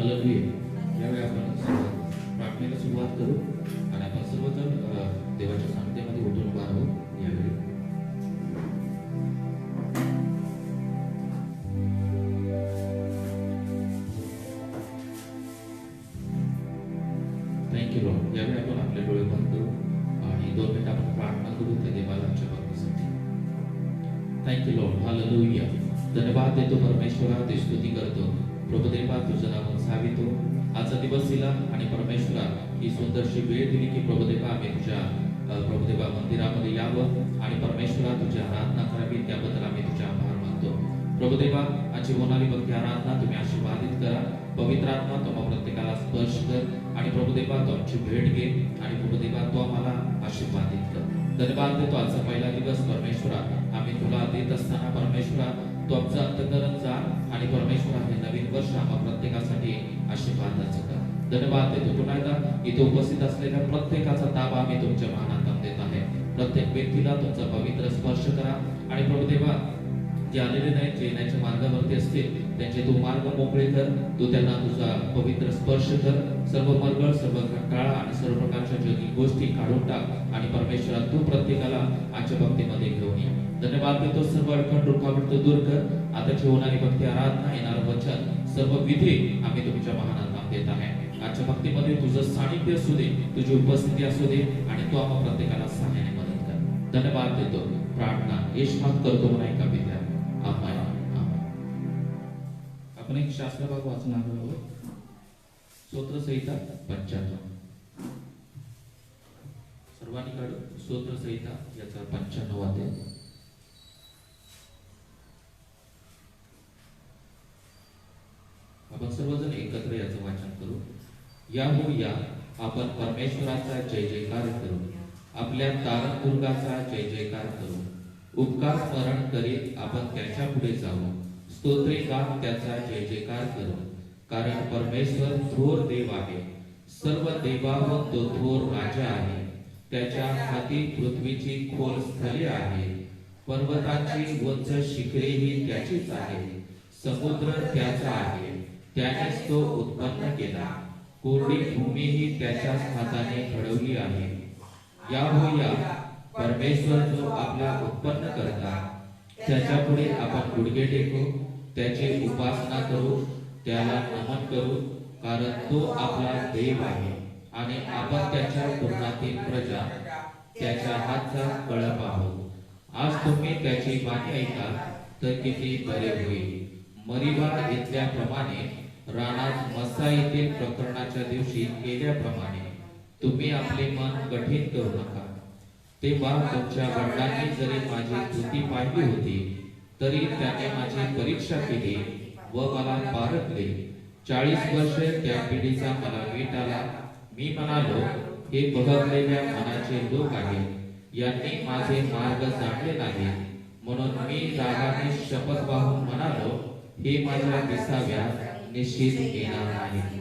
Hallelujah. यावेळी आपण प्रार्थनेला सुरुवात करू आणि आपण सर्वजण देवाच्या सानिध्यामध्ये उठून उभा राहू. यावेळी थँक्यू लॉर्ड. यावेळी आपण आपले डोळे बंद करू आणि 2 मिनिट आपण प्रार्थना करू त्या देवाला आमच्या बाबतीसाठी. Thank you Lord. हालेलुया. धन्यवाद देतो परमेश्वरा, ते स्तुती करतो प्रभू देवा, तुझं नाव सावितो. आजचा दिवस दिला आणि परमेश्वरा ही सुंदरशी वेळ दिली की प्रभू देवा आम्ही तुझ्या प्रभू देवा मंदिरामध्ये यावं आणि परमेश्वरा तुझी आराधना करावी. त्याबद्दल आम्ही तुझे आभार मानतो प्रभू देवा. आजची होणारी भक्ती आराधना तुम्ही आशीर्वादित करा. पवित्र आत्मा तुम्हा प्रत्येकाला स्पर्श कर आणि प्रभू देवा तू आमची भेट घे आणि प्रभू देवा तू आम्हाला आशीर्वादित कर. धन्यवाद देतो आजचा पहिला दिवस परमेश्वरा आम्ही तुला देत असताना परमेश्वरा तू आमचं अंतःकरण जा आणि परमेश्वरा हे नवीन वर्ष आम्हा प्रत्येकासाठी आशीर्वादाचं कर. धन्यवाद देतो. पुन्हा एकदा इथे उपस्थित असलेल्या प्रत्येकाचा ताबा आम्ही तुमच्या महानात देत आहे. प्रत्येक व्यक्तीला तुमचा पवित्र स्पर्श करा आणि प्रभू देवा जे आलेले नाहीत, जे येण्याच्या मार्गावरती असतील त्यांचे तू मार्ग मोकळे कर. तू त्यांना तुझा पवित्र स्पर्श कर. सर्व मरगळ, सर्व कंटाळा आणि सर्व प्रकारच्या जगी गोष्टी काढून टाक आणि परमेश्वरा तू प्रत्येकाला आजच्या भक्तीमध्ये घेऊन ये. धन्यवाद देतो. सर्व अडकण रुकावट दूर कर. आताची होणारी भक्ती आराधना, येणारं वचन, सर्व विधी आम्ही तुमच्या महानात नाम देत आहे. आजच्या भक्तीमध्ये तुझं सानिध्य असू दे, तुझी उपस्थिती असू दे आणि तू आम्हा प्रत्येकाला सहाय्याने मदत कर. धन्यवाद देतो. प्रार्थना येशूनात करतो म्हणून ऐका पित्या. आमेन. आपण एक शास्त्र भाग वाचणार आहोत. स्तोत्रसंहिता 95. सर्वांनी काढू. स्तोत्रसंहिता याचा 95 अध्याय. आपण सर्वजण एकत्र याचं वाचन करू. या हो या, आपण परमेश्वराचा जय जयकार करू. आपल्या तारणदुर्गाचा जय जयकार करू. उपकार स्मरण करीत आपण त्याच्या पुढे जाऊ. स्तोत्रे गात त्याचा जय जयकार करू. कारण परमेश्वर थोर देव आहे. सर्व देवावर तो थोर राजा आहे. त्याच्या हाती पृथ्वीची खोल स्थले आहे. पर्वतांची उंच शिखरेही त्याचीच आहे. समुद्र त्याचा आहे. त्यानेच तो उत्पन्न केला. कोरडी भूमीही त्याच्याच हाताने घडवली आहे. या हो या, परमेश्वर जो आपला उत्पन्न करता, त्याच्या पुढे आपण गुडघे टेकू. त्याची उपासना करू, त्याला नमन करू. कारण तो आपला देव आहे आणि आपण त्याच्या कुटुंबातील प्रजा, त्याच्या हातचा कळप आहोत. आज तुम्ही त्याची वाणी ऐकाल तर किती बरे होईल. मरिबा इथल्याप्रमाणे, रानात मस्सा येथील प्रकरणाच्या दिवशी केल्याप्रमाणे तुम्ही आपले मन कठीण करू नका. तेव्हा तुमच्या वडिलांनी जरी माझी कृती पाहिली होती तरी त्याने माझी परीक्षा केली व मला पारखले. 40 वर्ष त्या पिढीचा मला वीट आला. मी म्हणालो, हे बहरलेल्या मनाचे लोक आहेत. यांनी माझे मार्ग जाणले नाही. म्हणून मी रागाने शपथ वाहून म्हणालो, हे माझ्या विसाव्यात निश्चित येणार नाही.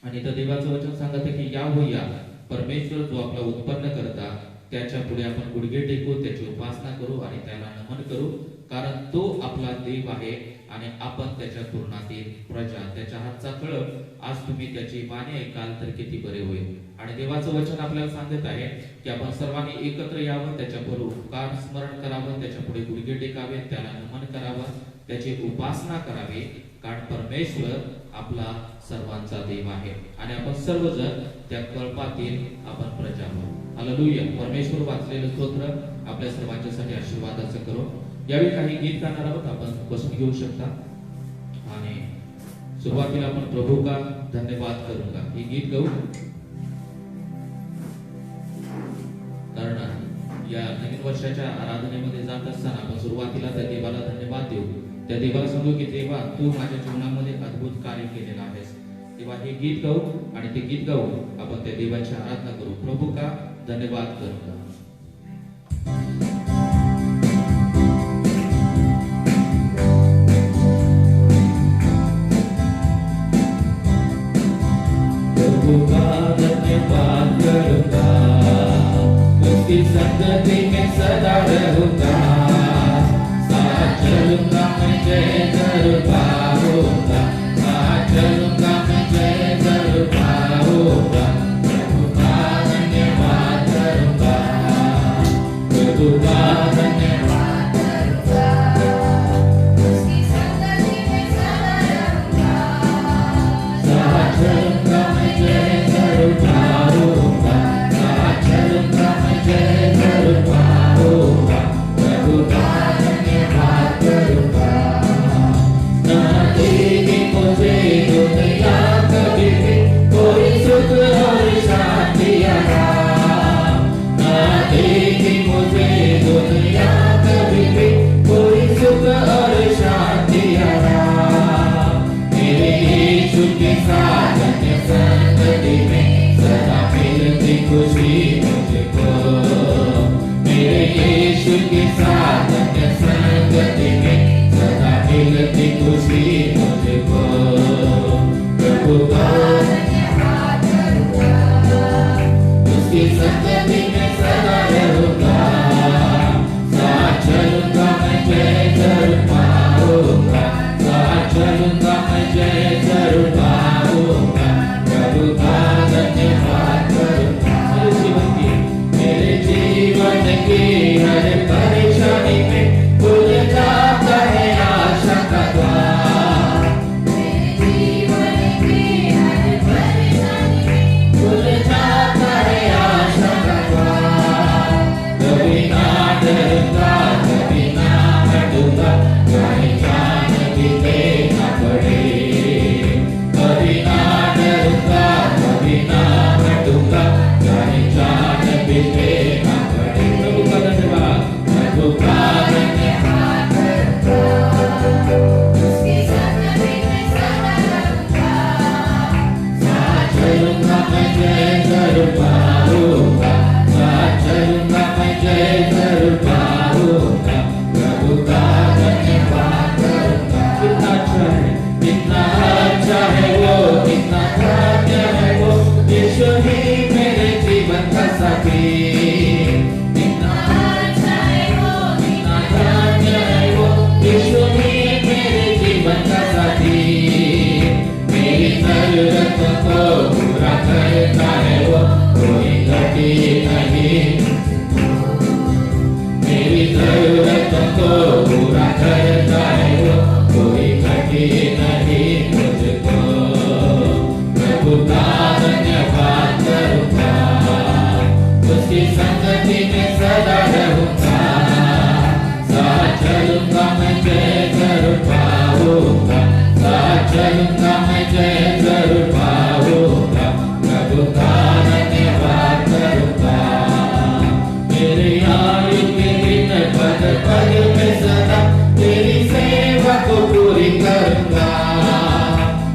आणि तर देवाचं वचन सांगत की या हो या, परमेश्वर जो आपला उत्पन्न करता, त्याच्या पुढे आपण गुडघे टेकू, त्याची उपासना करू आणि त्याला नमन करू. कारण तो आपला देव आहे आणि आपण त्याच्या कुटुंबातील प्रजा, त्याच्या हातचा कळप. आज तुम्ही त्याची वाणी ऐकाल तर किती बरे होईल. आणि देवाचं वचन आपल्याला सांगत आहे की आपण सर्वांनी एकत्र यावं, त्याच्यावर उपकार स्मरण करावं, त्याच्या पुढे गुडघे टेकावे, त्याला नमन करावं, त्याची उपासना करावी. कारण परमेश्वर आपला सर्वांचा देव आहे आणि आपण सर्वजण त्या कल्पातील आपण प्रजा आहोत. हालेलुया. परमेश्वर वाचलेलं स्तोत्र आपल्या सर्वांच्यासाठी आशीर्वादाचं करो. यावेळी काही गीत गाणार आहोत. आपण बसून घेऊ शकता आणि सुरुवातीला आपण प्रभू का धन्यवाद करूंगा हे गीत गाऊ. कारण या नवीन वर्षाच्या आराधनेमध्ये जात असताना आपण सुरुवातीला त्या देवाला धन्यवाद देऊ. त्या देवाला सांगू की देवा, तू माझ्या जीवनामध्ये अद्भुत कार्य केलेलं आहेस. तेव्हा हे गीत गाऊ आणि ते गीत गाऊ आपण त्या देवाची आराधना करू. प्रभू का धन्यवाद करूंगा. प्रभु का धन्यवाद करूंगा, उसकी संगति में सदा रहूंगा. साथ चलूंगा मैं, जय करूंगा, साथ चलूंगा मैं, के साथ अन्य संगति में सदा मिलती खुशी मुझको। मेरे यीशु के साथ अन्य संगति में सदा मिलती खुशी मुझको। प्रभु का उसकी संगति में सदा रहूंगा, साथ चलूंगा मैं जय जरूर पाऊंगा, साथ चलूंगा मैं जय जरूर पाऊंगा। प्रभु का धन्यवाद करूंगा। मेरे जीवन की हर परेशानी में खुल जाता है आशा का द्वार। मेरे जीवन की हर परेशानी में खुल जाता है आशा का द्वार। कभी ना डरूंगा, कभी ना हटूंगा, चाहे जान भी देना पड़े। कभी ना डरूंगा, कभी ना हटूंगा, चाहे जान भी देना पड़े। प्रभु का धन्यवाद, प्रभु का धन्यवाद उसकी संगति में सदा रहूंगा, साथ चलूंगा मैं जय जरूर पाऊंगा, साथ चलूंगा मैं जय जरूर पाऊंगा। प्रभु का धन्यवाद करूंगा। कितना अच्छा है, कितना अच्छा है वो, कितना धन्य है वो, यीशु ही मेरे जीवन का साथी। कितना अच्छा है वो, कितना धन्य है वो, यीशु ही मेरे जीवन का साथी। मेरी जरूरतों को पूरा करता है वो, कोई घटी नहीं। मेरी जरूरतों को पूरा करता है वो, कोई घटी नहीं मुझको। प्रभु का धन्यवाद करूंगा, उसकी संगति में सदा रहूंगा, साथ चलूंगा मैं जय जरूर पाऊंगा, साथ चलूंगा मैं जय जरूर पाऊंगा। प्रभु का धन्यवाद करूंगा। मेरे आयु के दिन पद पद में सदा तेरी सेवा को पूरी करूंगा।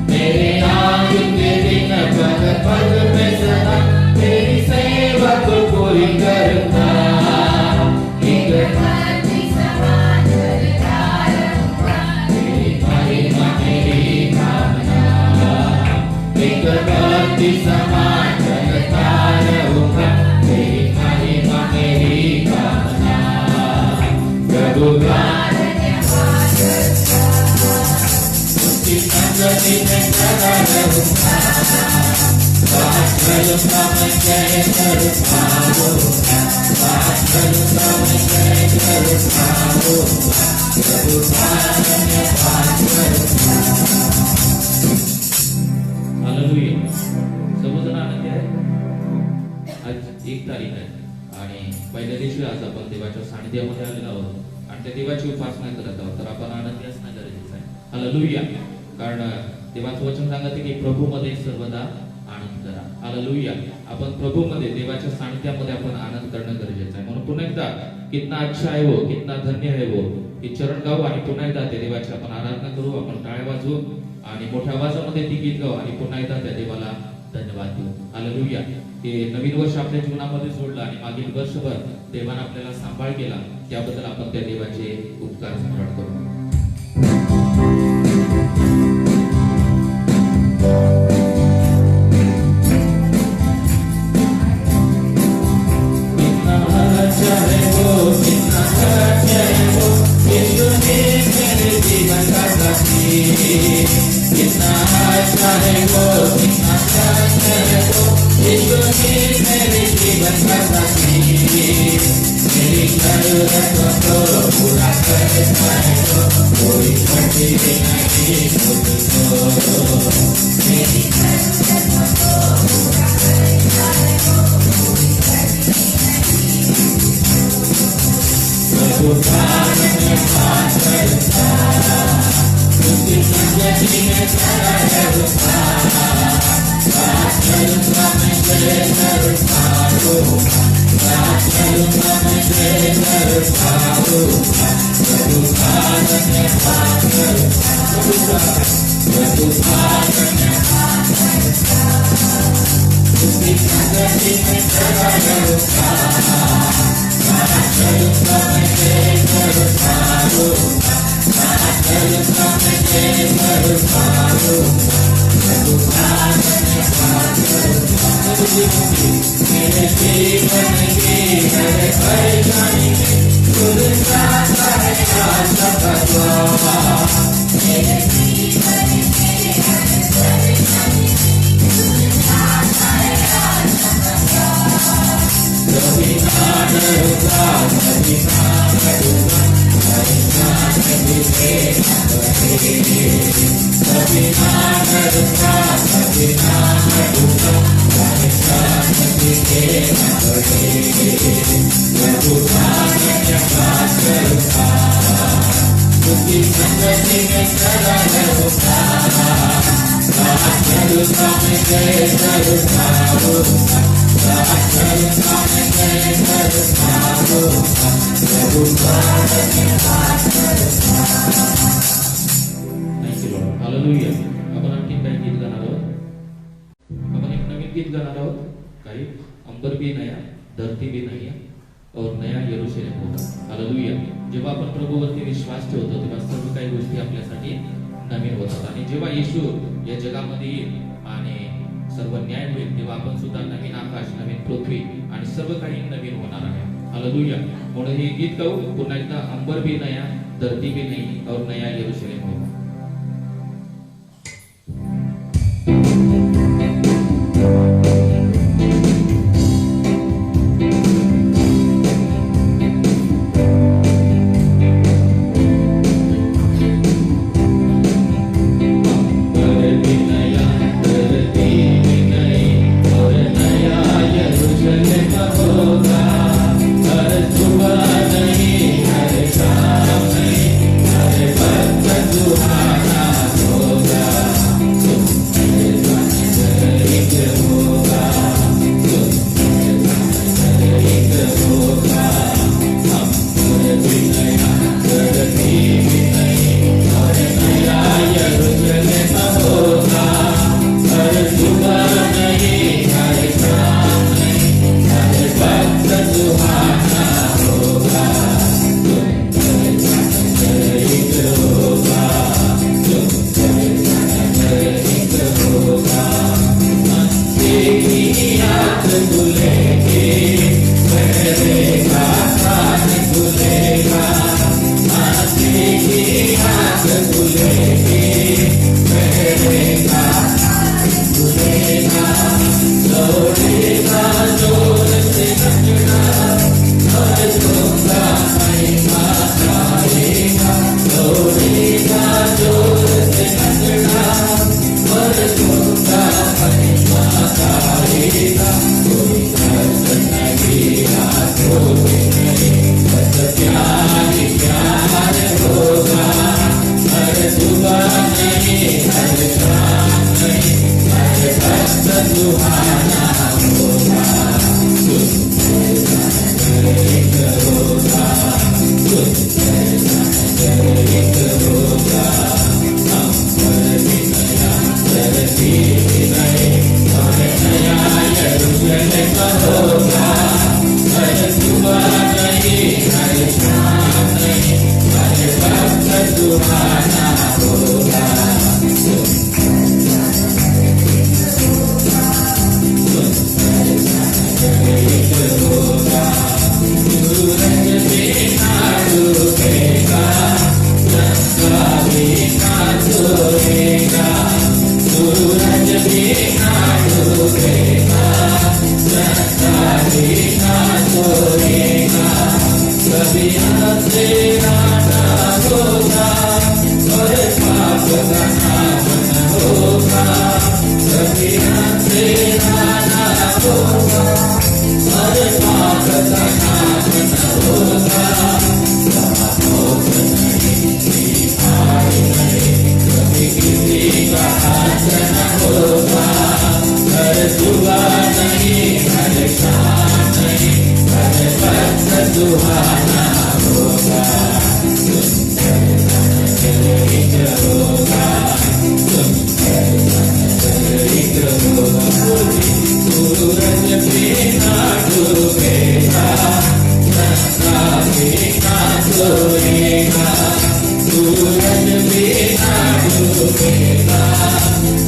मेरे आयु के दिन पद पद में सदा तेरी सेवा को पूरी करूंगा। एक धरती समान चलता रहूंगा, तेरी महिमा मेरी कामना। एक धरती समान चलता रहूंगा, तेरी महिमा मेरी कामना। प्रभु का धन्यवाद करूंगा, उसकी संगति में सदा रहूंगा, साथ चलूंगा मैं जय जरूर पाऊंगा, साथ चलूंगा मैं जय जरूर पाऊंगा। प्रभु का धन्यवाद करूंगा। हालेलुया। समजून आनंद आहे। आज 1 तारीख आहे आणि पहिल्या दिवशी आज आपण देवाच्या सानिध्यामध्ये आलेलो आहोत आणि त्या देवाची उपासना करत आहोत, तर आपण आनंदी असणं गरजेचं आहे। हालेलुया। कारण देवाचं वचन सांगते की प्रभूमध्ये सर्वदा आनंद करा। हालेलुया। आपण प्रभूमध्ये देवाच्या सानिध्यामध्ये आपण आनंद करणं गरजेचं आहे। म्हणून पुन्हा एकदा कितना अच्छा है वो, कितना धन्य है वो, हे चरण गाऊ आणि पुन्हा एकदा त्या देवाची आपण आराधना करू। आपण टाळ्या वाजवू आणि मोठ्या आवाजामध्ये ती गीत गाऊ आणि पुन्हा एकदा त्या देवाला धन्यवाद देऊ। हालेलुया। हे नवीन वर्ष आपल्या जीवनामध्ये जोडलं आणि मागील वर्षभर देवाने आपल्याला सांभाळ केला, त्याबद्दल आपण त्या देवाचे उपकार स्मरण करू। कितना अच्छा है वो, कितना अच्छा है वो, यीशु ही मेरे जीवन का साथी। मेरी जरूरतों को पूरा करता है वो, कोई कमी नहीं मुझको। मेरी जरूरतों को पूरा करता है वो, कोई कमी नहीं। प्रभु का धन्यवाद करता, उसकी संगति में सदा रहूंगा, साथ चलूंगा मैं जय जरूर पाऊंगा, साथ चलूंगा मैं जय जरूर पाऊंगा। प्रभु का धन्यवाद करूंगा, प्रभु का धन्यवाद। हालेलुया. आपण आणखी काही गीत गाणार आहोत. आपण एक नवीन गीत गाणार आहोत. काही अंबर भी नया, धरती भी नया और नया यरूशलेम होगा. हालेलुया. जेव्हा आपण प्रभूवरती विश्वास ठेवतो तेव्हा सर्व काही गोष्टी आपल्यासाठी नवीन होतात. आणि जेव्हा येशू या जगामध्ये येईल आणि सर्व न्याय होईल तेव्हा आपण सुद्धा नवीन आकाश, नवीन पृथ्वी आणि सर्व काही नवीन होणार आहे. हालेलुया. म्हणून हे गीत गाऊ पुन्हा एकदा. अंबर भी नया, धरती भी नई और नया यरूशलेम होगा. सूरज बिना डूबेगा, चंद्रमा बिना सोएगा, सूरज बिना डूबेगा,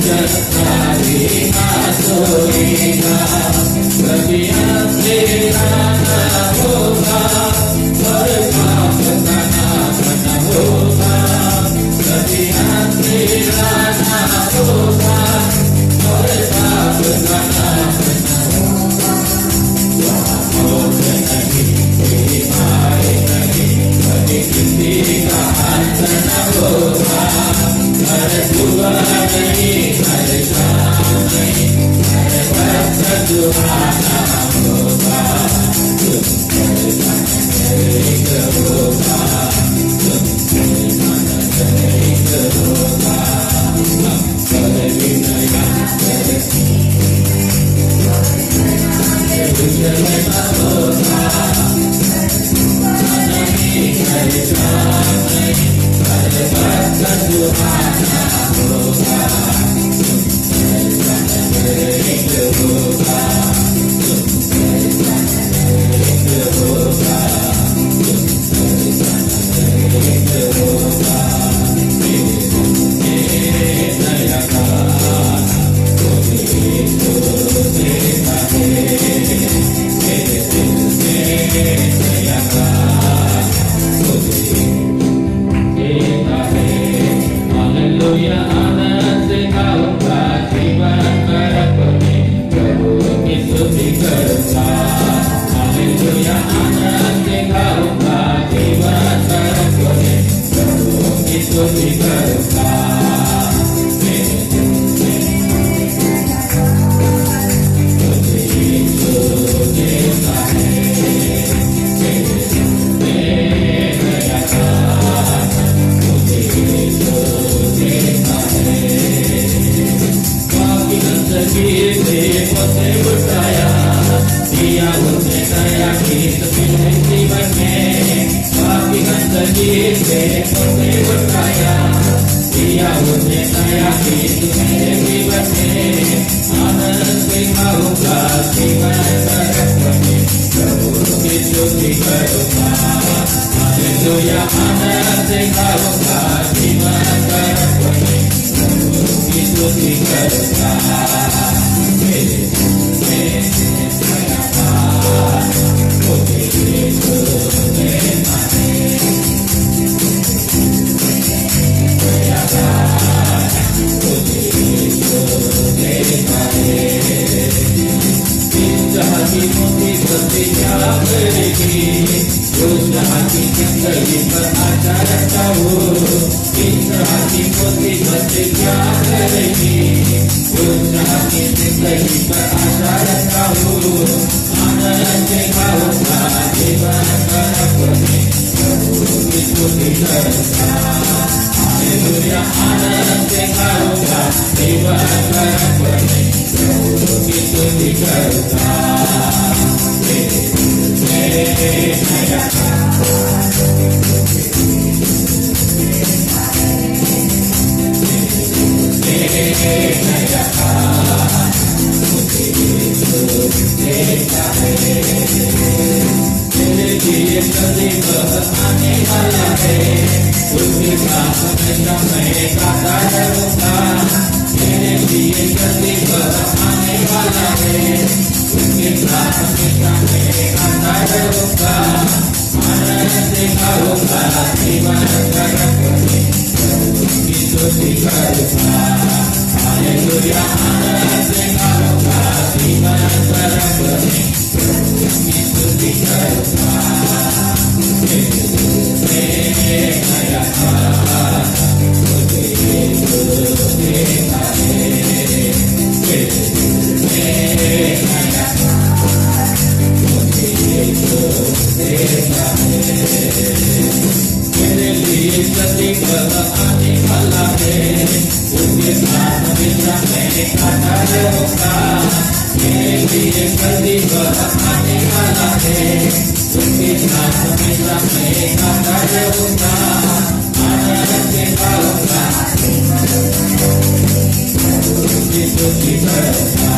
चंद्रमा बिना सोएगा, कभी अंधेरा न होगा और पाप का नाशन होगा, कभी अंधेरा न होगा और पाप का नाशन होगा, मौत नहीं, बीमारी नहीं, कभी किसी का अंत न होगा, हर सुबह नहीं, हर शाम नहीं, हर वक्त सुहाना होगा, एक होगा, एक होगा, कभी नया उजल न होगा, नहीं हर शाम नहीं, हर वक्त सुहाना होगा, एक होगा, एक होगा, एक होगा, नया गाना कोई तो देता है, मेरे दिल में नया गाना कोई देता है। हालेलुया आनंद गाऊंगा, जीवन भर में प्रभु की स्तुति करूंगा, हालेलुया आनंद गाऊंगा, जीवन भर में प्रभु की स्तुति करूंगा, मेरे दिल में तुझे यीशु देता है, मेरे दिल में नया गाना तुझे यीशु देता है। पापी जिंदगी से मुझे उठाया, दिया उसने नया गीत मेरे जीवन में, पापी जिंदगी से मुझे उठाया, दिया उसने नया गीत मेरे जीवन में, आनंद गाऊंगा, जीवन भर में प्रभु की स्तुति करूंगा, हालेलुया आनंद गाऊंगा, जीवन भर में प्रभु की स्तुति करूंगा, मेरे दिल में नया गाना मुझे यीशु देता है, नया गाना मुझे यीशु देता है। इस जहाँ की मुसीबत क्या करेगी, उस जहाँ की जिंदगी पर आशा रखता हूँ, इस जहाँ की मुसीबत क्या करेगी, उस जहाँ की जिंदगी पर आशा रखता हूँ, आनंद गाऊंगा, जीवन भर में प्रभु की स्तुति करूंगा, हालेलुया आनंद गाऊंगा, जीवन भर में प्रभु की स्तुति करूंगा, मेरे दिल में नया नया गाना मुझे यीशु देता है, मेरे लिए कभी वह आने वाला है, उसके साथ हमेशा मैं गाता रहूंगा, मेरे लिए कभी वह आने वाला है, उसके साथ हमेशा मैं गाता रहूंगा, आनंद गाऊंगा, जीवन भर में प्रभु की स्तुति करूंगा, हालेलुया आनंद गाऊंगा, जीवन भर में प्रभु की स्तुति करूंगा, मेरे दिल में नया गाना मुझे यीशु देता है, मेरे दिल में नया गाना मुझे यीशु देता है, मेरे लिए सदी कब आने वाला है, उसके साथ हमेशा मैं गाता रहूंगा, मेरे लिए कभी वह आने वाला है, उसके साथ हमेशा मैं गाता रहूंगा, आनंद गाऊंगा, प्रभु की स्तुति करूंगा,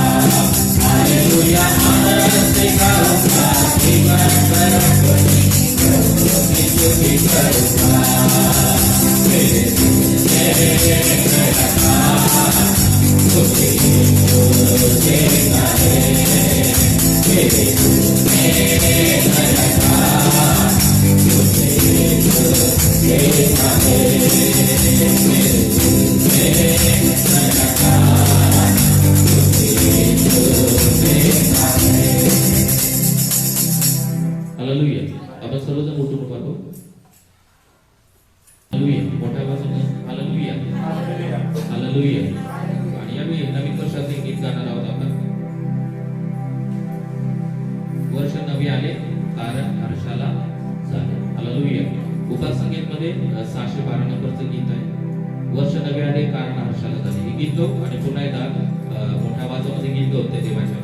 आपण सर्वजण मोठं पाहतो. हालेलुया. मोठ्या आवाजाने हालेलुया. हालेलुया. आणि आम्ही नवीन वर्षाचे गीत गाणार आहोत. आपण वर्ष नवे आले कारण हर्षाला झाले. हालेलुया. उपास संगीतमध्ये 612 नंबरचं गीत आहे. वर्ष नवे आले कारण हर्षाला झाले. हे गीत गाऊ आणि पुन्हा एकदा मोठ्या आवाजामध्ये गीत गाऊ. ते देवाच्या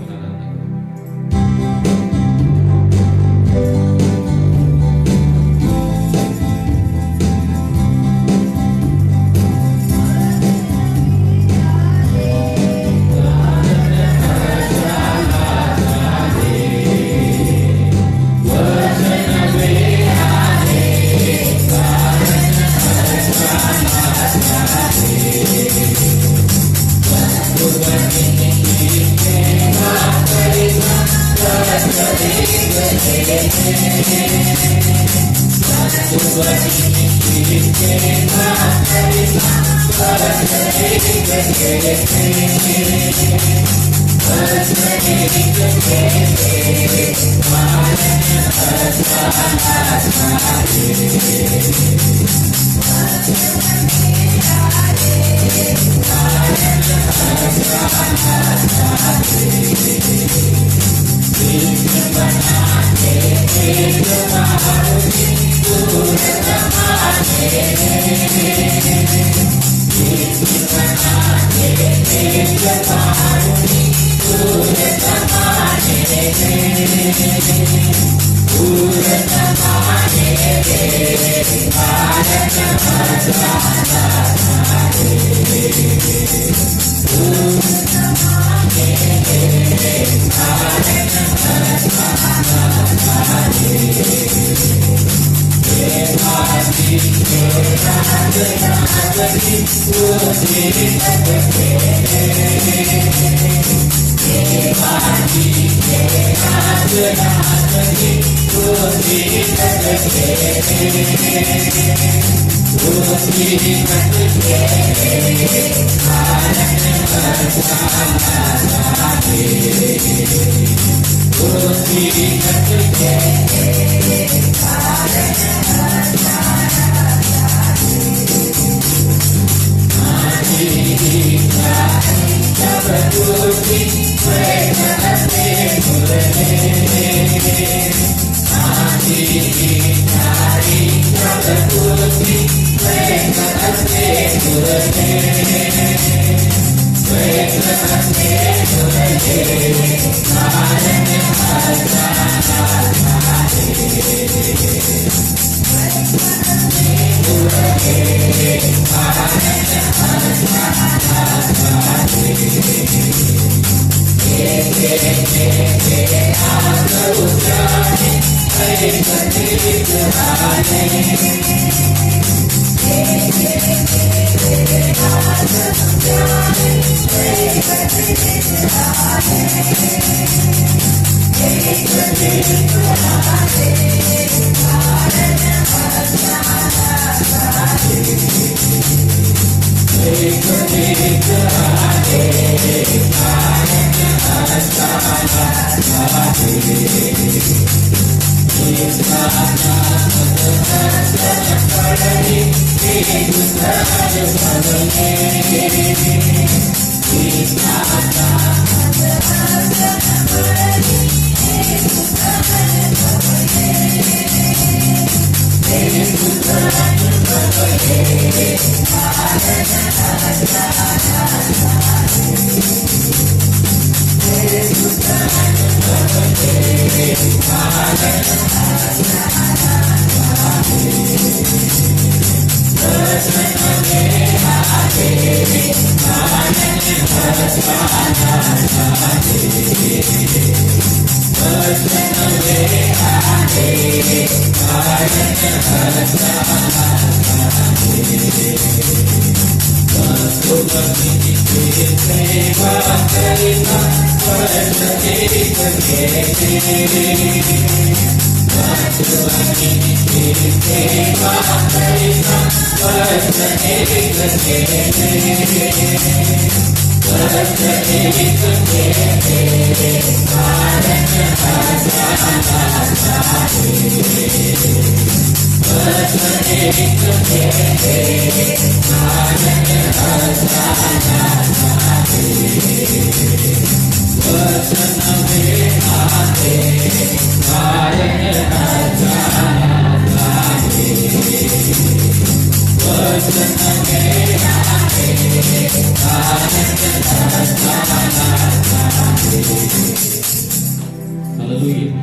हालेलुया.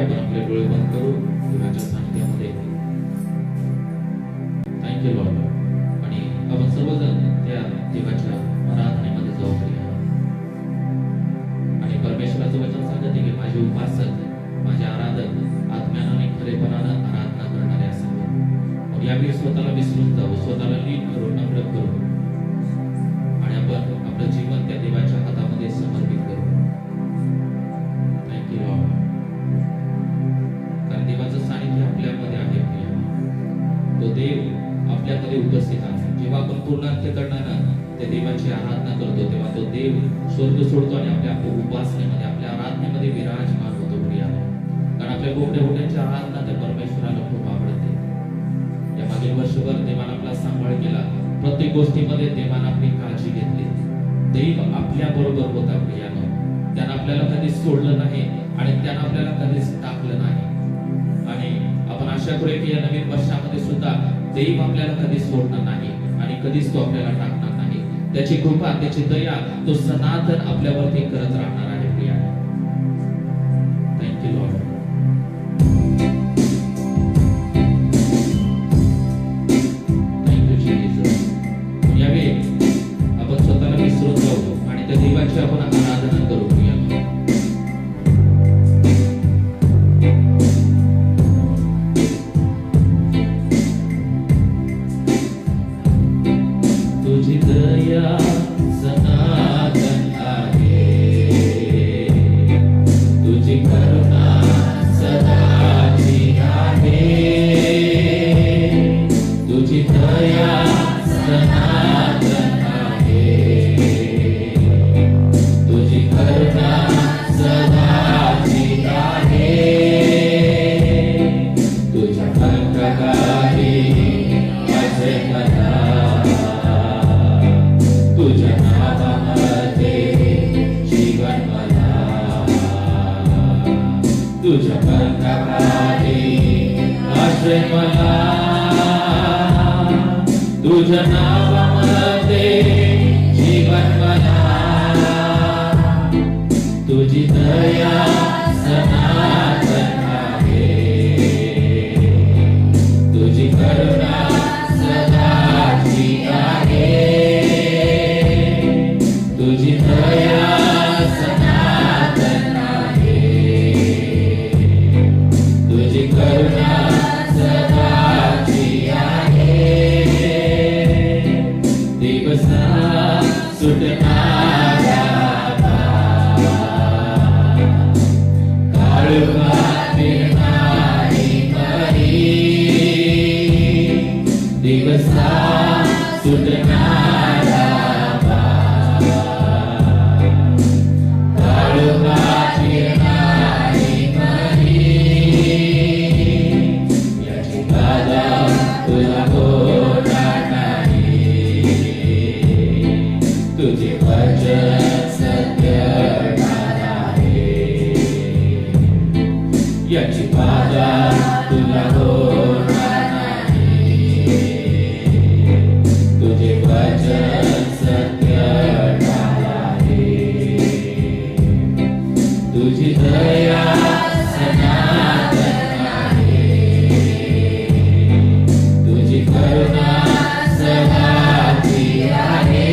आपण आपले डोळे बंद करू देवाच्या सानिध्यामध्ये. Thank you Lord. आणि आपण सर्वजण त्या देवाच्या आराधनेमध्ये जाऊ या. आणि परमेश्वराचं वचन सांगते की माझे उपासक माझे आराधक आत्म्याने खरेपणानं आराधना करणारे असावे. मग यावेळी स्वतःला विसरून जाऊ, स्वतःला लीन करू, नम्र करू आणि आपण आपलं जीवन त्या देवाच्या हातामध्ये समर्पित करू. Thank you Lord. कारण देवाचं सानिध्य आपल्यामध्ये आहे. तो देव आपल्यामध्ये उपस्थित आहे. जेव्हा आपण पूर्ण अंतःकरणानं त्या देवाची आराधना करतो तेव्हा तो देव स्वर्ग सोडतो आणि आपल्या उपासनेमध्ये आपल्या आराधनेमध्ये विराजमान होतो. प्रिया, कारण आपल्या गोड्या आराधना त्या परमेश्वराला खूप आवडते. या मागील वर्षभर देवानं आपला सांभाळ केला. प्रत्येक गोष्टीमध्ये देवानं आपली काळजी घेतली. देव आपल्या बरोबर होता. प्रियानो, त्यानं आपल्याला कधीच सोडलं नाही आणि त्यानं आपल्याला कधीच टाकलं नाही. आणि आपण आशा करूया की या नवीन वर्षामध्ये सुद्धा देव आपल्याला कधीच सोडणार नाही आणि कधीच तो आपल्याला टाकणार नाही. त्याची कृपा, त्याची दया तो सनातन आपल्यावरती करत राहणार आहे. Priya, thank you Lord. Thank you Jesus. यावेळी आपण स्वतःला विसरून जाऊ आणि त्या देवाची आपण आराधना करू. प्रिया, तुझी दया सनातन आहे, तुझी करुणा सदाची आहे. तुझी दया सनातन आहे, तुझी करुणा सदाची आहे. तुझ्या प्रकारे माझे मना, तुझ्या नावामध्ये जीवन मला, तुझ्या प्रकारे आश्रय मला. तुझ्या नावामध्ये जीवन मला. तुझी दया सनातन आहे, तुझी करुणा सदाची आहे. तुझी दया सनातन आहे, तुझी करुणा सदाची आहे. दिवसा सुटणारा काळोखात फिरणारी मरी. दिवसा सुटणारा काळोखात फिरणारी मरी. याची बाधा तुला होणार नाही. तुझे वचन सत्य आहे. याची बाधा तुला होणार नाही. तुझे वचन सत्य आहे. तुझी दया सनातन आहे, तुझी करुणा सदाची आहे.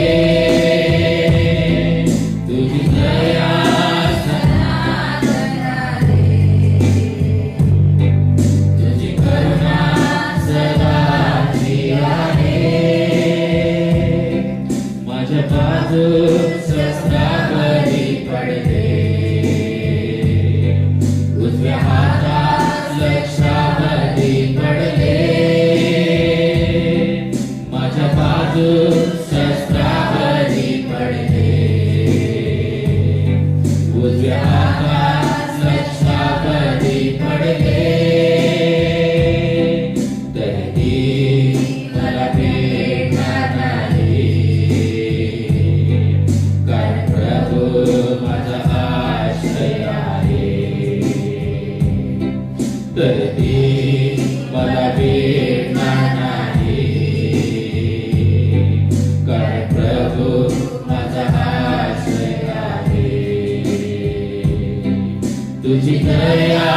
तुझी दया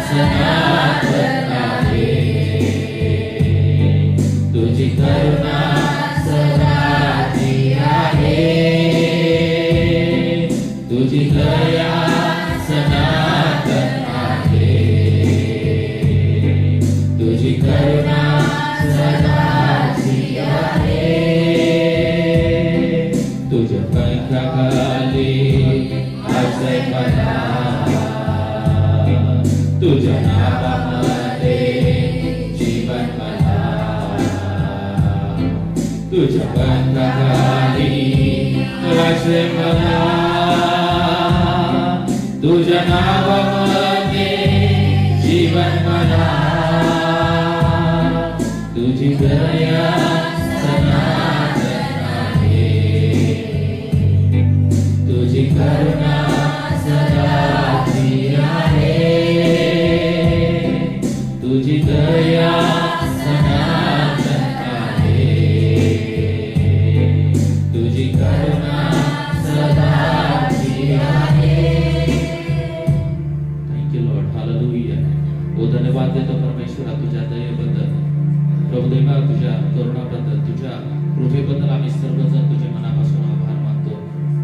सनातन आहे, तुझी करुणा सदाची आहे, तुझी दया सनातन आहे, तुझी करुणा सदाची आहे, तुझ्या पंखाखाली आश्रय मला, तुझ्या नावामध्ये जीवन मला, तुझ्या पंखाखाली आश्रय मला, तुझ्या नावामध्ये जीवन मला, तुझी दया सनातन आहे, तुझी करुणा सदाची आहे, तुझी दया सनातन आहे, तुझी करुणा सदाची आहे. Thank you Lord, hallelujah. ओ धन्यवाद देतो परमेश्वरा तुझ्या दयेबद्दल, प्रभुदेवा तुझ्या करुणाबद्दल, तुझ्या कृपेबद्दल आम्ही सर्वजण तुझे मनापासून आभार मानतो.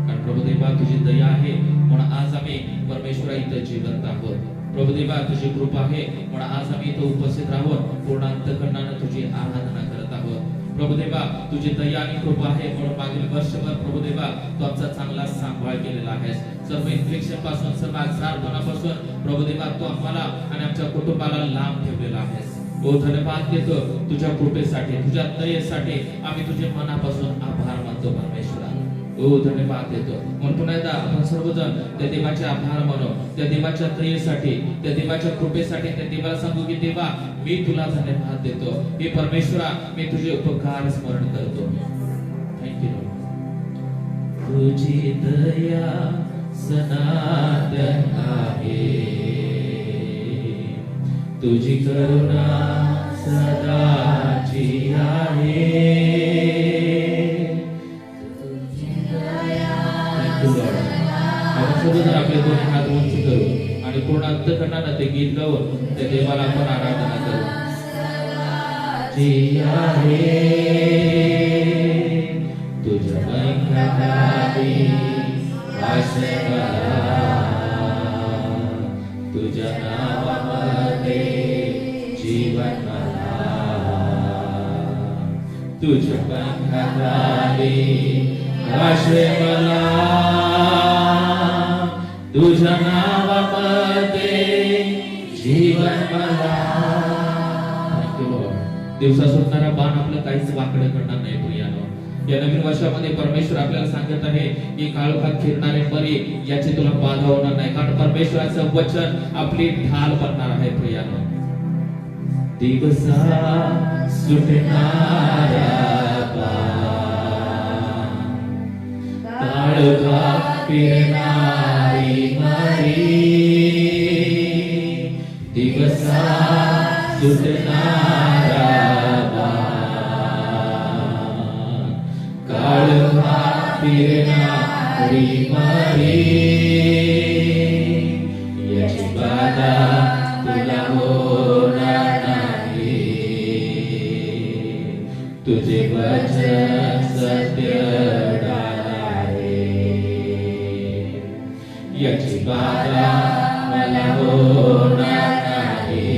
कारण प्रभुदेवा तुझी दया आहे म्हणून आज आम्ही परमेश्वरा इथे जिवंत आहोत. प्रभुदेवा तुझी कृपा आहे म्हणून आज आम्ही इथे उपस्थित राहून पूर्ण अंतःकरणाने तुझी आराधना करत आहोत. प्रभुदेवा तुझी दया आणि कृपा आहे म्हणून मागील वर्षभर प्रभुदेवा तू आमचा चांगला सांभाळ केलेला आहेस. सर्व इन्फेक्शन पासून, सर्व आजारपणापासून प्रभुदेवा तू आम्हाला आणि आमच्या कुटुंबाला लांब ठेवलेला आहेस. ओ धन्यवाद देतो तुझ्या कृपेसाठी, तुझ्या दयेसाठी आम्ही तुझे मनापासून आभार मानतो परमेश्वरा. ओ धन्यवाद देतो. म्हणून पुन्हा एकदा आपण सर्वजण त्या देवाचे आभार मानो, त्या देवाच्या दयेसाठी, त्या देवाच्या कृपेसाठी. त्या देवाला सांगू की देवा मी तुला धन्यवाद देतो. हे परमेश्वरा मी तुझे उपकार स्मरण करतो. थँक्यू. तुझी दया सनातन आहे, तुझी करुणा सदाची आहे, आपण सर्वजण आपले दोन्ही हात उंच करू आणि पूर्ण अंतःकरणाने ते गीत गाऊन त्या देवाला आपण आराधना करू. जी आहे तुझ्या पंखाखाली आश्रय मला, तुझ्या नावामध्ये जीवन मला, तुझ्या पंखाखाली आश्रय मला, तुझ्या नावामध्ये जीवन मला. दिवसा सुटणारा बाण आपलं काहीच वाकडं करणार नाही प्रियानो. या नवीन वर्षामध्ये परमेश्वर आपल्याला सांगत आहे की काळोखात फिरणारे मरी याची तुला बाधा होणार नाही, कारण परमेश्वराचं वचन आपली ढाल बनणार आहे प्रियानो. दिवसा सुटणारा काळोखात फिरणारी मरी, दिवसा सुटणारा काळोखात फिरणारी मरी, याची बाधा तुला होणार नाही, तुझे वचन सत्य आहे, याची बाधा मला होणार नाही,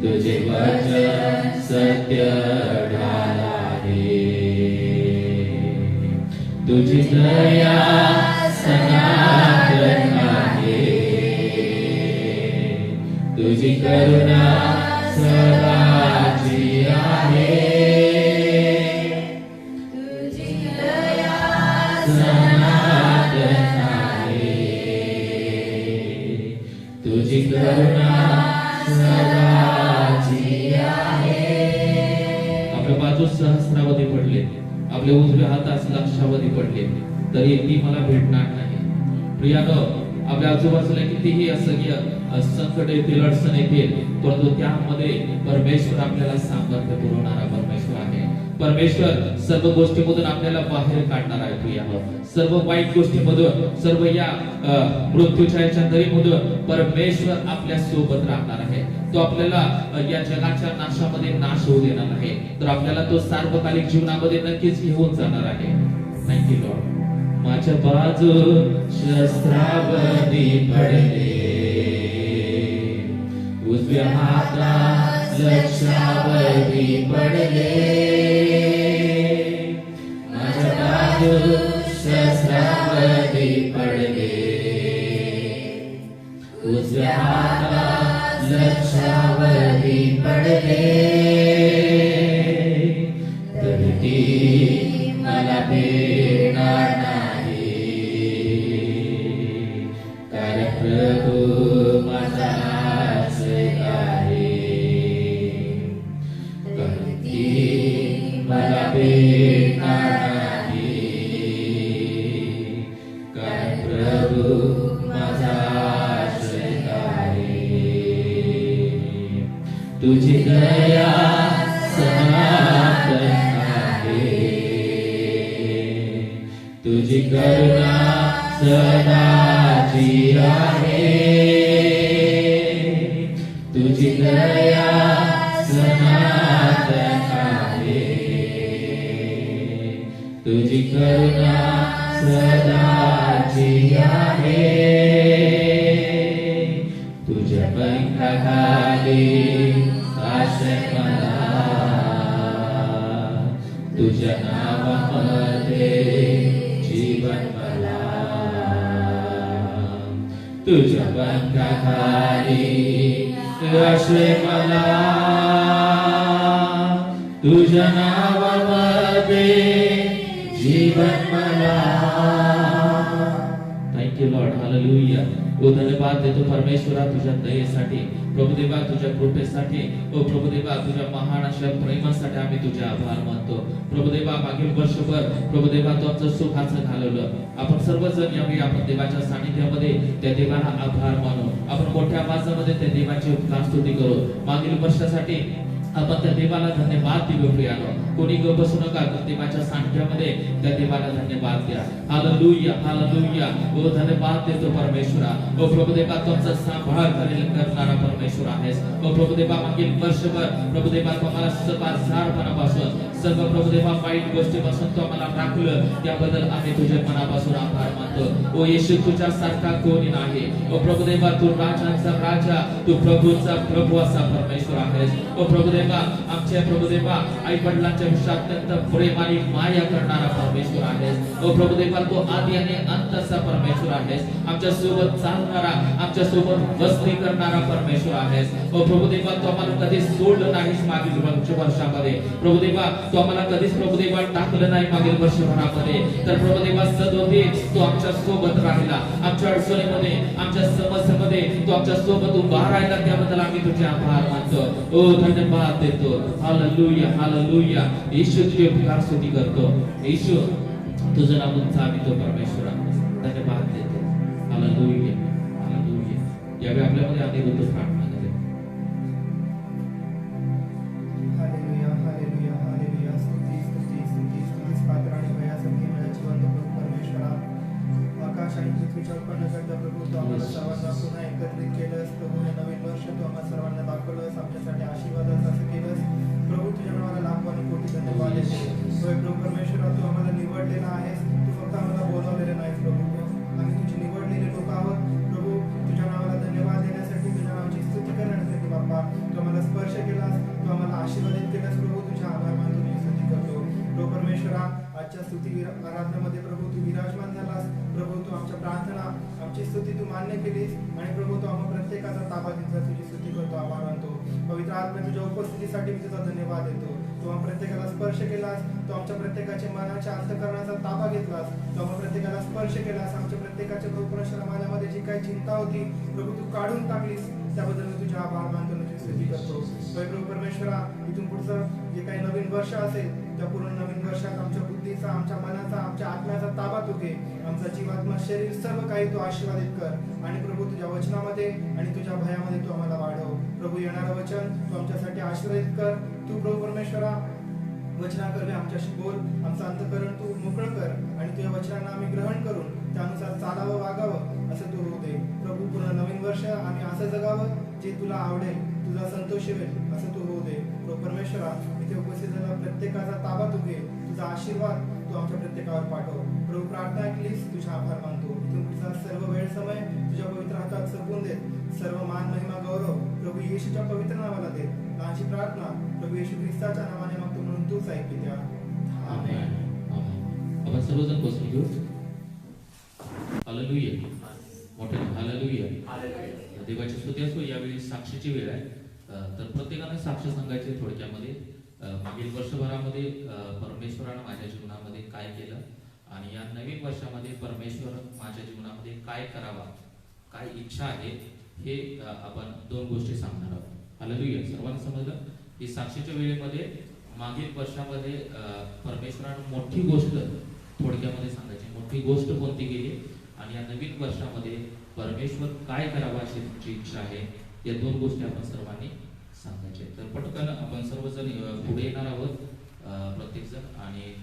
तुझे वचन सत्य आहे, तुझी दया सनातन आहे, तुझी करुणा सदाची आहे, तुझी दया सनातन आहे, तुझी करुणा सदाची आहे. आपल्या बाजू सहस्रावधी पडले, आपले उजवे हातास लक्षावधी पडले, तरी ती मला भेटणार नाही. प्रियानो, आपल्या आजूबाजूला कितीही असह्य संकट येतील, अडचण येतील, परंतु त्यामध्ये परमेश्वर आपल्याला सामर्थ्य पुरवणारा परमेश्वर आहे. परमेश्वर सर्व गोष्टीमधून आपल्याला बाहेर काढणार आहे प्रिया हो. सर्व वाईट गोष्टीमधून, सर्व या मृत्यूच्या याच्या दरीमधून परमेश्वर आपल्या सोबत राहणार आहे. तो आपल्याला या जगाच्या नाशामध्ये नाश होऊ देणार नाही, तर आपल्याला तो सार्वकालिक जीवनामध्ये नक्कीच घेऊन जाणार आहे. Thank you Lord. माझ्या बाजू शस्त्रावधी पडले, उजव्या हातात लक्षावधी पडले. माझ्या बाजू शस्त्रावधी पडले, उजव्या हातात लक्षावधी पडले. तरी ती मला भेटणार नाही, कारण प्रभू माझा आश्रय आहे. कारण ती मला भेटणार नाही, कारण प्रभू माझा आश्रय आहे. तुझी दया सनातन आहे, तुझी करुणा सदाची आहे. तुझी दया सनातन आहे, तुझी करुणा सदाची आहे. तुझ्या पंखाखाली आश्रय मला, तुझ्या नावामध्ये जीवन मला. तुझ्या पंखाखाली आश्रय मला, तुझ्या नावामध्ये जीवन मला. Thank you Lord. हालेलुया. ओ धन्यवाद देतो परमेश्वरा तुझ्या दयेसाठी, प्रभुदेवा तुझ्या कृपेसाठी. ओ प्रभुदेवा तुझ्या महान अशा प्रेमासाठी आम्ही तुझे आभार मानतो. प्रभुदेवा मागील वर्षभर प्रभुदेवा तू आमचं सुखाचं घालवलं. आपण सर्वजण यावेळी आपण देवाच्या सानिध्यामध्ये त्या देवाला आभार मानू. आपण मोठ्या आवाजामध्ये त्या देवाची उपकार स्तुती करू. मागील वर्षासाठी आपण त्या देवाला धन्यवाद देऊ प्रियानो. कोणी ग बसू नका, देवाच्या सानिध्यामध्ये त्या देवाला धन्यवाद द्या. Hallelujah, hallelujah. ओ धन्यवाद देतो परमेश्वरा. ओ प्रभुदेवा तुमचा सांभाळ करणारा परमेश्वर आहेस. ओ प्रभुदेवा मागील वर्षभर प्रभुदेवा तू आम्हाला सारपणापासून सर्व प्रभुदेवा वाईट गोष्टीपासून तू आम्हाला राखलं, त्याबद्दल आम्ही तुझ्या मनापासून आभार मानतो. ओ येशू तुझ्या सारखा कोणी नाही. ओ प्रभुदेवा तू राजांचा राजा, तू प्रभूचा प्रभू असा परमेश्वर आहेस. ओ प्रभुदेवा आमच्या प्रभुदेवा आई वडिलांच्या विषयी अत्यंत प्रेम आणि माया करणारा परमेश्वर आहेस. ओ प्रभुदेवा तू आदी आणि अंत असा परमेश्वर आहेस. आमच्या सोबत चालणारा, आमच्या सोबत वस्ती करणारा परमेश्वर आहेस. ओ प्रभुदेवा तू आम्हाला कधीच सोडलं नाहीस मागील वर्षामध्ये. प्रभुदेवा तू आम्हाला कधीच प्रभुदेवा टाकलं नाही मागील वर्षभरामध्ये. तर प्रभुदेवा सदोदित तू आमच्या सोबत राहिला. आमच्या अडचणीमध्ये, आमच्या समस्येमध्ये तू आमच्या सोबत उभा राहिला, त्याबद्दल आम्ही तुझे आभार मानतो. ओ धन्यवाद देतो. Hallelujah, hallelujah. येशू तुझे उपकार स्तुती करतो. येशू तुझं नाव उंचावितो परमेश्वरा. धन्यवाद देतो. Hallelujah, hallelujah. यावेळी आपल्यामध्ये अनिरुद्ध प्रार्थना करेल. Hallelujah, hallelujah, hallelujah. स्तुती, स्तुती, स्तुती, स्तुतीस पात्र आणि भयासाठी मिळायची वंदन प्रभू परमेश्वरा. आकाश आणि पृथ्वीच्या उत्पन्नकर्ता प्रभू, तू आम्हाला सर्वांना पुन्हा एकत्रित केलंस. प्रभू हे नवीन वर्ष तू आम्हाला सर्वांना दाखवलंस, आमच्यासाठी आशीर्वादाचं असं केलंस. प्रभू तुझ्या नावाला लाखो आणि कोटी धन्यवाद देतो. होय प्रभू परमेश्वरा, तू आम्हाला निवडलेला आहेस. तू फक्त आम्हाला बोलावलेलं नाहीस प्रभू. आम्ही तुझी निवडलेले लोक आहोत. प्रभू तुझ्या नावाला धन्यवाद देण्यासाठी, तुझ्या नावाची स्तुती करण्यासाठी बाप्पा तू आम्हाला स्पर्श केलास, तू आम्हाला आशीर्वादित केलास. प्रभू तुझ्या आभार मानतो, तुझी स्तुती करतो. प्रभू परमेश्वरा, आजच्या स्तुती आराधनेमध्ये प्रभू तू विराजमान झालास. प्रभू तू आमच्या प्रार्थना, आमची स्तुती तू मान्य केलीस आणि प्रभू तू आम्हा प्रत्येकाचा ताबा घेतला. तुझी स्तुती करतो, आभार मानतो. पवित्र आत्मा तुझ्या उपस्थितीसाठी मी तुझा धन्यवाद देतो. तू आम्हा प्रत्येकाला स्पर्श केलास, तू आमच्या प्रत्येकाच्या मनाच्या अंतःकरणाचा ताबा घेतलास, तू आम्हा प्रत्येकाला स्पर्श केलास. आमच्या प्रत्येकाच्या प्रभू मनामध्ये जी काही चिंता होती प्रभू तू काढून टाकलीस, त्याबद्दल मी तुझे आभार मानतो, तुझी स्तुती करतो. प्रभू परमेश्वरा, इथून पुढचं जे काही नवीन वर्ष असेल त्या पूर्ण नवीन वर्षात आमच्या बुद्धीचा, आमच्या मनाचा, आमच्या आत्म्याचा ताबा तू घे. आमचा जीवात्मा, शरीर सर्व काही तू आशीर्वादित कर आणि प्रभू तुझ्या वचनामध्ये आणि तुझ्या भयामध्ये तू आम्हाला वाढव. प्रभू येणारं वचन तू आमच्यासाठी आशीर्वादित कर. तू प्रभू परमेश्वरा वचनाकरणे आमच्याशी बोल, आमचं अंतःकरण तू मोकळं कर आणि तुझ्या वचनांना आम्ही ग्रहण करून त्यानुसार चालावं वागावं असं तू होऊ दे. प्रभू, पूर्ण नवीन वर्ष आम्ही असं जगावं जे तुला आवडेल, तुझा संतोष होईल असं तू होऊ दे. प्रभू परमेश्वरा, इथे उपस्थित झालेल्या प्रत्येकाचा ताबा तू घे, तुझा आशीर्वाद तू आमच्या प्रत्येकावर पाठव. प्रभू, प्रार्थना ऐकलीस, तुझा आभार मानतो. इथून पुढचा सर्व वेळ समय तुझ्या पवित्र हातात सोपवून देत. सर्व मान महिमा गौरव प्रभू येशूच्या पवित्र नावाला दे. आमची प्रार्थना प्रभू येशू ख्रिस्ताच्या नावाने मागतो म्हणून तूच ऐकली द्या. आमेन. आपण सर्वजण बसून घेऊ. हालेलुया. मोठ्या हालेलुया. देवाची स्तुती असो. यावेळी साक्षीची वेळ आहे. तर प्रत्येकाने साक्ष सांगायचे थोडक्यामध्ये. मागील वर्षभरामध्ये परमेश्वरानं माझ्या जीवनामध्ये काय केलं आणि या नवीन वर्षामध्ये परमेश्वर माझ्या जीवनामध्ये काय करावा, काय इच्छा आहे, हे आपण 2 गोष्टी सांगणार आहोत. हालेलुया. सर्वांना समजलं की साक्षीच्या वेळेमध्ये मागील वर्षामध्ये परमेश्वरानं मोठी गोष्ट थोडक्यामध्ये सांगायची. मोठी गोष्ट कोणती केली आणि या नवीन वर्षामध्ये परमेश्वर काय करावा अशी तुमची इच्छा आहे, या 2 गोष्टी आपण सर्वांनी सांगायचे. तर पटकन आपण सर्वजण पुढे येणार आहोत प्रत्येकजण आणि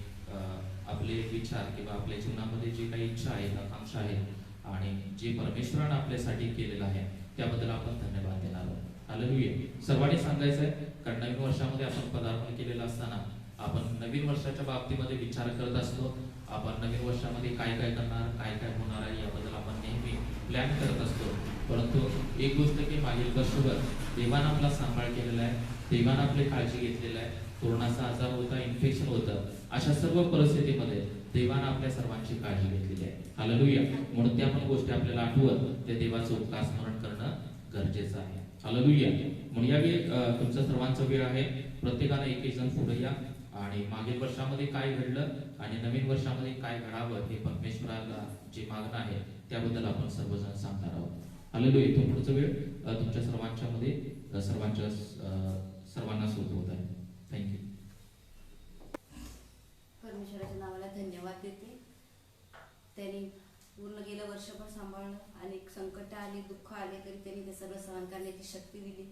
आपले विचार किंवा आपल्या जीवनामध्ये जे काही इच्छा आहेत, आकांक्षा आहेत आणि जे परमेश्वरानं आपल्यासाठी केलेलं आहे त्याबद्दल आपण धन्यवाद देणार आहोत. हालेलुया. सर्वांनी सांगायचं आहे, कारण नवीन वर्षामध्ये आपण पदार्पण केलेलं असताना आपण नवीन वर्षाच्या बाबतीमध्ये विचार करत असतो. आपण नवीन वर्षामध्ये काय काय करणार, काय काय होणार आहे याबद्दल आपण नेहमी प्लॅन करत असतो. परंतु एक गोष्ट की मागील वर्षभर देवानं आपला सांभाळ केलेला आहे, देवानं आपली काळजी घेतलेला आहे. कोरोनाचा आजार होता, इन्फेक्शन होतं, अशा सर्व परिस्थितीमध्ये देवानं आपल्या सर्वांची काळजी घेतलेली आहे. हालेलुया. म्हणून त्या पण गोष्टी आपल्याला आठवत त्या देवाचं उपकार स्मरण करणं गरजेचं आहे. हालेलुया. म्हणून यावेळी तुमचा सर्वांचा वेळ आहे. प्रत्येकाने एक जण पुढे या आणि मागील वर्षामध्ये काय घडलं आणि नवीन वर्षामध्ये काय घडावं हे परमेश्वराला जे मागणं आहे त्याबद्दल आपण सर्वजण सांगणार आहोत. हालेलुया. इथून पुढचा वेळ तुमच्या सर्वांच्या मध्ये सर्वांना सुरू होत आहे. थँक्यू. परमेश्वराच्या नावाला धन्यवाद देते. त्यांनी पूर्ण गेलं वर्षभर सांभाळलं. अनेक संकट आली, दुःख आले तरी त्यांनी ते सगळं सहन करण्याची शक्ती दिली,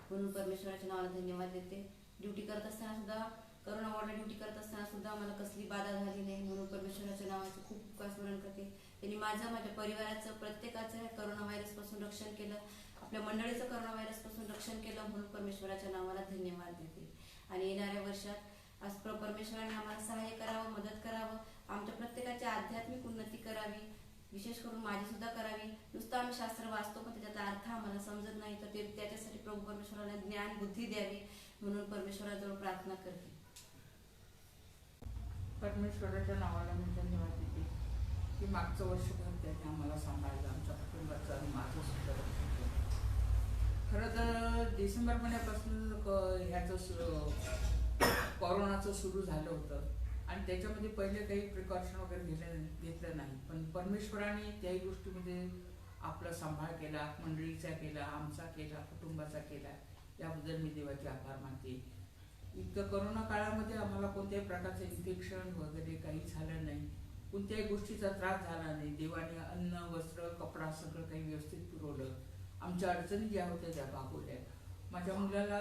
म्हणून परमेश्वराच्या नावाला धन्यवाद देते. ड्युटी करत असताना सुद्धा, करोना वॉर्डला ड्युटी करत असताना सुद्धा मला कसली बाधा झाली नाही, म्हणून परमेश्वराच्या नावाचं खूप उपकार स्मरण करते. त्यांनी माझ्या परिवाराचं, प्रत्येकाचं ह्या करोना व्हायरसपासून रक्षण केलं, आपल्या मंडळीचं करोना व्हायरसपासून रक्षण केलं, म्हणून परमेश्वराच्या नावाला धन्यवाद देते. आणि येणाऱ्या वर्षात आज परमेश्वराने आम्हाला सहाय्य करावं, मदत करावं, आमच्या प्रत्येकाची आध्यात्मिक उन्नती करावी, विशेष करून माझी सुद्धा करावी. नुसतं आम्ही शास्त्र वाचतो पण त्याचा अर्थ आम्हाला समजत नाही, तर ते त्याच्यासाठी प्रभू परमेश्वराला ज्ञान बुद्धी द्यावी, म्हणून परमेश्वराजवळ प्रार्थना करते. परमेश्वराच्या नावाला मी धन्यवाद देते की मागचं वर्षभर त्यांनी आम्हाला सांभाळलं, आमच्या कुटुंबाचं आणि माझं सुद्धा रक्षण केलं. खरं तर डिसेंबर महिन्यापासून कोरोनाचं सुरू झालं होतं आणि त्याच्यामध्ये पहिले काही प्रिकॉशन वगैरे घेतलं नाही, पण परमेश्वराने त्याही गोष्टीमध्ये आपला सांभाळ केला, मंडळीचा केला, आमचा केला, कुटुंबाचा केला. याबद्दल मी देवाचे आभार मानते. इतकं करोना काळामध्ये आम्हाला कोणत्याही प्रकारचं इन्फेक्शन वगैरे काही झालं नाही, कोणत्याही गोष्टीचा त्रास झाला नाही. देवाने अन्न, वस्त्र, कपडा सगळं काही व्यवस्थित पुरवलं. आमच्या अडचणी ज्या होत्या त्या भागवल्या. माझ्या मुलाला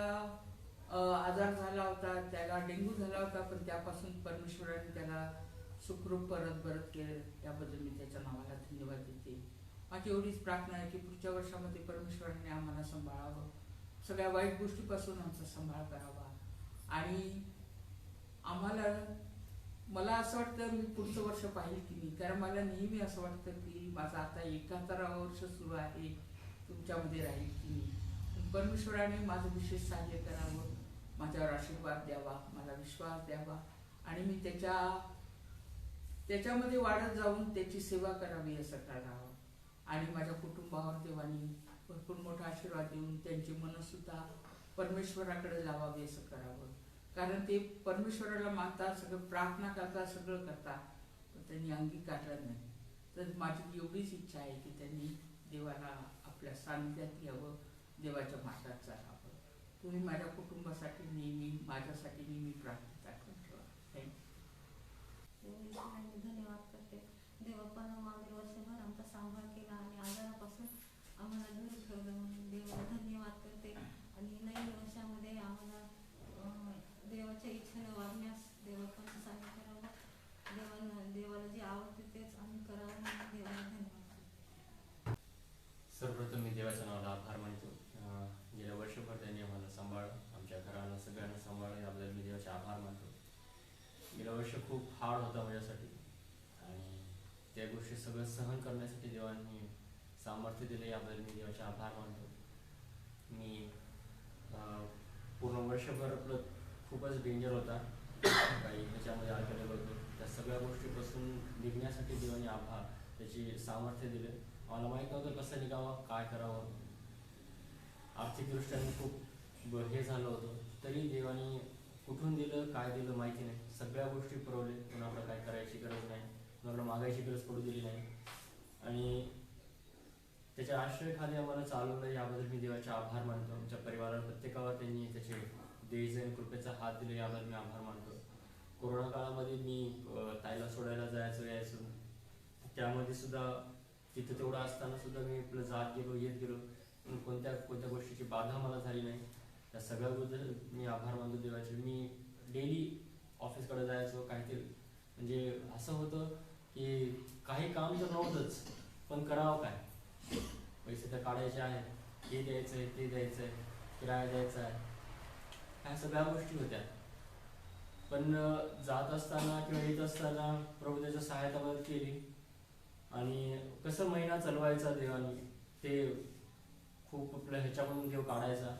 आजार झाला होता, त्याला डेंग्यू झाला होता, पण त्यापासून परमेश्वराने त्याला सुखरूप परत केलं. त्याबद्दल मी त्याच्या नावाला धन्यवाद देते. माझी एवढीच प्रार्थना आहे की पुढच्या वर्षामध्ये परमेश्वराने आम्हाला सांभाळावं, सगळ्या वाईट गोष्टीपासून आमचा सांभाळ करावा. आणि मला असं वाटतं मी पुढचं वर्ष पाहिजे की नाही, कारण मला नेहमी असं वाटतं की माझं आता 71वं वर्ष सुरू आहे, तुमच्यामध्ये राहील की नाही. परमेश्वराने माझं विशेष सहाय्य करावं, माझ्यावर आशीर्वाद द्यावा, मला विश्वास द्यावा आणि मी त्याच्यामध्ये वाढत जाऊन त्याची सेवा करावी असं करावं. आणि माझ्या कुटुंबावर देवानी भरपूर मोठा आशीर्वाद देऊन त्यांची मनसुद्धा परमेश्वराकडे लावावी असं करावं, कारण ते परमेश्वराला मानतात, सगळं प्रार्थना करतात, सगळं करतात, पण त्यांनी अंगीकारलं नाही. तर माझी एवढीच इच्छा आहे की त्यांनी देवाला आपल्या सानिध्यात घ्यावं, देवाच्या मार्गात चालावं. तुम्ही माझ्या कुटुंबासाठी नेहमी, माझ्यासाठी नेहमी प्रार्थना ठेवा. थँक्यू. धन्यवाद करते. देवानं मागील वर्षभर आमचा सांभाळ केला आणि आजारापासून आम्हाला दूर ठेवलं, म्हणून देवाला धन्यवाद करते. आणि नवीन वर्षामध्ये आम्हाला देवाच्या इच्छेने वागण्यास त्या गोष्टी सगळं सहन करण्यासाठी देवाने सामर्थ्य दिलं, याबद्दल मी देवाचे आभार मानतो. मी पूर्ण वर्षभर आपलं खूपच डेंजर होता, काही ह्याच्यामध्ये अडकलेलो होतो. त्या सगळ्या गोष्टीपासून निघण्यासाठी देवाने त्याची सामर्थ्य दिले. मला माहीत नव्हतं कसं निघावं, काय करावं. आर्थिकदृष्ट्या मी खूप हे झालं होतं, तरी देवाने कुठून दिलं काय दिलं माहिती नाही. सगळ्या गोष्टी पुरवले. कोणाकडं काय करायची गरज नाही, कोणाकडं मागायची गरज पडू दिली नाही. आणि त्याच्या आश्रयाखाली आम्हाला चालवलं, याबद्दल मी देवाचे आभार मानतो. आमच्या परिवाराला प्रत्येकावर त्यांनी त्याचे देश आणि कृपेचा हात दिले, याबद्दल मी आभार मानतो. कोरोना काळामध्ये मी ताईला सोडायला जायचो यायचो, त्यामध्ये सुद्धा तिथं तेवढं असताना सुद्धा मी आपलं जात गेलो येत गेलो, पण कोणत्या गोष्टीची बाधा मला झाली नाही. त्या सगळ्याबद्दल मी आभार मानतो देवाचे. मी डेली ऑफिसकडे जायचो. काहीतरी म्हणजे असं होतं की काही काम तर नव्हतंच, पण करावं काय. पैसे तर काढायचे आहेत, हे द्यायचं आहे ते द्यायचं आहे, किराया द्यायचा आहे, ह्या सगळ्या गोष्टी होत्या. पण जात असताना किंवा येत असताना प्रभू त्याच्या सहायता मदत केली. आणि कसं महिना चालवायचा देवाने ते खूप आपल्या ह्याच्यामधून देव काढायचा.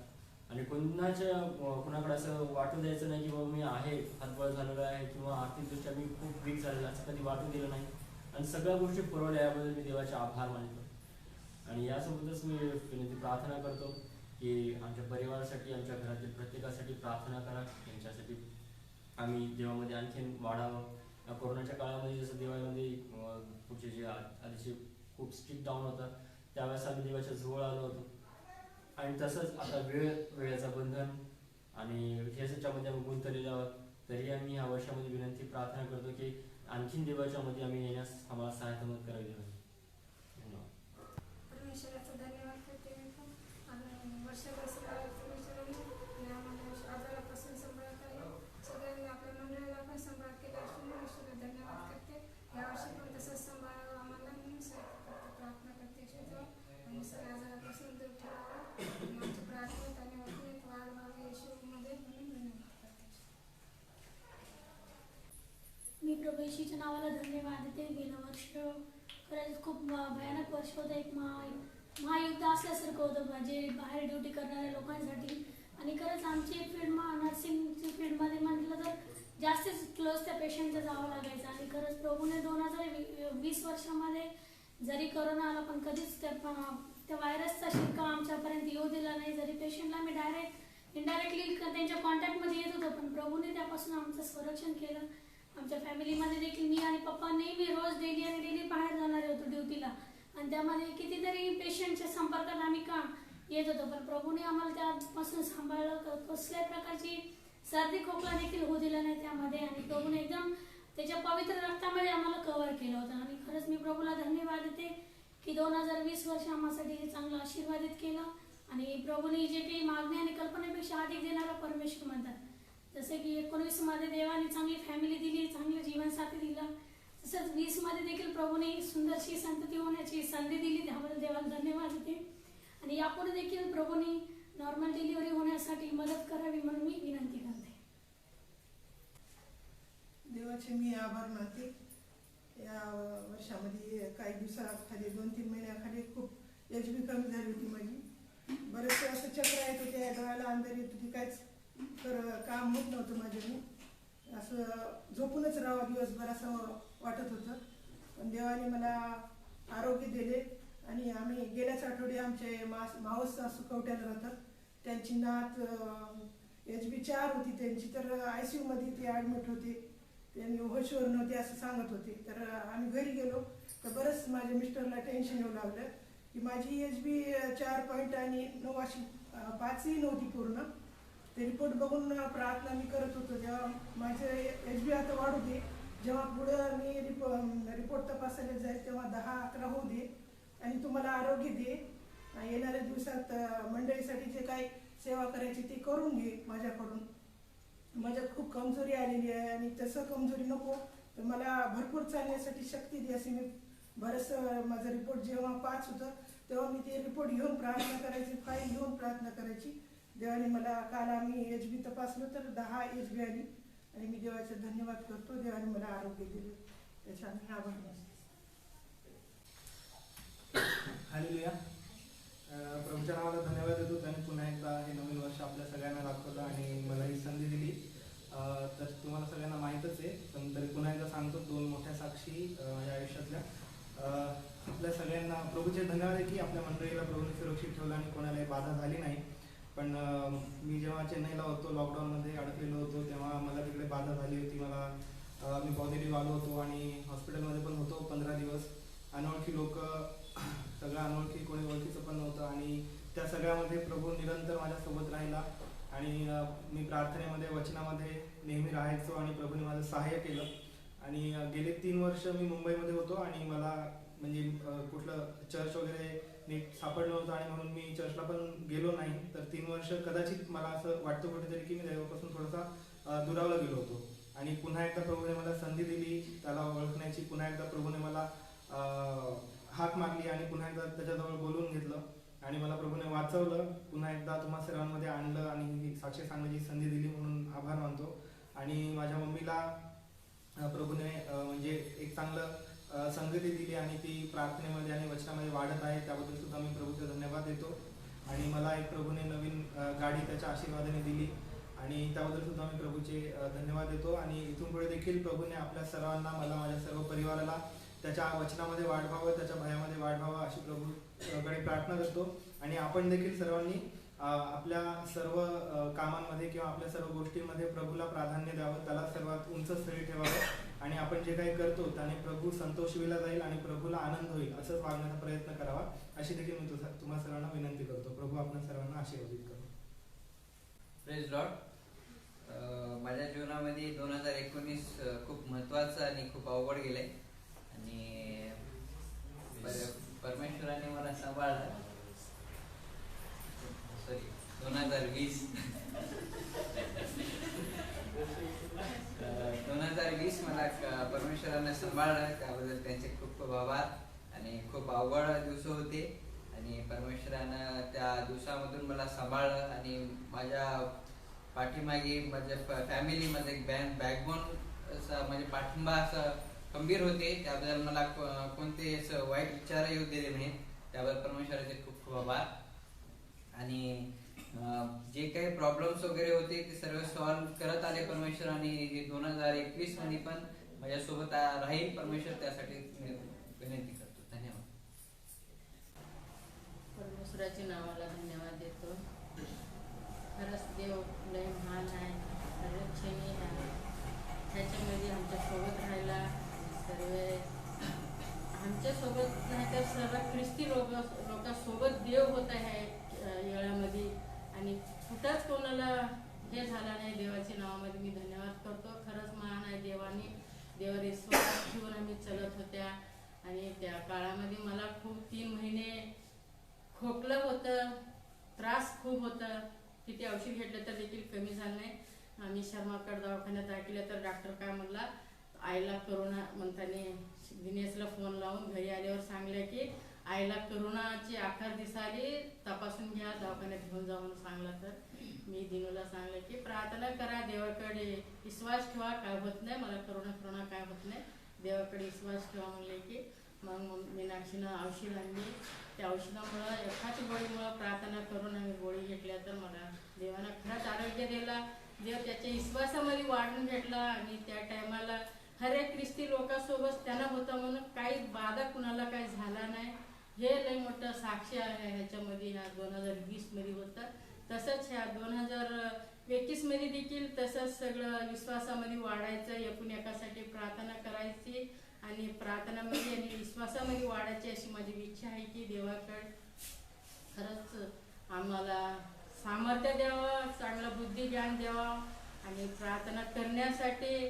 आणि कुणाकडे असं वाटू द्यायचं नाही की बाबा मी आहे, हातबळ झालेलं आहे किंवा आर्थिकदृष्ट्या मी खूप वीक झालेलं, असं कधी वाटू दिलं नाही. आणि सगळ्या गोष्टी पुरवल्या, याबद्दल मी देवाचे आभार मानतो. आणि यासोबतच मी विनंती प्रार्थना करतो की आमच्या परिवारासाठी, आमच्या घरातील प्रत्येकासाठी प्रार्थना करा. त्यांच्यासाठी आम्ही देवामध्ये आणखीन वाढावं. कोरोनाच्या काळामध्ये जसं देवामध्ये पुढचे जे आधीचे खूप स्ट्रिक्ट डाऊन होता, त्यावेळेस आम्ही देवाच्या जवळ आलो होतो. आणि तसंच आता वेळेचं बंधन आणि ह्याच्यामध्ये आम्ही गुंतलेलो आहोत. तरी आम्ही ह्या वर्षामध्ये विनंती प्रार्थना करतो की आणखीन देवाच्यामध्ये आम्ही येण्यास आम्हाला सहायता मदत करावी. धन्यवाद. परमेश्वराचा धन्यवाद करते मी पण. आणि वर्षभर परमेश्वराने आम्हाला आजारापासून सांभाळत आहे. सगळ्यांना आपल्या मंडळाला पण सांभाळ केला असून परमेश्वराला धन्यवाद करते. यावर्षी पण तसंच सांभाळावं आम्हाला म्हणून प्रार्थना करते ईश्वराजवळ. आणि सगळ्या आजारापासून दूर ठेवावं. आमची प्रार्थना आणि वचनेत वाढ व्हावी येशूमध्ये म्हणून धन्यवाद करते. मी प्रभू येशूच्या नावाला धन्यवाद देते. गेलं वर्ष खरंच खूप भयानक वर्ष होतं. एक महायुद्ध असल्यासारखं होतं जे बाहेर ड्युटी करणाऱ्या लोकांसाठी. आणि खरंच आमची फील्ड नर्सिंगची फील्डमध्ये म्हटलं तर जास्तीच क्लोज त्या पेशंटचं जावं लागायचं. आणि खरंच प्रभूने 2020 वर्षामध्ये जरी करोना आला पण कधीच त्या व्हायरसचा शिरकाव आमच्यापर्यंत येऊ दिला नाही. जरी पेशंटला मी इनडायरेक्टली त्यांच्या कॉन्टॅक्टमध्ये येत होतो, पण प्रभूने त्यापासून आमचं संरक्षण केलं. आमच्या फॅमिलीमध्ये देखील मी आणि पप्पा नेहमी रोज डेली बाहेर जाणारे होतो ड्युटीला. आणि त्यामध्ये कितीतरी पेशंटच्या संपर्कात आम्ही येत होतो, पण प्रभूने आम्हाला त्यापासून सांभाळलं. कसल्याही प्रकारची सर्दी खोकला देखील होऊ दिला नाही त्यामध्ये. आणि प्रभूने एकदम त्याच्या पवित्र रक्तामध्ये आम्हाला कव्हर केलं होतं. आणि खरंच मी प्रभूला धन्यवाद देते की 2020 वर्ष आम्हासाठी चांगलं आशीर्वादित केलं. आणि प्रभूने जे काही मागणी आणि कल्पनेपेक्षा अधिक देणारा परमेश्वर म्हणतात. जसे की 19 मध्ये देवाने चांगली फॅमिली दिली, चांगलं जीवनसाथी दिला, तसंच 20 मध्ये देखील प्रभूने सुंदरशी संतती होण्याची संधी दिली. त्याबद्दल देवाला धन्यवाद देते. आणि यापुढे देखील प्रभूने नॉर्मल डिलिव्हरी होण्यासाठी मदत करावी म्हणून मी विनंती करते. देवाचे मी आभार मानते. या वर्षामध्ये काही दिवसाखाली 2-3 महिन्याखाली खूप HP कमी झाली होती माझी. बरेचसे असं चक्र येत होते, डोळ्याला अंधार येत होती, काहीच काम होत नव्हतं माझ्याने. असं झोपूनच राहावं दिवसभर असं वाटत होतं. पण देवाने मला आरोग्य दिले. आणि आम्ही गेल्याच आठवडे आमचे मावस सासू कवट्याला राहतात, त्यांची नात HB 4 होती त्यांची, तर ICU मध्ये ते ॲडमिट होते. त्यांनी होशवर नव्हते असं सांगत होते. तर आम्ही घरी गेलो तर बरंच माझ्या मिस्टरला टेन्शन येऊ लागलं की माझी HB 4 पॉईंट आणि 9 अशी 5ही नव्हती पूर्ण. ते रिपोर्ट बघून प्रार्थना मी करत होतो, जेव्हा माझे HB आता वाढू दे, जेव्हा पुढं मी रिपोर्ट तपासायला जाईल तेव्हा 10-11 होऊ दे आणि तुम्हाला आरोग्य दे. येणाऱ्या दिवसात मंडळीसाठी जे काही सेवा करायची ते करून घे माझ्याकडून. माझ्यात खूप कमजोरी आलेली आहे आणि तसं कमजोरी नको, तर मला भरपूर चालण्यासाठी शक्ती दे असे मी बरंच माझा रिपोर्ट जेव्हा 5 होतं तेव्हा मी ते रिपोर्ट घेऊन प्रार्थना करायची, फाईल घेऊन प्रार्थना करायची. देवाने मला काल आम्ही HB तपासलं तर 10 HB आली आणि मी देवाचे धन्यवाद करतो. देवाने मला आरोग्य दिले, त्याच्या आम्ही आभार मानतो. साक्षी या आयुष्यातल्या. आपल्या सगळ्यांना प्रभूचे धन्यवाद आहे की आपल्या मंडळीला प्रभूने सुरक्षित ठेवलं आणि कोणालाही बाधा झाली नाही. पण मी जेव्हा चेन्नईला होतो, लॉकडाऊनमध्ये अडकलेलो होतो, तेव्हा मला तिकडे बाधा झाली होती. मी पॉझिटिव्ह आलो होतो आणि हॉस्पिटलमध्ये पण होतो 15 दिवस. अनोळखी लोक, सगळं अनोळखी, कोणी ओळखीचं पण नव्हतं आणि त्या सगळ्यामध्ये प्रभू निरंतर माझ्यासोबत राहिला आणि मी प्रार्थनेमध्ये, वचनामध्ये नेहमी राहायचो आणि प्रभूने माझं सहाय्य केलं. आणि गेले 3 वर्ष मी मुंबईमध्ये होतो आणि मला म्हणजे कुठलं चर्च वगैरे नीट सापडलं नव्हतं आणि म्हणून मी चर्चला पण गेलो नाही. तर 3 वर्ष कदाचित मला असं वाटतं कुठेतरी की मी देवापासून थोडासा दुरावला गेलो होतो. आणि पुन्हा एकदा प्रभूने मला संधी दिली त्याला ओळखण्याची. पुन्हा एकदा प्रभूने मला हाक मारली आणि पुन्हा एकदा त्याच्याजवळ बोलवून घेतलं आणि मला प्रभूने वाचवलं. पुन्हा एकदा तुम्हा सर्वांमध्ये आणलं आणि ही साक्षी सांगण्याची संधी दिली म्हणून आभार मानतो. आणि माझ्या मम्मीला प्रभूने म्हणजे एक चांगलं संगती दिली आणि ती प्रार्थनेमध्ये आणि वचनामध्ये वाढत आहे, त्याबद्दल सुद्धा मी प्रभूचे धन्यवाद देतो. आणि मला एक प्रभूने नवीन गाडी त्याच्या आशीर्वादाने दिली आणि त्याबद्दल सुद्धा मी प्रभूचे धन्यवाद देतो. आणि इथून पुढे देखील प्रभूने आपल्या सर्वांना, मला, माझ्या सर्व परिवाराला त्याच्या वचनामध्ये वाढवावं, त्याच्या भयामध्ये वाढवावं अशी प्रभूकडे प्रार्थना करतो. आणि आपण देखील सर्वांनी आपल्या सर्व कामांमध्ये किंवा आपल्या सर्व गोष्टींमध्ये प्रभूला प्राधान्य द्यावं, त्याला सर्वात उंच स्थळी ठेवावं आणि आपण जे काही करतो त्याने प्रभू संतोषविला जाईल आणि प्रभूला आनंद होईल असंच वागण्याचा प्रयत्न करावा अशी देखील मी तुम्हा सर्वांना विनंती करतो. प्रभू आपण सर्वांना आशीर्वादित करो. Praise Lord. माझ्या जीवनामध्ये 2019 खूप महत्त्वाचं आणि खूप अवघड गेलंय आणि परमेश्वराने मला सांभाळलं. 2020 मला परमेश्वराने सांभाळलं, त्याबद्दल त्यांचे खूप खूप आभार. आणि खूप अवघड दिवस होते आणि परमेश्वरानं त्या दिवसामधून मला सांभाळलं आणि माझ्या पाठीमागे माझ्या फॅमिलीमध्ये बॅकबोन म्हणजे पाठिंबा असं खंबीर होते. त्याबद्दल मला कोणते असं वाईट विचार येऊ दिले नाही, त्याबद्दल परमेश्वराचे खूप खूप आभार. आणि जे काही प्रॉब्लेम्स वगैरे होते ते सर्व सॉल्व्ह करत आले परमेश्वर आणि 2021 मध्ये पण माझ्यासोबत राहील परमेश्वर, त्यासाठी विनंती करतो. धन्यवाद. परमेश्वराच्या नावाला धन्यवाद देतो. खरंच देव लय महान आहे, लक्षणीय आहे. ह्याच्यामध्ये आमच्यासोबत राहायला सर्व आमच्यासोबत नाही तर सर्व ख्रिस्ती लोकांसोबत देव होत आहे येळामध्ये आणि कुठंच कोणाला हे झाला नाही. देवाच्या नावामध्ये मी धन्यवाद करतो. खरंच महान आहे देवाने. देवावर विश्वास ठेवून आम्ही चलत होत्या आणि त्या काळामध्ये मला खूप 3 महिने खोकलं होतं, त्रास खूप होतं. किती औषध घेतलं तर देखील कमी झालं नाही. आम्ही शर्माकड दवाखान्यात ऐकलं तर डॉक्टर काय म्हणला, आईला करोना म्हणताना दिनेशला फोन लावून घरी आल्यावर सांगलं की आईला करोनाची आकार दिसाली, तपासून घ्या, दवाखान्यात घेऊन जा म्हणून सांगलं. तर मी दिनूला सांगलं की प्रार्थना करा, देवाकडे विश्वास ठेवा, काय होत नाही, मला करोना काय होत नाही, देवाकडे विश्वास ठेवा म्हणले की मग मीनाक्षीनं औषध आणली. त्या औषधामुळं एखादी गोळीमुळं प्रार्थना करून आम्ही गोळी घेतल्या तर मला देवानं खरंच आरोग्य दिला. देव त्याच्या विश्वासामध्ये वाढून घेतला आणि त्या टायमाला हर एक ख्रिस्ती लोकांसोबत त्यांना होतं म्हणून काही बाधा कुणाला काही झाला नाही. हे लय मोठं साक्षी आहे ह्याच्यामध्ये. ह्या 2020 मध्ये होतं तसंच ह्या 2021 मध्ये देखील तसंच सगळं विश्वासामध्ये वाढायचं, एकूण एकासाठी प्रार्थना करायची आणि प्रार्थनामध्ये आणि विश्वासामध्ये वाढायची अशी माझी इच्छा आहे की देवाकडे खरंच आम्हाला सामर्थ्य द्यावं, चांगलं बुद्धी ज्ञान द्यावं आणि प्रार्थना करण्यासाठी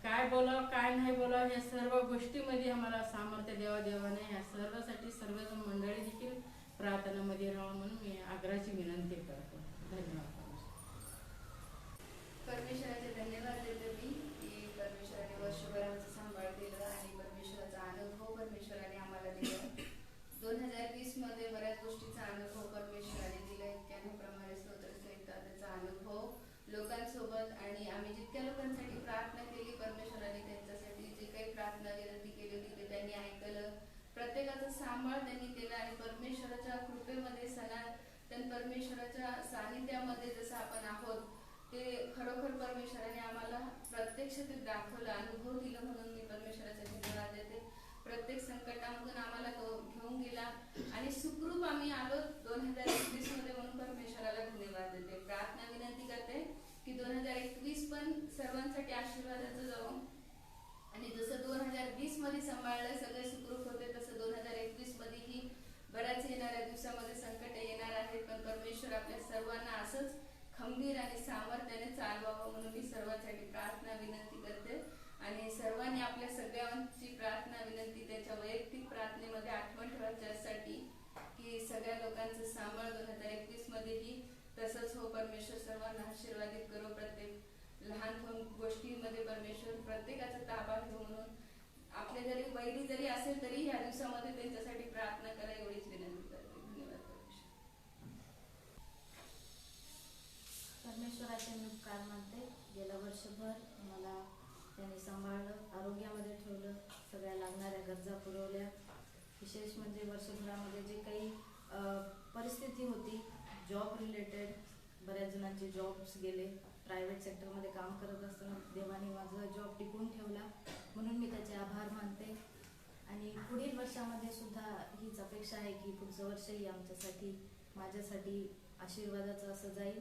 काय बोलावं काय नाही बोलावं ह्या सर्व गोष्टीमध्ये आम्हाला सामर्थ्य द्यावं देवाने. ह्या सर्वांसाठी सर्वजण मंडळी देखील प्रार्थनामध्ये राहावं म्हणून मी आग्रहाची विनंती करतो. धन्यवाद. परमेश्वराचे धन्यवाद देतो मी की परमेश्वराने वर्षभर आमचं सांभाळ दिलं आणि परमेश्वराचा अनुभव परमेश्वराने आम्हाला दिला. 2020 मध्ये बऱ्याच गोष्टीचा अनुभव परमेश्वराने दिला. त्याप्रमाणे स्तोत्रसहित त्याचा अनुभव लोकांसोबत आणि आम्ही जितक्या लोकांसाठी प्रार्थना केली परमेश्वराने त्यांच्यासाठी जे काही प्रार्थना विनंती केली होती ते त्यांनी ऐकलं. प्रत्येकाचा सांभाळ त्यांनी केला आणि परमेश्वराच्या कृपेमध्ये सनातन परमेश्वराच्या सानिध्यामध्ये जसं आपण आहोत ते खरोखर परमेश्वराने आम्हाला प्रत्यक्ष ते दाखवलं, अनुभव दिलं, म्हणून मी परमेश्वराचा धन्यवाद देते. प्रत्येक संकटामधून आम्हाला तो घेऊन गेला आणि सुखरूप आम्ही आलो 2021 मध्ये, म्हणून परमेश्वराला धन्यवाद देते. प्रार्थना विनंती करते की 2021 पण सर्वांसाठी आशीर्वादाचं जावं आणि जसं 2020 मध्ये सांभाळलं सगळे सुखरूप होते, तसं 2021 मध्येही बऱ्याच येणाऱ्या दिवसामध्ये संकट येणार आहेत, पण परमेश्वर आपल्या सर्वांना असंच खंबीर आणि सामर्थ्याने चालवावं म्हणून मी सर्वांसाठी प्रार्थना विनंती करते. आणि सर्वांनी आपल्या सगळ्यांची प्रार्थना विनंती त्याच्या वैयक्तिक प्रार्थनेमध्ये आठवण ठेवायची यासाठी की सगळ्या लोकांचं सांभाळ 2021 मध्येही तसंच हो. परमेश्वर सर्वांना आशीर्वादित करो. प्रत्येक लहान गोष्टीमध्ये परमेश्वर प्रत्येकाचा ताबा घेऊ, म्हणून आपले जरी वैरी जरी असेल तरी ह्या दिवसामध्ये त्यांच्यासाठी प्रार्थना करा, एवढीच विनंती करते. धन्यवाद. परमेश्वराचे मी उपकार मानते. गेल्या वर्षभर मला त्याने सांभाळलं, आरोग्यामध्ये ठेवलं, सगळ्या लागणाऱ्या गरजा पुरवल्या. विशेष म्हणजे वर्षभरामध्ये जे काही परिस्थिती होती जॉब रिलेटेड, बऱ्याच जणांचे जॉब्स गेले. प्रायव्हेट सेक्टरमध्ये काम करत असताना देवाने माझा जॉब टिकून ठेवला, म्हणून मी त्याचे आभार मानते. आणि पुढील वर्षामध्ये सुद्धा हीच अपेक्षा आहे की पुढचं वर्षही आमच्यासाठी माझ्यासाठी आशीर्वादाचं असं जाईल.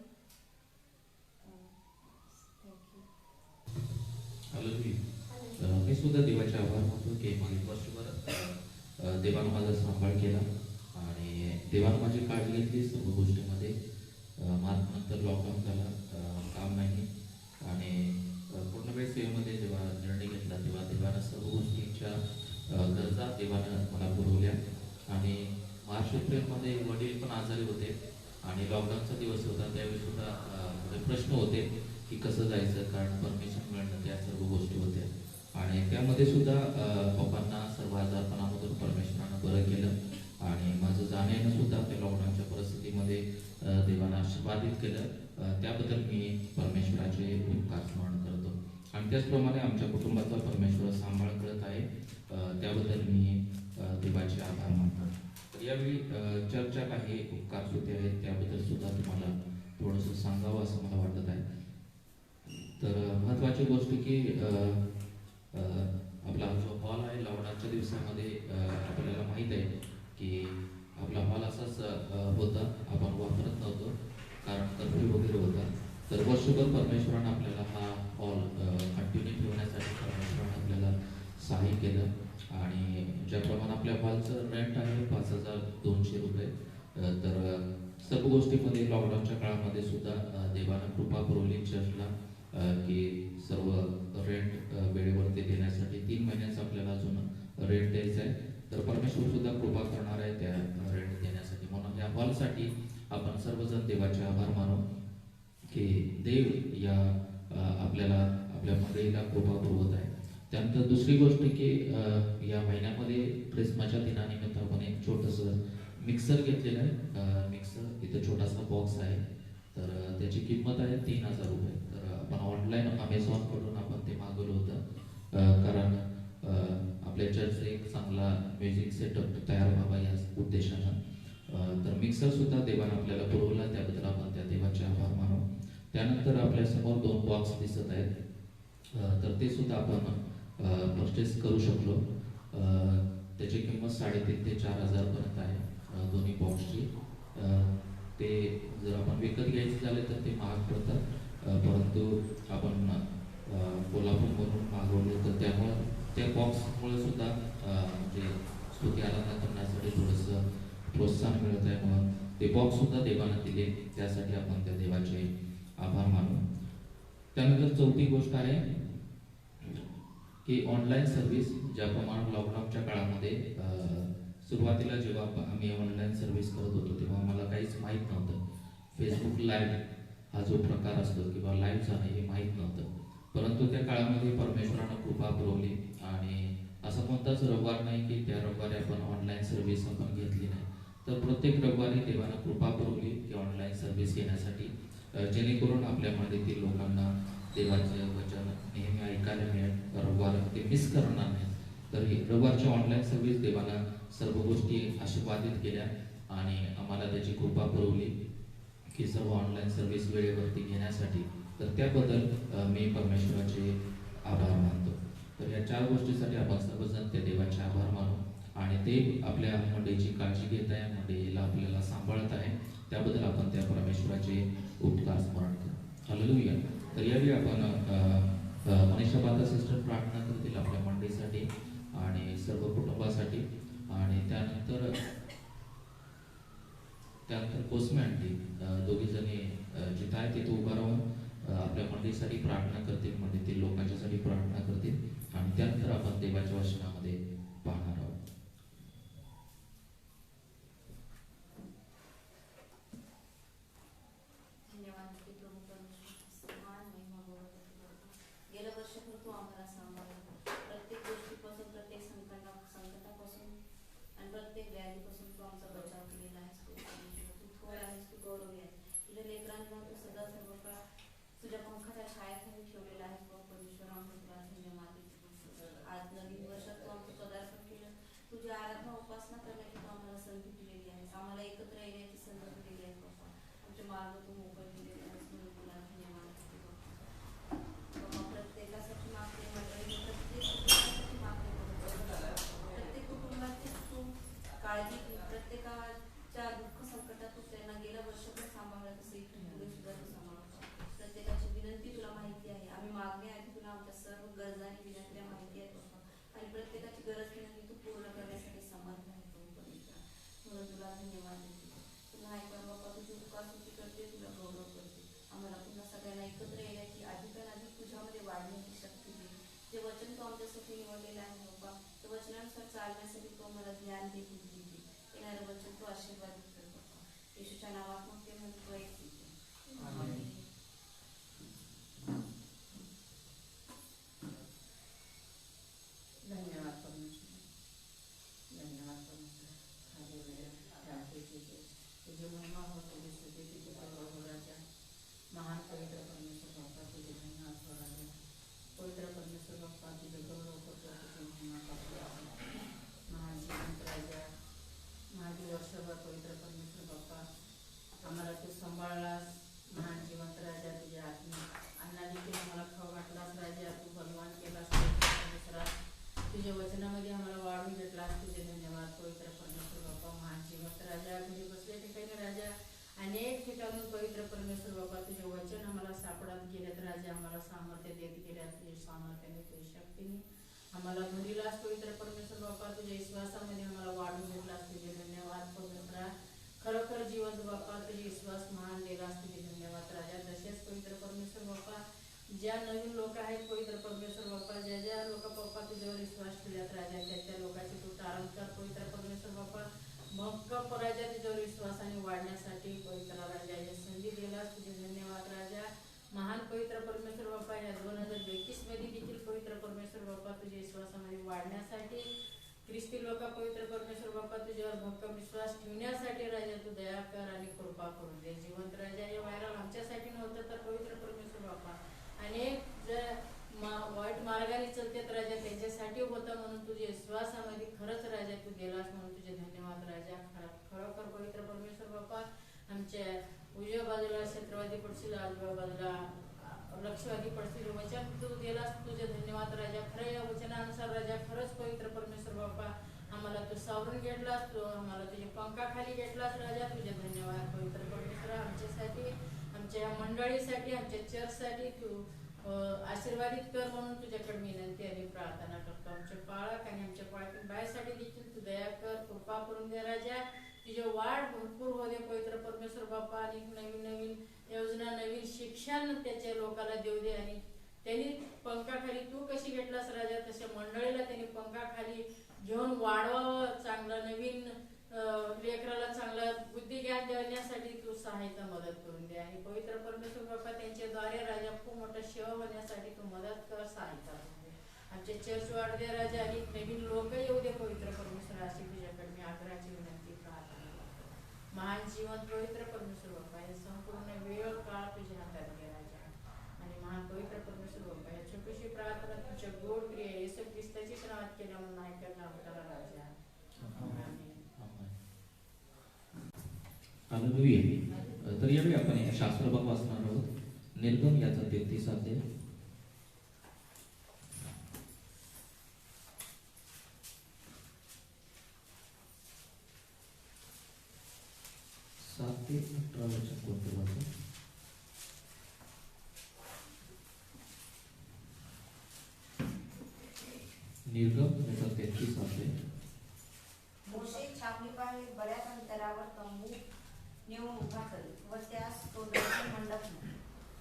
मी सुद्धा देवाचे आभार मानतो की मागील वर्षभर देवानं माझा सांभाळ केला आणि देवानं माझी काळजी घेतली सर्व गोष्टीमध्ये. नंतर लॉकडाऊन झाला, काम नाही आणि पूर्णवेळ सेवेमध्ये जेव्हा निर्णय घेतला तेव्हा देवानं सर्व गोष्टींच्या गरजा देवानं मला पुरवल्या. आणि मार्च-एप्रिलमध्ये वडील पण आजारी होते आणि लॉकडाऊनचा दिवस होता, त्यावेळी सुद्धा प्रश्न होते की कसं जायचं, कारण परमिशन मिळणं त्या सर्व गोष्टी होत्या. आणि त्यामध्ये सुद्धा पप्पांना सर्व आजारपणामधून परमेश्वरानं बरं केलं आणि माझं जाण्यानं सुद्धा त्या लॉकडाऊनच्या परिस्थितीमध्ये देवानं आशीर्वादित केलं. त्याबद्दल मी परमेश्वराचे उपकार स्मरण करतो. आणि त्याचप्रमाणे आमच्या कुटुंबाचा परमेश्वर सांभाळ करत आहे, त्याबद्दल मी देवाचे आभार मानतो. तर यावेळी चर्चा काही उपकार सुद्धा आहेत, त्याबद्दल सुद्धा तुम्हाला थोडंसं सांगावं असं मला वाटत आहे. तर महत्त्वाची गोष्ट की आपला जो हॉल आहे लॉकडाऊनच्या दिवसामध्ये आपल्याला माहीत आहे की आपला हॉल असाच होता, आपण वापरत नव्हतो कारण कर्फ्यू वगैरे होता. तर वर्षभर परमेश्वरानं आपल्याला हा हॉल कंटिन्यू ठेवण्यासाठी परमेश्वरानं आपल्याला सहाय्य केलं. आणि ज्याप्रमाणे आपल्या हॉलचं रेंट आहे 5,200 रुपये. तर सर्व गोष्टीमध्ये लॉकडाऊनच्या काळामध्ये सुद्धा देवानं कृपा पुरवली चर्चला की सर्व रेंट वेळेवरती देण्यासाठी. 3 महिन्याचं आपल्याला अजून रेंट द्यायचं आहे, तर परमेश्वर सुद्धा कृपा करणार आहे त्या रेंट देण्यासाठी. म्हणून या हॉलसाठी आपण सर्वजण देवाचे आभार मानू की देव या आपल्याला आपल्या मंडळीला कृपा पुरवत आहे. त्यानंतर दुसरी गोष्ट की या महिन्यामध्ये ख्रिसमसच्या दिनानिमित्त आपण एक छोटंसं मिक्सर घेतलेलं आहे. मिक्सर इथं छोटासा बॉक्स आहे, तर त्याची किंमत आहे 3,000 रुपये. तर आपण ऑनलाईन अमेझॉनकडून आपण ते मागवलं होतं कारण आपल्या चर्चचा एक चांगला म्युझिक सेटअप तयार व्हावा या उद्देशानं. तर मिक्सर सुद्धा देवानं आपल्याला पुरवला, त्याबद्दल आपण त्या देवाचे आभार मानू. त्यानंतर आपल्यासमोर 2 बॉक्स दिसत आहेत, तर ते सुद्धा आपण परचेस करू शकलो. त्याची किंमत 3,500 ते 4,000 पर्यंत आहे दोन्ही बॉक्सची. ते जर आपण विकत घ्यायचे झाले तर ते महाग पडतात, परंतु आपण कोल्हापूरमधून मागवले तर त्यामुळं त्या बॉक्समुळे सुद्धा म्हणजे स्तुती आराधना करण्यासाठी थोडंसं प्रोत्साहन मिळत आहे. म्हणून ते बॉक्ससुद्धा देवानं दिले, त्यासाठी आपण त्या देवाचे आभार मानू. त्यानंतर चौथी गोष्ट आहे की ऑनलाईन सर्व्हिस. ज्याप्रमाणे लॉकडाऊनच्या काळामध्ये सुरुवातीला जेव्हा आम्ही ऑनलाईन सर्व्हिस करत होतो तेव्हा मला काहीच माहीत नव्हतं. फेसबुक लाईव्ह हा जो प्रकार असतो किंवा लाईव्ह जाणं हे माहीत नव्हतं, परंतु त्या काळामध्ये परमेश्वरानं कृपा पुरवली आणि असं कोणताच रविवार नाही की त्या रविवारी आपण ऑनलाईन सर्व्हिस आपण घेतली नाही. तर प्रत्येक रविवारी देवानं कृपा पुरवली की ऑनलाईन सर्व्हिस घेण्यासाठी, जेणेकरून आपल्या मदतीतील लोकांना देवाचे वचन नेहमी ऐकायला मिळेल, रविवार ते मिस करणार नाही. तर ही रविवारच्या ऑनलाईन सर्व्हिस देवानं सर्व गोष्टी आशीर्वादित केल्या आणि आम्हाला त्याची कृपा पुरवली की सर्व ऑनलाईन सर्व्हिस वेळेवरती घेण्यासाठी तर त्याबद्दल मी परमेश्वराचे आभार मानतो. तर या 4 गोष्टीसाठी आपण सर्वजण त्या देवाचे आभार मानू आणि ते आपल्या मंडळीची काळजी घेत आहे, मंडळीला आपल्याला सांभाळत आहे, त्याबद्दल आपण त्या परमेश्वराचे उपकार स्मरण करू. हालेलुया. तर यावेळी आपण मनीषा बाता सिस्टर प्रार्थना करतील आपल्या मंडळीसाठी आणि सर्व कुटुंबासाठी आणि त्यानंतर कोसमे आंटी दोघी जणी जिथं आहे तिथे उभा राहून आपल्या मंडळीसाठी प्रार्थना करतील, मंडळीतील लोकांच्यासाठी प्रार्थना करतील आणि त्यानंतर आपण देवाच्या वचनामध्ये पाहणार आहोत. धन्यवाद की प्रभू परमेश्वर, महान महिमा गौरव. गेल्या वर्षभर तू आम्हाला सांभाळला, प्रत्येक गोष्टीपासून, प्रत्येक संकटापासून आणि प्रत्येक व्याधीपासून तू आमचा बचाव केलेला आहेस. तू थोर आहेस, तू गौरवी आहेस. तुझ्या लेकरांना तू सदा सर्व काळ तुझ्या पंखाच्या छायाखाली ठेवलेला आहेस. परमेश्वर, आम्ही तुला धन्यवाद देतो. आज नवीन वर्षात तू आमचं पदार्पण केलं, तुझी आराधना उपासना करण्याची तू आम्हाला संधी दिलेली आहेस, आम्हाला एकत्र येण्याची संधी दिलेली आहे. बाबा, आमचे मार्ग तू मोकळे केलेले आहेस, म्हणून तुला धन्यवाद देतो. बाबा, प्रत्येकासाठी मागणी मंडळी, प्रत्येक कुटुंबासाठी मागणी प्रत्येक कुटुंबाची तू काळजी घे. प्रत्येकाच्या दुःख संकटात तू त्यांना गेल्या वर्षभर सांभाळलं, तसं इथे पुढे सुद्धा तू सांभाळतो. प्रत्येकाची विनंती तुला माहिती आहे, आम्ही मागण्याआधी तुला आमच्या सर्व गरजा आणि विनंत्या माहिती आहेत बाबा, आणि प्रत्येकाची गरज विनंती तू पूर्ण करण्यासाठी समर्थ आहे म्हणून तुला धन्यवाद देतो. तुला ऐका बाबा, तुझी उपासुती करते, तुला गौरव करते. आम्हाला पुन्हा सगळ्यांना एकत्र येण्याची, अधिक तुझ्यामध्ये वाढण्याची शक्ती दे. जे वचन तू आमच्यासाठी निवडलेलं आहे बाबा, त्या वचनानुसार चालण्यासाठी तू आम्हाला ज्ञान दे, बुद्धी दे. येणारं वचन तू आशीर्वादित कर बाबा. येशूच्या नावात मग ते म्हणतो एक धन्यवाद परमेश्वर, धन्यवाद परमेश्वर. हालेलुया. Thank you Jesus. तुझी महिमा हो, तुझी स्तुती, तुझी गौरव हो राजा. महान पवित्र परमेश्वर बाप्पा, तुझे धन्यवाद हो राजा. पवित्र परमेश्वर बाप्पा, तुझे गौरव करतो, तुझी महिमा करतो. महान जिवंत राजा, माझी वर्षभर पवित्र परमेश्वर बाप्पा आम्हाला तू सांभाळलास. महान जिवंत राजा, तुझ्या अन्ना देखील आम्हाला खाऊ घातलास राजा. तू बलवान केलास परमेश्वरा, तुझ्या वचनामध्ये आम्हाला वाढून घेतलास. तुझे धन्यवाद पवित्र परमेश्वर बाप्पा. महान जिवंत राजा, घरी बसल्या ठिकाणी राजा अनेक ठिकाणून पवित्र परमेश्वर बाप्पा तुझे वचन आम्हाला सापडत गेलेत राजा. आम्हाला सामर्थ्य देत गेल्यात. तुझे सामर्थ्याने, तुझ्या शक्तीने आम्हाला भरीलास पवित्र परमेश्वर बाप्पा. तुझ्या विश्वासामध्ये आम्हाला वाढून घेतलास. तुझे धन्यवाद पवित्र. खरोखर जिवंत बाप्पा, तुझे विश्वास महान दिलास. तुझे धन्यवाद राजा. तसेच पवित्र परमेश्वर बाप्पा, ज्या नवीन लोक आहेत पवित्र परमेश्वर बाप्पा, ज्या ज्या लोक बाप्पा तुझ्यावर विश्वास ठेवल्यात राजा, त्या लोकांची तू तारण कर पवित्र परमेश्वर बाप्पा. मग राजा तुझ्यावर विश्वासाने वाढण्यासाठी पवित्र राजा या संधी दिलास. तुझे धन्यवाद राजा. महान पवित्र परमेश्वर बाप्पा, या 2021 मध्ये देखील पवित्र परमेश्वर बाप्पा तुझ्या विश्वासामध्ये वाढण्यासाठी, ख्रिस्ती लोक पवित्र परमेश्वर बाप्पा तुझ्यावर भक्कम विश्वास ठेवण्यासाठी राजा तू दया कर आणि कृपा करून दे. जिवंत राजा, हे व्हायरल आमच्यासाठी नव्हतं तर पवित्र परमेश्वर बाप्पा अनेक वाईट मार्गाने चलतेत राजा, त्यांच्यासाठी होतं म्हणून तुझ्या विश्वासामध्ये खरंच राजा तू दिलास, म्हणून तुझे धन्यवाद राजा. खरोखर पवित्र परमेश्वर बाप्पा, आमच्या उजव्या बाजूला क्षेत्रवादी पडशील, आजव्या बाजूला लक्षवादी पडशील वचन तू दिलास. तुझे धन्यवाद राजा. खरं या वचनानुसार राजा खरंच पवित्र परमेश्वर बाप्पा आम्हाला तू सावरून घेतलास, तू आम्हाला तुझ्या पंखाखाली घेतलास राजा. तुझे धन्यवाद पवित्र परमेश्वर. आमच्यासाठी, आमच्या मंडळीसाठी, आमच्या चर्चसाठी तू आशीर्वादित कर म्हणून तुझ्याकडे विनंती आणि प्रार्थना करतो. आमचे पाळक आणि आमच्या पाळकीन बायसाठी देखील तू दया कर, कृपा करून दे राजा. तुझे वाढ भरपूर हो दे पवित्र परमेश्वर बाप्पा. आणि नवीन नवीन योजना, नवीन शिक्षण त्याच्या लोकांना देऊ दे. आणि त्यांनी पंखाखाली तू कशी घेतलास राजा, तशा मंडळीला त्यांनी पंखाखाली घेऊन वाढवावं, चांगलं नवीन लेकराला चांगला बुद्धी ज्ञान देण्यासाठी तू सहायता मदत करून दे. आणि पवित्र परमेश्वर बाप्पा, त्यांच्याद्वारे राजा खूप मोठा सेवा होण्यासाठी तू मदत कर, सहायता करून दे. आमचे चर्च वाढ दे राजा. आणि नवीन लोक येऊ दे पवित्र परमेश्वर. अशी तुझ्याकडे मी आग्रहाची विनंती प्रार्थना करतो. महान जीवन पवित्र परमेश्वर बाप्पा, हे संपूर्ण वेळ काळ तुझ्या हातात घे राजा. आणि महान पवित्र परमेश्वर बाप्पा, या छोटीशी प्रार्थना तुझ्या गोड क्रिया येशू ख्रिस्ताचीच नावात केल्या म्हणून ऐकायला आमच्याला राजा. हालेलुया. तर यावेळी आपण एक शास्त्रभाग वाचणार आहोत. निर्गम याचा 33 अध्याय 7 ते 18 वचन कोणतं वाचू? निर्गम याचा 33 अध्याय. मोशे छावणीबाहेर बऱ्याच अंतरावर तंबू नेऊन उभा करी व त्यास तो दर्शन मंडप म्हणतो.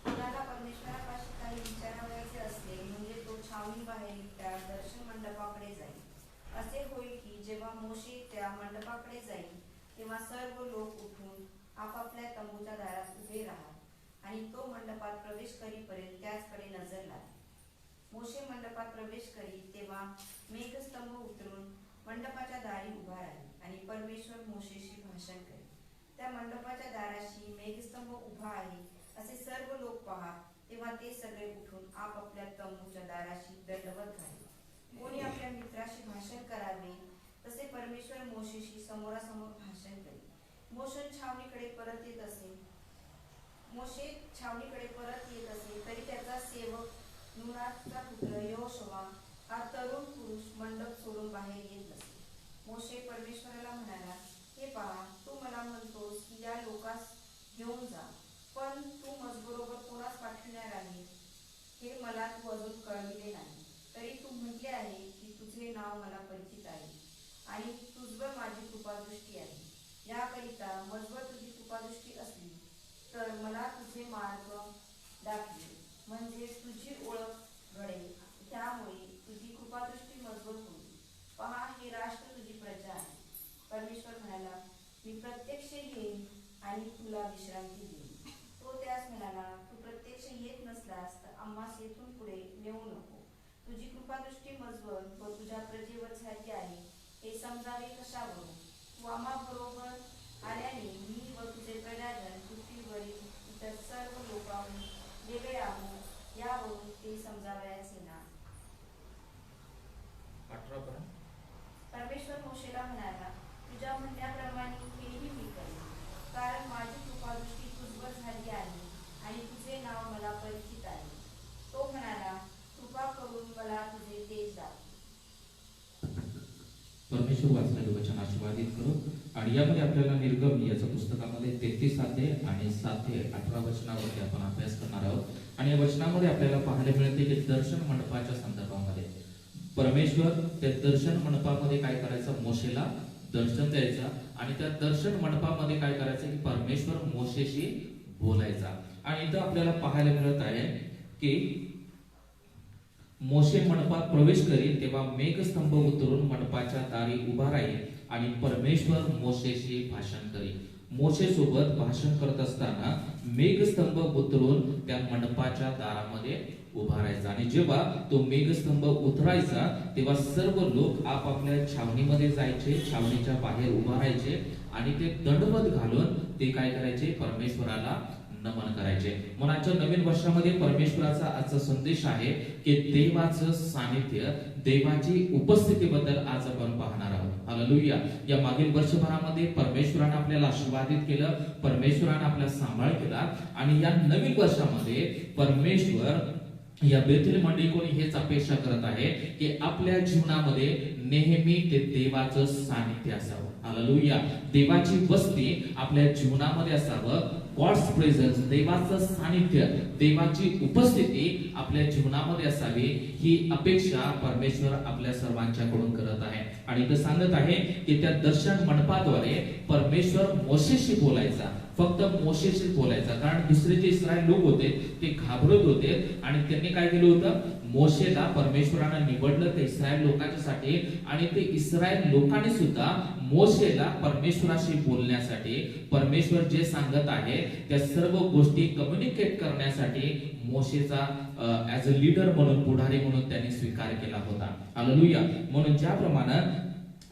कुणाला परमेश्वरापाशी काही विचारावयाचे असले म्हणजे तो छावणीबाहेर त्या दर्शन मंडपाकडे जाईल. असे होईल की जेव्हा मोशे त्या मंडपाकडे जाईल तेव्हा सर्व लोक उठून आपापल्या तंबूच्या दारात उभे राहत आणि तो मंडपात प्रवेश करीपर्यंत त्याचकडे नजर लागली. मोशे मंडपात प्रवेश करी तेव्हा मेघस्तंभ उतरून मंडपाच्या दारी उभा राहील आणि परमेश्वर मोशेशी भाषण करी. त्या मंडपाच्या दाराशी मेघस्तंभ उभा आहे असे सर्व लोक पाहत तेव्हा ते सगळे उठून आपापल्या तंबूच्या दाराशी दंडवत घालले. कोणी आपल्या मित्राशी भाषण करावे तसे परमेश्वर मोशेशी समोरासमोर भाषण करी. मोशे छावणीकडे परत येत असे तरी त्याचा सेवक नूनाचा पुत्र यहोशुवा हा तरुण पुरुष मंडप सोडून बाहेर येत नसे. मोशे परमेश्वराला म्हणाला, हे पहा, तू मला म्हणतोस की या लोकास घेऊन जा, पण तू मजबरोबर कोणास पाठविणार आहे हे मला तू अजून कळविले नाही. तरी तू म्हटले आहे की तुझे नाव मला परिचित आहे आणि तुझवर माझी कृपादृष्टी आहे. याकरिता मजवर तुझी कृपादृष्टी असली तर मला तुझे मार्ग दाखवे, म्हणजे तुझी ओळख घडेल. त्यामुळे तुझी कृपादृष्टी मजबूत होईल. पहा, हे राष्ट्र तुझी प्रजा आहे. परमेश्वर म्हणाला, मी प्रत्यक्ष येईन आणि तुला विश्रांती देईन. तो त्यास म्हणाला, तू प्रत्यक्ष येत नसलास तर आम्हास येथून पुढे नेऊ नको. तुझी कृपादृष्टी मजबूत व तुझ्या प्रजेवर झाली आहे हे समजावे कशावरून? तू आम्हा बरोबर आल्याने मी व तुझे प्रजाजन पृथ्वीवरील इतर सर्व लोकांहून वेगळे आहोत यावरून ते समजावयाचे ना. 18 पर्यंत. परमेश्वर मोशेला म्हणाला, तुझ्या म्हणण्याप्रमाणे हेही मी करेन, कारण माझी कृपादृष्टी तुझवर झाली आहे आणि तुझे नाव मला परिचित आहे. तो म्हणाला, कृपा करून मला तुझे तेज दाखव. परमेश्वर वाचलेले वचन आशीर्वादित करो. आणि यामध्ये आपल्याला निर्गम याच्या पुस्तकामध्ये 33 अध्याय आणि 7 ते 18 वचनावरती आपण अभ्यास करणार आहोत. आणि या वचनामध्ये आपल्याला पाहायला मिळते की दर्शन मंडपाच्या संदर्भामध्ये परमेश्वर त्या दर्शन मंडपामध्ये काय करायचं, मोशेला दर्शन द्यायचा आणि त्या दर्शन मंडपामध्ये काय करायचं की परमेश्वर मोशेशी बोलायचा. आणि इथं आपल्याला पाहायला मिळत आहे की मोशे मंडपात प्रवेश करील तेव्हा मेघस्तंभ उतरून मंडपाच्या दारी उभा राहील आणि परमेश्वर मोशेशी भाषण करील. मोशे सोबत भाषण करत असताना मेघस्तंभ उतरून त्या मंडपाच्या दारामध्ये उभा राहायचा. आणि जेव्हा तो मेघस्तंभ उतरायचा तेव्हा सर्व लोक आपापल्या छावणीमध्ये जायचे, छावणीच्या बाहेर उभा राहायचे आणि ते दंडवत घालून ते काय करायचे, परमेश्वराला नमन करायचे. म्हणून आजच्या नवीन वर्षामध्ये परमेश्वराचा आजचा संदेश आहे की देवाचं सानिध्य, देवाची उपस्थितीबद्दल आज आपण पाहणार आहोत. हालेलुया. या मागील वर्षभरामध्ये परमेश्वराने आपल्याला आशीर्वादित केलं, परमेश्वराने आपला सांभाळ केला आणि या नवीन वर्षामध्ये परमेश्वर या बेथेल मंडळीकडून हेच अपेक्षा करत आहे की आपल्या जीवनामध्ये नेहमी ते देवाचं सानिध्य असावं. हालेलुया. देवाची वस्ती आपल्या जीवनामध्ये असावं. गॉड्स प्रेझन्स, देवाचं सानिध्य, देवाची उपस्थिती आपल्या जीवनामध्ये असावी ही अपेक्षा परमेश्वर आपल्या सर्वांच्याकडून करत आहे. आणि इथं सांगत आहे की त्या दर्शन मंडपाद्वारे परमेश्वर मोशेशी बोलायचा, फक्त मोशेशीच बोलायचा. कारण दुसरे जे इस्रायल लोक होते ते घाबरत होते आणि त्यांनी काय केलं होतं, मोशेला परमेश्वराने निवडलं ते इस्रायल लोकांच्यासाठी आणि ते इस्रायल लोकांनी सुद्धा मोशेला परमेश्वराशी बोलण्यासाठी, परमेश्वर जे सांगत आहे त्या सर्व गोष्टी कम्युनिकेट करण्यासाठी मोशेचा ऍज अ लीडर म्हणून, पुढारी म्हणून त्यांनी स्वीकार केला होता. हालेलुया. म्हणून ज्याप्रमाणे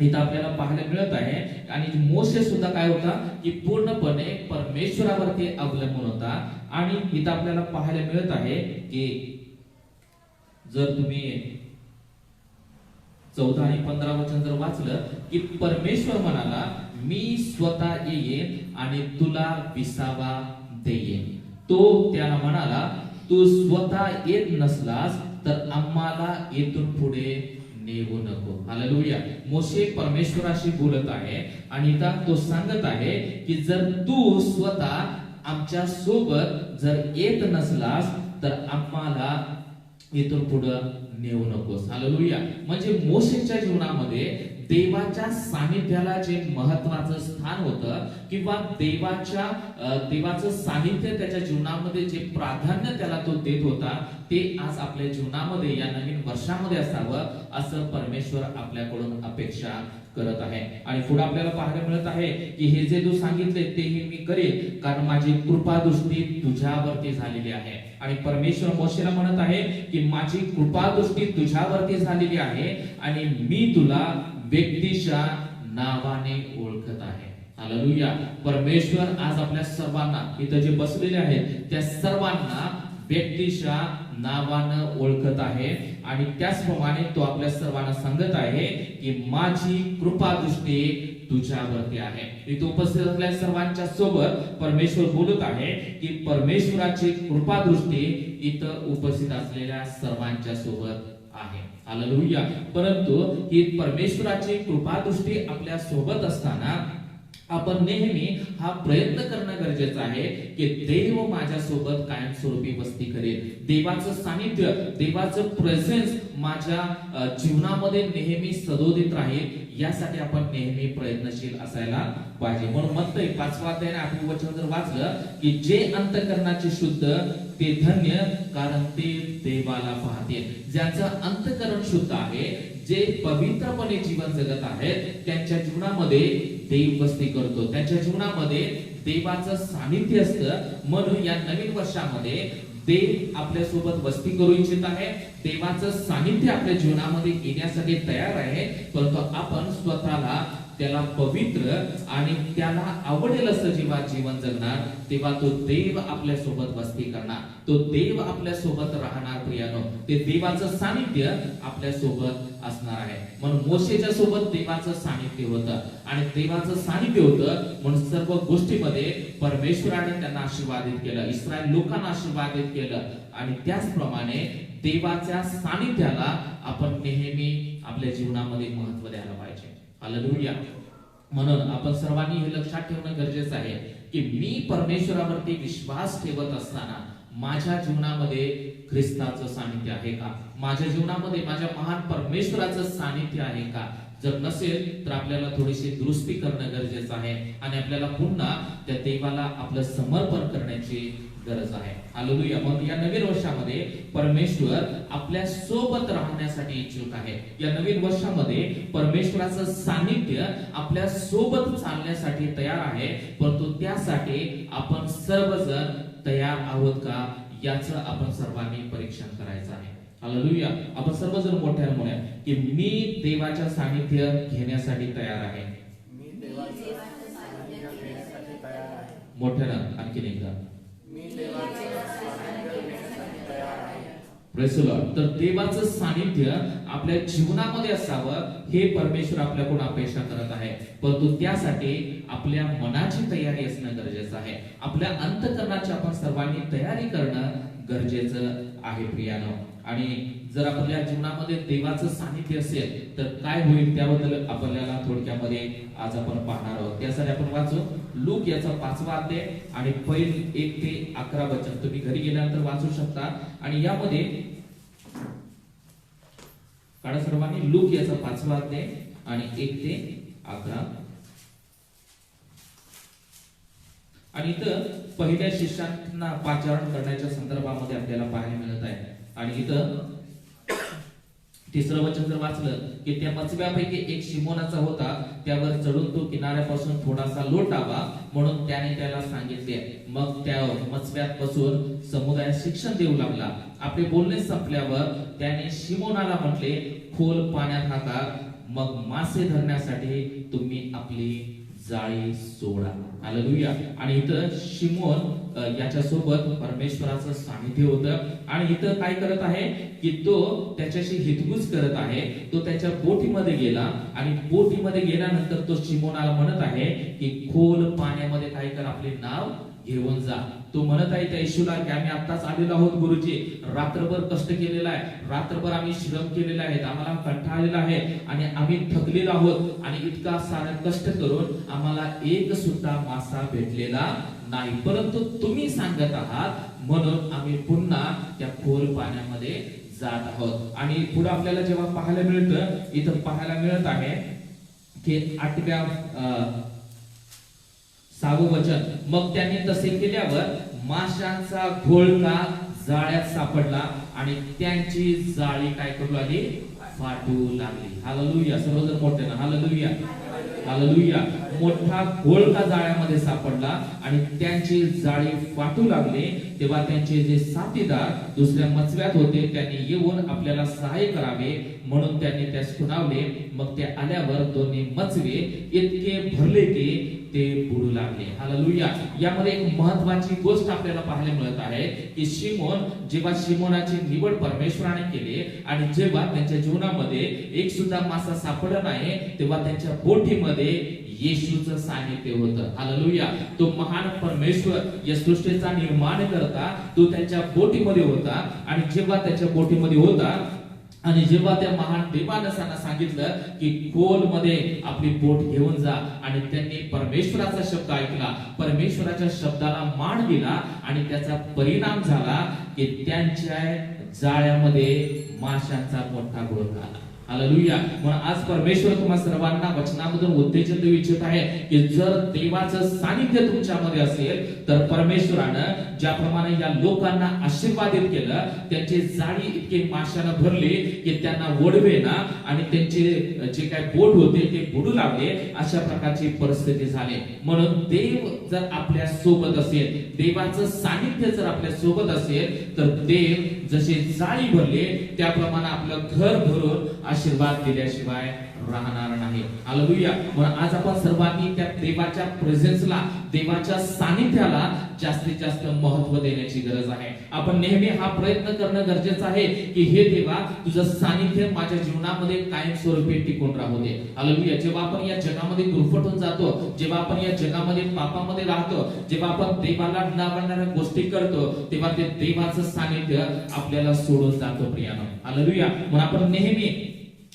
इथं आपल्याला पाहायला मिळत आहे आणि मोशे सुद्धा काय होता की पूर्णपणे परमेश्वरावरती अवलंबून होता. आणि इथं आपल्याला पाहायला मिळत आहे की जर तुम्ही 14 आणि 15 वचन जर वाचलं की परमेश्वर म्हणाला, मी स्वतः येईन आणि तुला विसावा देईन. तो त्याला म्हणाला, तू स्वतः येत नसलास तर आम्हाला येथून पुढे नेऊ नको. हालेलुया. मोशे परमेश्वराशी बोलत आहे आणि इथं तो सांगत आहे की जर तू स्वतः आमच्या सोबत जर येत नसलास तर आम्हाला इथून पुढे नेऊ नकोस. हालेलुया. म्हणजे मोशेच्या जीवनामध्ये देवाच्या सानिध्याला जे महत्वाचं स्थान होतं किंवा देवाचं सानिध्य त्याच्या जीवनामध्ये जे प्राधान्य त्याला तो देत होता ते आज आपल्या जीवनामध्ये या नवीन वर्षामध्ये असावं असं परमेश्वर आपल्याकडून अपेक्षा करत आहे. आणि पुढे आपल्याला पाहायला मिळत आहे की हे जे तू सांगितले तेही मी करेन कारण माझी कृपादृष्टी तुझ्यावरती झालेली आहे. आणि परमेश्वर मोशेला म्हणत आहे की माझी कृपादृष्टी तुझ्यावरती झालेली आहे आणि मी तुला व्यक्तीच्या नावाने ओळखत आहे. हालेलुया. परमेश्वर आज आपल्या सर्वांना इथं जे बसलेले आहेत त्या सर्वांना व्यक्तीच्या नावानं ओळखत आहे आणि त्याचप्रमाणे तो आपल्या सर्वांना सांगत आहे की माझी कृपादृष्टी तुझ्यावरती आहे. इथे उपस्थित असलेल्या सर्वांच्या सोबत परमेश्वर बोलत आहे की परमेश्वराची कृपादृष्टी इथं उपस्थित असलेल्या सर्वांच्या सोबत आहे. हालेलुया. परंतु ही परमेश्वराची कृपादृष्टी आपल्या सोबत असताना आपण नेहमी हा प्रयत्न करणं गरजेचं आहे की देव माझ्या सोबत कायमस्वरूपी वस्ती करेल. देवाचं सानिध्य, देवाचं प्रेझेन्स माझ्या जीवनामध्ये नेहमी सदोदित राहील यासाठी आपण नेहमी प्रयत्नशील असायला पाहिजे. म्हणून म्हणतोय 5व्या अध्यायाने आपण वचन जर वाचलं की जे अंतःकरणाचे शुद्ध ते धन्य कारण ते देवाला पाहतील. ज्यांचं अंतःकरण शुद्ध आहे, जे पवित्रपणे जीवन जगत आहेत त्यांच्या जीवनामध्ये देव वस्ती करतो, त्यांच्या जीवनामध्ये देवाचं सानिध्य असतं. म्हणून या नवीन वर्षामध्ये देव आपल्या सोबत वस्ती करू इच्छित आहे. देवाचं सानिध्य आपल्या जीवनामध्ये येण्यासाठी तयार आहे. परंतु आपण स्वतःला त्याला पवित्र आणि त्याला आवडेल असं जेव्हा जीवन जगणार तेव्हा तो देव आपल्या सोबत वस्ती करणार, तो देव आपल्या सोबत राहणार. प्रियानो, ते देवाचं सानिध्य आपल्या सोबत असणार आहे. म्हणून मोशेच्या सोबत देवाचं सानिध्य होतं आणि देवाचं सानिध्य होतं म्हणून सर्व गोष्टीमध्ये परमेश्वराने त्यांना आशीर्वादित केलं, इस्रायल लोकांना आशीर्वादित केलं. आणि त्याचप्रमाणे देवाच्या सानिध्याला आपण नेहमी आपल्या जीवनामध्ये महत्त्व द्यायला पाहिजे. हालेलुया. म्हणून आपण सर्वांनी हे लक्षात ठेवणं गरजेचं आहे की मी परमेश्वरावरती विश्वास ठेवत असताना माझ्या जीवनामध्ये ख्रिस्ताचं सानिध्य आहे का? माझ्या जीवनामध्ये माझ्या महान परमेश्वराचं सानिध्य आहे का? जर नसेल तर आपल्याला थोडीशी दुरुस्ती करणं गरजेचं आहे आणि आपल्याला पुन्हा त्या देवाला आपलं समर्पण करण्याची गरज आहे. हालेलुया. मग या नवीन वर्षामध्ये परमेश्वर आपल्या सोबत राहण्यासाठी इच्छुक आहे. या नवीन वर्षामध्ये परमेश्वराचं सानिध्य आपल्या सोबत चालण्यासाठी तयार आहे. परंतु त्यासाठी आपण सर्वजण तयार आहोत का याचं आपण सर्वांनी परीक्षण करायचं आहे. हालेलुया. आपण सर्वजण मोठ्याने म्हणूया की मी देवाच्या सानिध्य घेण्यासाठी तयार आहे. मी देवाचं सानिध्य घेण्यासाठी तयार आहे. मोठ्यानं आणखीन एकदा मी देवाचं सानिध्य घेण्यासाठी तयार आहे. Praise the Lord. तर देवाचं सानिध्य आपल्या जीवनामध्ये असावं हे परमेश्वर आपल्याकडून अपेक्षा करत आहे. परंतु त्यासाठी आपल्या मनाची तयारी असणं गरजेचं आहे. आपल्या अंतःकरणाची आपण सर्वांनी तयारी करणं गरजेचं आहे प्रियानो. आणि जर आपल्या जीवनामध्ये देवाचं सानिध्य असेल तर काय होईल त्याबद्दल आपल्याला थोडक्यामध्ये आज आपण पाहणार आहोत. त्यासाठी आपण वाचू लूक याचा 5वा अध्याय आणि पहिल 1 ते 11 वचन तुम्ही घरी गेल्यानंतर वाचू शकता. आणि यामध्ये काढा सर्वांनी लूक याचा 5वा अध्याय आणि 1 ते 11. आणि इथं पहिल्या शिष्यांना पाचारण करण्याच्या संदर्भामध्ये आपल्याला पाहायला मिळत आहे. आणि इथं 3रं वचन जर वाचलं की त्या मत्स्यापैकी एक शिमोनाचा होता, त्यावर चढून तो किनाऱ्यापासून थोडासा लोटावा म्हणून त्याने त्याला सांगितले. मग त्या मत्स्यात बसून समुदायात शिक्षण देऊ लागला. आपले बोलणे संपल्यावर त्याने शिमोनाला म्हटले, खोल पाण्यात हाका, मग मासे धरण्यासाठी तुम्ही आपली जाळी सोडा. हालेलुया. आणि इथं शिमोन याच्या सोबत परमेश्वराचं सानिध्य होतं. आणि इथं काय करत आहे की तो त्याच्याशी हितगुज करत आहे. तो त्याच्या बोटीमध्ये गेला आणि बोटीमध्ये गेल्यानंतर तो शिमोनाला म्हणत आहे की खोल पाण्यामध्ये काय कर, आपले नाव घेऊन जा. तो म्हणत आहे त्या येशूला की आम्ही आत्ताच आलेलो आहोत गुरुजी, रात्रभर कष्ट केलेला आहे, रात्रभर आम्ही श्रम केलेला आहे, आम्हाला कंटाळलेला आहे आणि आम्ही थकलेलो आहोत आणि इतका सारा कष्ट करून आम्हाला एक सुद्धा मासा भेटलेला नाही, परंतु तुम्ही सांगत आहात म्हणून आम्ही पुन्हा त्या खोल पाण्यामध्ये जात आहोत. आणि पुढे आपल्याला जेव्हा पाहायला मिळतं, इथं पाहायला मिळत आहे की 8व्या 6वं वचन, मग त्यांनी तसे केल्यावर माशांचा घोळका जाळ्यात सापडला आणि त्यांची जाळी काय करू लागली, फाटू लागली. हालेलुया. सर्वजण मोठे ना हालेलुया, हालेलुया. मोठा घोळका जाळ्यामध्ये सापडला आणि त्यांची जाळी फाटू लागली. तेव्हा त्यांचे जे साथीदार दुसऱ्या मचव्यात होते त्यांनी येऊन आपल्याला सहाय्य करावे म्हणून त्यांनी त्यास खुणावले. मग ते आल्यावर दोन्ही मचवे इतके भरले की ते बुडू लागले. हालेलुया. यामध्ये एक महत्वाची गोष्ट आपल्याला पाहायला मिळत आहे की शिमोन, जेव्हा शिमोनाची निवड परमेश्वराने केली आणि जेव्हा त्यांच्या जीवनामध्ये एक सुद्धा मासा सापडला नाही, तेव्हा त्यांच्या बोटीमध्ये येशूचं सानिध्य होतं. हालेलुया. तो महान परमेश्वर, या सृष्टीचा निर्माण करता, तो त्यांच्या बोटीमध्ये होता आणि जेव्हा त्याच्या बोटीमध्ये होता आणि जेव्हा त्या महान देवानं सांगितलं की खोलमध्ये आपली बोट घेऊन जा, आणि त्यांनी परमेश्वराचा शब्द ऐकला, परमेश्वराच्या शब्दाला मान दिला आणि त्याचा परिणाम झाला की त्यांच्या जाळ्यामध्ये माशांचा मोठा घोळका आला. हालेलुया. म्हणून आज परमेश्वर तुम्हा सर्वांना वचनामधून उत्तेजन देऊ इच्छित आहे की जर देवाचं सानिध्य तुमच्यामध्ये असेल तर परमेश्वरानं ज्याप्रमाणे या लोकांना आशीर्वादित केलं, त्यांचे जाळी इतके माशानं भरले की त्यांना ओढवेना आणि त्यांचे जे काय बोट होते ते बुडू लागले, अशा प्रकारची परिस्थिती झाली. म्हणून देव जर आपल्या सोबत असेल, देवाचं सानिध्य जर आपल्या सोबत असेल तर देव जसे जाळी भरले त्याप्रमाणे आपलं घर भरून आशीर्वाद दिल्याशिवाय राहणार नाही. हालेलुया. म्हणून आज आपण सर्वांनी त्या देवाच्या प्रेझेन्सला, देवाच्या सानिध्याला जास्तीत जास्त महत्त्व देण्याची गरज आहे. आपण नेहमी हा प्रयत्न करणं गरजेचं आहे की हे देवा, तुझं सानिध्य माझ्या जीवनामध्ये कायमस्वरूपी टिकून राहू दे. हालेलुया. जेव्हा आपण या जगामध्ये गुरफटून जातो, जेव्हा आपण या जगामध्ये पापामध्ये राहतो, जेव्हा आपण देवाला न आवडणाऱ्या गोष्टी करतो, तेव्हा ते देवाचं सानिध्य आपल्याला सोडून जातो प्रियानो. हालेलुया. म्हणून आपण नेहमी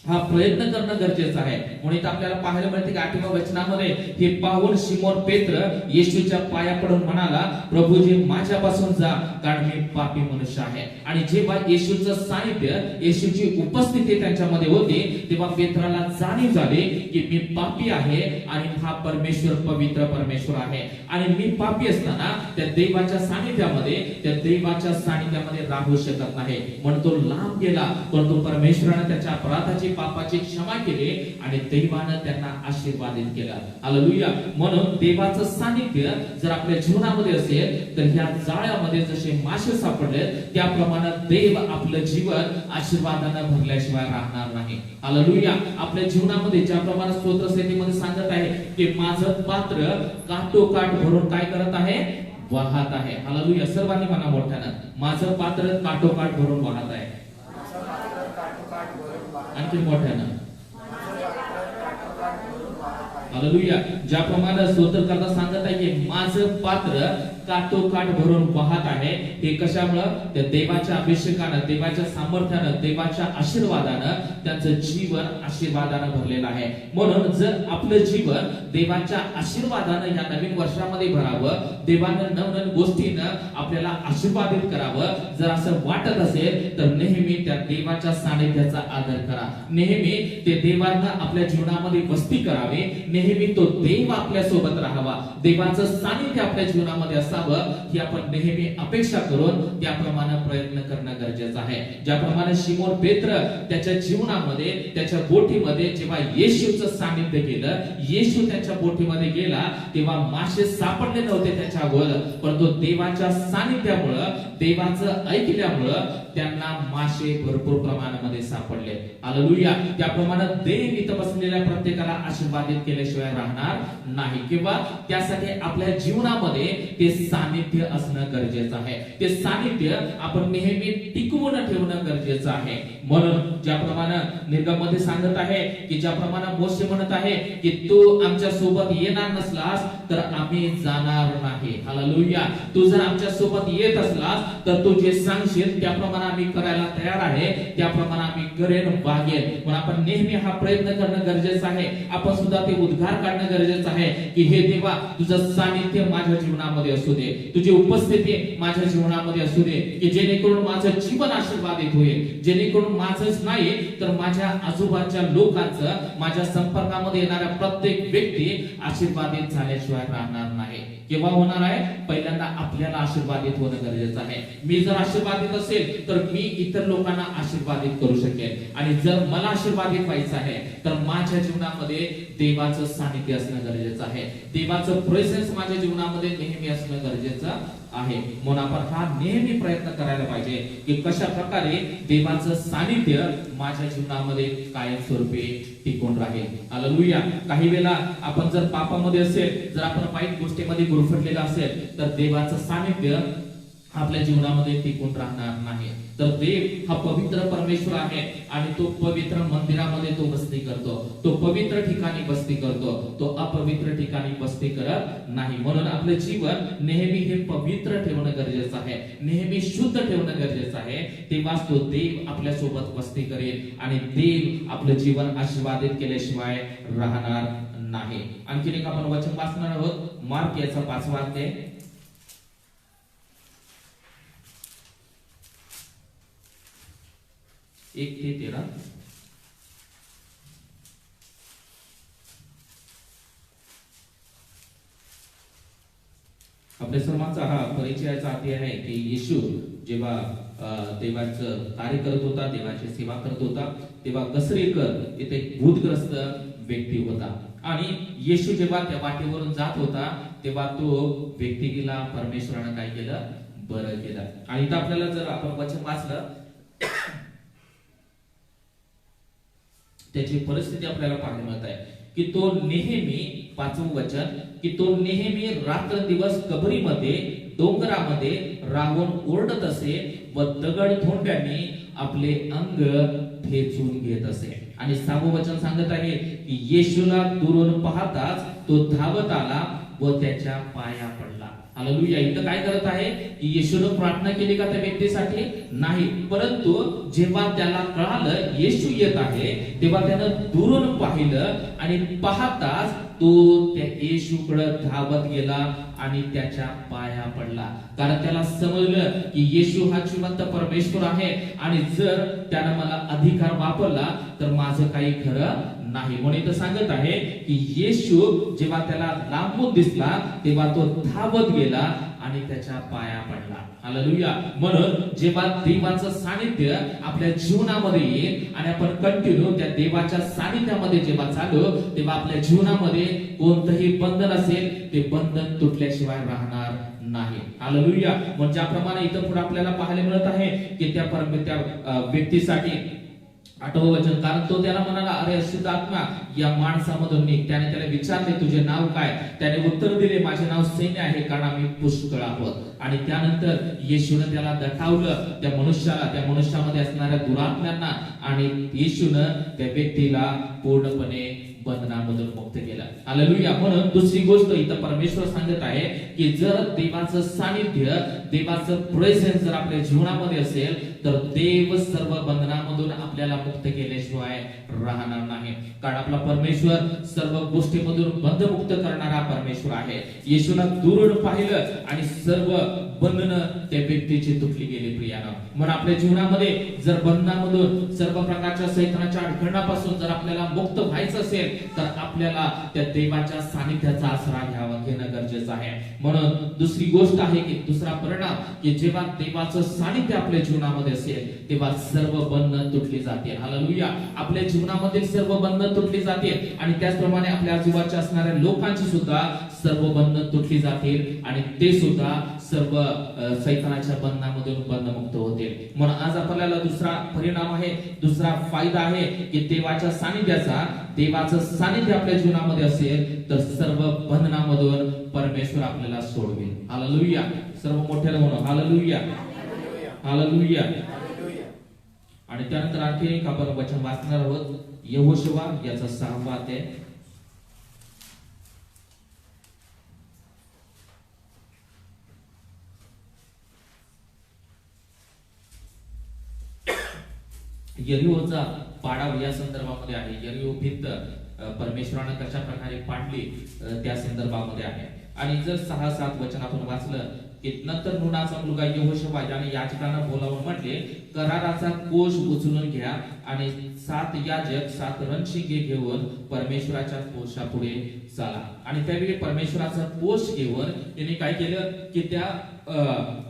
हा प्रयत्न करणं गरजेचं आहे. म्हणून आपल्याला पाहायला मिळते की 8व्या वचनामध्ये हे पाहून शिमोन पेत्र येशूच्या पाया पडून म्हणाला, प्रभूजी माझ्यापासून जा, कारण मी पापी मनुष्य आहे. आणि जेव्हा येशूचं सानिध्य, येशूची उपस्थिती त्यांच्यामध्ये होती, तेव्हा पेत्राला जाणीव झाली की मी पापी आहे आणि हा परमेश्वर पवित्र परमेश्वर आहे आणि मी पापी असताना त्या देवाच्या सानिध्यामध्ये राहू शकत नाही. म्हणून तो लांब गेला, परंतु परमेश्वराने त्याच्या अपराधाची, पापाची क्षमा केली आणि देवानं त्यांना आशीर्वादित केला. हालेलुया. म्हणून देवाचं सानिध्य जर आपल्या जीवनामध्ये असेल तर ह्या जाळ्यामध्ये जसे मासे सापडले त्याप्रमाणे देव आपलं जीवन आशीर्वादानं भरल्याशिवाय राहणार नाही. हालेलुया. आपल्या जीवनामध्ये ज्याप्रमाणे स्तोत्र संहितेमध्ये सांगत आहे की माझं पात्र काठोकाठ भरून काय करत आहे, वाहत आहे. हालेलुया. सर्वांनी म्हणा मोठ्यानं, माझं पात्र काठोकाठ भरून वाहत आहे. आणखी मोठ्यानं हालेलुया. ज्याप्रमाणे स्तोत्रकर्ता सांगत आहे की माझं पात्र काठोकाठ भरून वाहत आहे, हे कशामुळं, त्या देवाच्या अभिषेकानं, देवाच्या सामर्थ्यानं, देवाच्या आशीर्वादानं त्यांचं जीवन आशीर्वादानं भरलेलं आहे. म्हणून जर आपलं जीवन देवाच्या आशीर्वादानं या नवीन वर्षामध्ये भरावं, देवानं नवनवीन गोष्टीनं आपल्याला आशीर्वादित करावं, जर असं वाटत असेल तर नेहमी त्या देवाच्या सानिध्याचा आदर करा. नेहमी ते देवानं आपल्या जीवनामध्ये वस्ती करावी, नेहमी तो देव आपल्या सोबत राहावा, देवाचं सानिध्य आपल्या जीवनामध्ये असावं, ही आपण नेहमी अपेक्षा करून त्याप्रमाणे प्रयत्न करणं गरजेचं आहे. ज्याप्रमाणे शिमोन पेत्र त्याच्या जीवनामध्ये, त्याच्या बोटीमध्ये जेव्हा येशूचं सानिध्य केलं, येशू त्यांच्या बोटीमध्ये गेला, तेव्हा मासे सापडले नव्हते त्याच्यावर, परंतु देवाच्या सानिध्यामुळं, देवाचं ऐकल्यामुळं त्यांना मासे भरपूर प्रमाणामध्ये सापडले. हालेलुया. त्याप्रमाणे देव इथं बसलेल्या प्रत्येकाला आशीर्वादित केल्याशिवाय केल्याशिवाय राहणार नाही, किंवा त्यासाठी आपल्या जीवनामध्ये ते सानिध्य असणं गरजेचं आहे. ते सानिध्य आपण नेहमी टिकवून ठेवणं गरजेचं आहे. म्हणून ज्याप्रमाणे निर्गममध्ये सांगत आहे की ज्याप्रमाणे मोशे म्हणत आहे की तू आमच्या सोबत येणार नसलास तर आम्ही जाणार नाही. हालेलुया. तू जर आमच्या सोबत येत असलास तर तू जे सांगशील त्याप्रमाणे आम्ही करायला तयार आहे, त्याप्रमाणे आम्ही करेन, वागेन. पण आपण नेहमी हा प्रयत्न करणं गरजेचं आहे. आपण सुद्धा ते उद्गार काढणं गरजेचं आहे की हे देवा, तुझं सानिध्य माझ्या जीवनामध्ये असू दे, तुझी उपस्थिती माझ्या जीवनामध्ये असू दे, की जेणेकरून माझं जीवन आशीर्वादित होईल, जेणेकरून माझंच नाही तर माझ्या आजूबाजूच्या लोकांचं, माझ्या संपर्कामध्ये येणाऱ्या प्रत्येक व्यक्ती आशीर्वादित झाल्याशिवाय राहणार नाही. केव्हा होणार आहे? पहिल्यांदा आपल्याला आशीर्वादित होणं गरजेचं आहे. मी जर आशीर्वादित असेल तर मी इतर लोकांना आशीर्वादित करू शकेन, आणि जर मला आशीर्वादित व्हायचं आहे तर माझ्या जीवनामध्ये देवाचं सानिध्य असणं गरजेचं आहे. देवाचं प्रेझेन्स माझ्या जीवनामध्ये नेहमी असणं गरजेचं आहे. म्हणून आपण हा नेहमी प्रयत्न करायला पाहिजे की कशा प्रकारे देवाचं सानिध्य माझ्या जीवनामध्ये कायमस्वरूपी टिकून राहील. हालेलुया. काही वेळा आपण जर पापामध्ये असेल, जर आपण वाईट गोष्टीमध्ये गुरफटलेला असेल तर देवाचं सानिध्य आपल्या जीवनामध्ये टिकून राहणार नाही. तर देव हा पवित्र परमेश्वर आहे आणि तो पवित्र मंदिरामध्ये तो वस्ती करतो, तो पवित्र ठिकाणी वस्ती करतो, तो अपवित्र ठिकाणी वस्ती करत नाही. म्हणून आपलं जीवन नेहमी हे पवित्र ठेवणं गरजेचं आहे, नेहमी शुद्ध ठेवणं गरजेचं आहे. तेव्हाच तो देव आपल्या सोबत वस्ती करेल आणि देव आपलं जीवन आशीर्वादित केल्याशिवाय राहणार नाही. आणखीन एक आपण वचन वाचणार आहोत, मार्क याचा 5वा अध्याय 1 ते 13. आपल्या सर्वांचा हा परिचयाचा अध्याय आहे की येशू जेव्हा देवाचं कार्य करत होता, देवाची सेवा करत होता, तेव्हा कसरेकर इथे एक भूतग्रस्त व्यक्ती होता. आणि येशू जेव्हा त्या वाटेवरून जात होता तेव्हा तो व्यक्तीला परमेश्वरानं काय केलं? बरं केलं. आणि इथं आपल्याला जर आपण वचन वाचलं त्याची परिस्थिती आपल्याला पाहायला मिळत आहे की तो नेहमी, 5वं वचन, की तो नेहमी रात्र दिवस कबरीमध्ये, डोंगरामध्ये राहून ओरडत असे व दगड धोंड्याने आपले अंग ठेचून घेत असे. आणि 6वं वचन सांगत आहे की येशूला दुरून पाहताच तो धावत आला व त्याच्या पाया पडला. हालेलुया. इथं काय करत आहे की येशूने प्रार्थना केली का त्या व्यक्तीसाठी? नाही. परंतु जेव्हा त्याला कळालं येशू येत आहे तेव्हा त्यानं दुरून पाहिलं आणि पाहताच तो त्या येशूकडे धावत गेला आणि त्याच्या पाया पडला. कारण त्याला समजलं की येशू हा जिवंत परमेश्वर आहे आणि जर त्यानं मला अधिकार वापरला तर माझं काही खरं नाही. म्हणून इथं सांगत आहे की येशू जेव्हा त्याला लांबून दिसला तेव्हा तो धावत गेला आणि त्याच्या पाया पडला. हालेलुया. म्हणून जेव्हा देवाचं सानिध्य आपल्या जीवनामध्ये येईल आणि आपण कंटिन्यू त्या देवाच्या सानिध्यामध्ये जेव्हा चालू, तेव्हा आपल्या जीवनामध्ये कोणतंही बंधन असेल ते बंधन तुटल्याशिवाय राहणार नाही. हालेलुया. म्हणजे ज्याप्रमाणे इथं पुढे आपल्याला पाहायला मिळत आहे की त्या व्यक्तीसाठी 8वं वचन, कारण तो त्याला म्हणाला, अरे अशुद्ध आत्मा या माणसामधून निघ. त्याने त्याला विचारले, तुझे नाव काय? त्याने उत्तर दिले, माझे नाव सैन्य आहे, कारण आम्ही पुष्कळ आहोत. आणि त्यानंतर येशूने त्याला दटावलं, त्या मनुष्यामध्ये असणाऱ्या दुरात्म्यांना, आणि येशूने त्या व्यक्तीला पूर्णपणे बंधनामधून मुक्त केला. हालेलुया. म्हणून दुसरी गोष्ट इथं परमेश्वर सांगत आहे की जर देवाचं सानिध्य, देवाचं प्रेझेन्स जर आपल्या जीवनामध्ये असेल तर देव सर्व बंधनामधून आपल्याला मुक्त केल्याशिवाय राहणार नाही. कारण आपला परमेश्वर सर्व गोष्टीमधून बंधमुक्त करणारा परमेश्वर आहे. येशूला दुरून पाहिलं आणि सर्व बंधनं त्या व्यक्तीची तुटली गेली. प्रियानं, म्हणून आपल्या जीवनामध्ये जर बंधनामधून, सर्व प्रकारच्या सैतानाच्या अडखळणापासून जर आपल्याला मुक्त व्हायचं असेल तर आपल्याला त्या देवाच्या सानिध्याचा आसरा घेणं गरजेचं आहे. म्हणून दुसरी गोष्ट आहे की दुसरा परिणाम की जेव्हा देवाचं सानिध्य आपल्या जीवनामध्ये असेल तेव्हा सर्व बंधन तुटली जाते. हालेलुया. आपल्या जीवनामधील सर्व बंधन तुटली जाते आणि त्याचप्रमाणे आपल्या आजूबाजूच्या असणाऱ्या लोकांची सुद्धा सर्व बंधन तुटली जातील आणि ते सुद्धा सर्व सैतानाच्या बंधनामधून बंधमुक्त होतील. म्हणून आज आपल्याला दुसरा परिणाम आहे, दुसरा फायदा आहे की देवाच्या सानिध्याचा. देवाचं सानिध्य आपल्या जीवनामध्ये असेल तर सर्व बंधनामधून परमेश्वर आपल्याला सोडवेल. हालेलुया. सर्व मोठ्याने म्हणू हालेलुया, हालेलुया. आणि त्यानंतर आणखी एक आपण वचन वाचणार आहोत, यहोशुवा याचा 6वा अध्याय. यरीहोचा पाडाव या संदर्भामध्ये आहे. यरीहो भिंत परमेश्वराने कशा प्रकारे पाडली त्या संदर्भामध्ये आहे. आणि जर 6-7 वचन आपण वाचलं की नंतर नूनाचा मुलगा यहोशुवा याने याजकांना बोलावून म्हटले, कराराचा कोष उचलून घ्या आणि 7 याजक 7 रणशिंगे घेऊन परमेश्वराच्या कोशापुढे चाला. आणि त्यावेळी परमेश्वराचा कोष घेऊन त्यांनी काय केलं की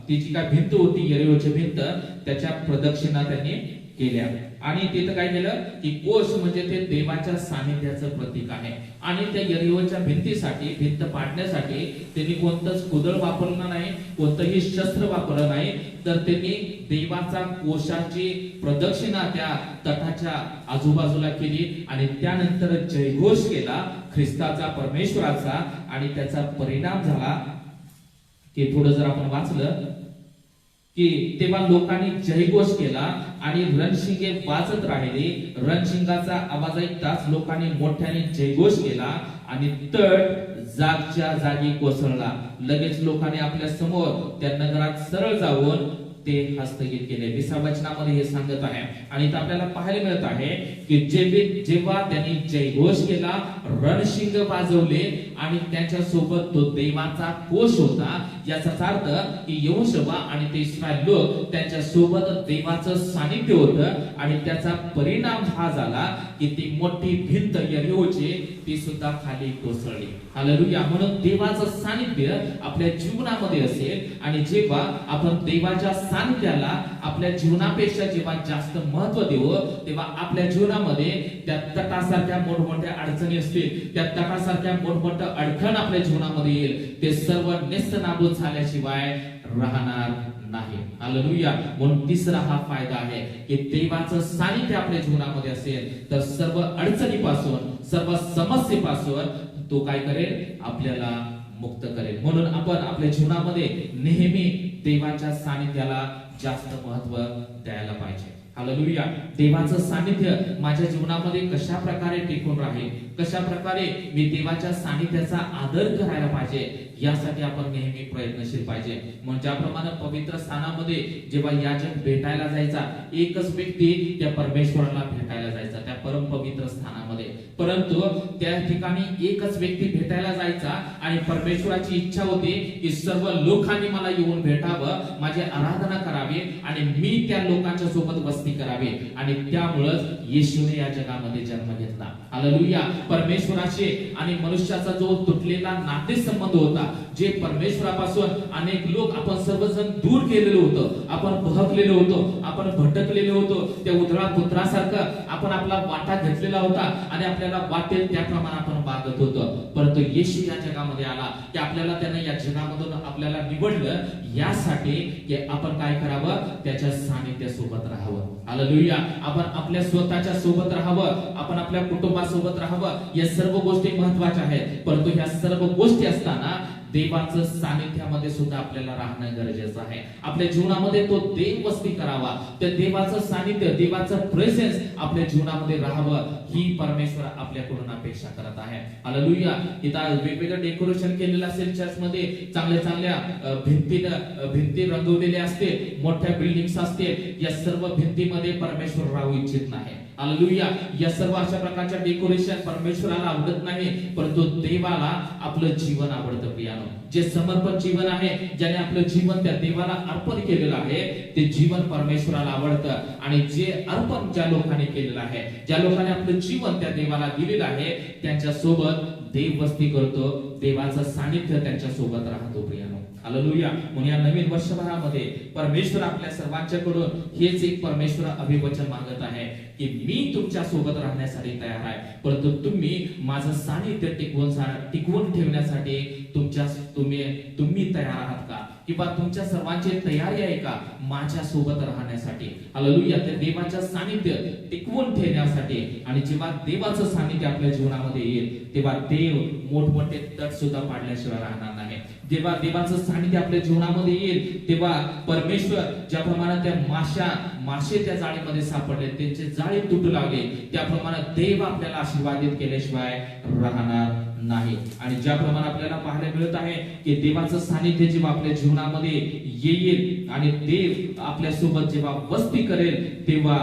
ती जी काय भिंत होती यरीहोची भिंत त्याच्या प्रदक्षिणा त्यांनी केल्या. आणि तिथं काय केलं की कोष म्हणजे ते देवाच्या सानिध्याचं प्रतीक आहे. आणि त्या यरीहोच्या भिंतीसाठी, भिंत पाडण्यासाठी त्यांनी कोणतंच कुदळ वापरलं नाही, कोणतंही शस्त्र वापरलं नाही, तर त्यांनी देवाचा कोशाची प्रदक्षिणा त्या तटाच्या आजूबाजूला केली आणि त्यानंतर जयघोष केला ख्रिस्ताचा, परमेश्वराचा. आणि त्याचा परिणाम झाला की पुढे जर आपण वाचलं की तेव्हा लोकांनी जयघोष केला आणि रणशिंगे वाजत राहिले. रणशिंगाचा आवाज ऐकताच लोकांनी मोठ्याने जयघोष केला आणि तट जागच्या जागी कोसळला. लगेच लोकांनी आपल्या समोर त्या नगरात सरळ जाऊन ते हस्तगीत केले. 20 वचनामध्ये हे सांगत आहे. आणि इथं आपल्याला पाहायला मिळत आहे की जेव्हा त्यांनी जयघोष केला, रणशिंग वाजवले आणि त्यांच्या सोबत तो देवाचा कोष होता. याचा अर्थ की यहोशुवा आणि ते इस्रायल लोक त्यांच्या सोबत देवाचं सानिध्य होतं आणि त्याचा परिणाम हा झाला की ती मोठी भिंत यरीहोची ती सुद्धा खाली कोसळली. हालेलुया. म्हणून देवाचं सानिध्य आपल्या जीवनामध्ये असेल आणि जेव्हा आपण देवाच्या सानिध्याला आपल्या जीवनापेक्षा जेव्हा जास्त महत्व देऊ तेव्हा आपल्या जीवनामध्ये त्या तटासारख्या मोठमोठ्या अडचणी असतील, त्या तटासारख्या मोठमोठ्या अडचण आपल्या जीवनामध्ये येईल, ते सर्व नेस्तनाबूत झाल्याशिवाय राहणार नाही. हालेलुया. म्हणून तिसरा हा फायदा आहे की देवाचं सानिध्य आपल्या जीवनामध्ये असेल तर सर्व अडचणीपासून, सर्व समस्येपासून तो काय करेल, आपल्याला मुक्त करेल. म्हणून आपण आपल्या जीवनामध्ये नेहमी देवाच्या सानिध्याला जास्त महत्व द्यायला पाहिजे. हालेलुया. देवाचं सानिध्य माझ्या जीवनामध्ये कशा प्रकारे टिकून राहील, कशा प्रकारे मी देवाच्या सानिध्याचा आदर करायला पाहिजे यासाठी आपण नेहमी प्रयत्नशील पाहिजे. म्हणजे ज्याप्रमाणे पवित्र स्थानामध्ये जेव्हा याजक भेटायला जायचा, एकच व्यक्ती त्या परमेश्वराला भेटायला जायचा त्या परम पवित्र स्थानामध्ये, परंतु त्या ठिकाणी एकच व्यक्ती भेटायला जायचा आणि परमेश्वराची इच्छा होती की सर्व लोकांनी मला येऊन भेटावं, माझी आराधना करावी आणि मी त्या लोकांच्या सोबत वस्ती करावी. आणि त्यामुळेच येशूने या जगामध्ये जन्म घेतला. हालेलुया. परमेश्वराचे आणि मनुष्याचा जो तुटलेला नातेसंबंध होता, जे परमेश्वरापासून अनेक लोक आपण सर्वजण दूर गेलेलो होतो, आपण बहकलेलो होतो, आपण भटकलेलो होतो, त्या उधळा पुत्रासारखं आपण आपला वाटा घेतलेला होता आणि आपल्याला वाटेल त्याप्रमाणे आपण वागत होतो. परंतु येशू या जगामध्ये आला की आपल्याला त्याने या जगामधून आपल्याला निवडलं यासाठी की आपण काय करावं, त्याच्या सानिध्य सोबत राहावं. हालेलुया. आपण आपल्या स्वतःच्या सोबत राहावं, आपण आपल्या कुटुंबासोबत राहावं. या सर्व गोष्टी महत्वाच्या आहेत, परंतु ह्या सर्व गोष्टी असताना देवाचं सानिध्यामध्ये सुद्धा आपल्याला राहणं गरजेचं आहे. आपल्या जीवनामध्ये तो देव वस्ती करावा, त्या देवाचं सानिध्य, देवाचं प्रेझेन्स आपल्या जीवनामध्ये राहावं ही परमेश्वर आपल्याकडून अपेक्षा करत आहे. हालेलुया. इथं वेगवेगळं डेकोरेशन केलेलं असेल चर्चमध्ये, चांगल्या चांगल्या भिंती रंगवलेल्या असते, मोठ्या बिल्डिंग्स असते, या सर्व भिंतीमध्ये परमेश्वर राहू इच्छित नाही. हालेलुया. या सर्व अशा प्रकारच्या डेकोरेशन परमेश्वराला आवडत नाही, परंतु देवाला आपलं जीवन आवडतं प्रियानो. जे समर्पण जीवन आहे, ज्याने आपलं जीवन त्या देवाला अर्पण केलेलं आहे, ते जीवन परमेश्वराला आवडतं. आणि जे अर्पण ज्या लोकांनी केलेलं आहे, ज्या लोकांनी आपलं जीवन त्या देवाला दिलेलं आहे, त्यांच्या सोबत देव वस्ती करतो, देवाचं सानिध्य त्यांच्या सोबत राहतो प्रियानो. हालेलुया. म्हणून या नवीन वर्षभरामध्ये परमेश्वर आपल्या सर्वांच्याकडून हेच एक परमेश्वर अभिवचन मागत आहे की मी तुमच्या सोबत राहण्यासाठी तयार आहे, परंतु तुम्ही माझं सानिध्य टिकवून ठेवण्यासाठी तुम्ही तयार आहात का? किंवा तुमच्या सर्वांची तयारी आहे का माझ्या सोबत राहण्यासाठी? हालेलुया. त्या देवाचं सानिध्य टिकवून ठेवण्यासाठी. आणि जेव्हा देवाचं सानिध्य आपल्या जीवनामध्ये येईल, तेव्हा देव मोठमोठे तट सुद्धा पाडल्याशिवाय राहणार नाही. जेव्हा देवाचं सानिध्य आपल्या जीवनामध्ये येईल, तेव्हा परमेश्वर ज्याप्रमाणे त्या मासे त्या जाळीमध्ये सापडले, त्यांचे जाळी तुटू लागले, त्याप्रमाणे देव आपल्याला आशीर्वादित केल्याशिवाय राहणार नाही. आणि ज्याप्रमाणे आपल्याला पाहायला मिळत आहे की देवाचं सानिध्य जेव्हा आपल्या जीवनामध्ये येईल आणि देव आपल्या सोबत जेव्हा वस्ती करेल, तेव्हा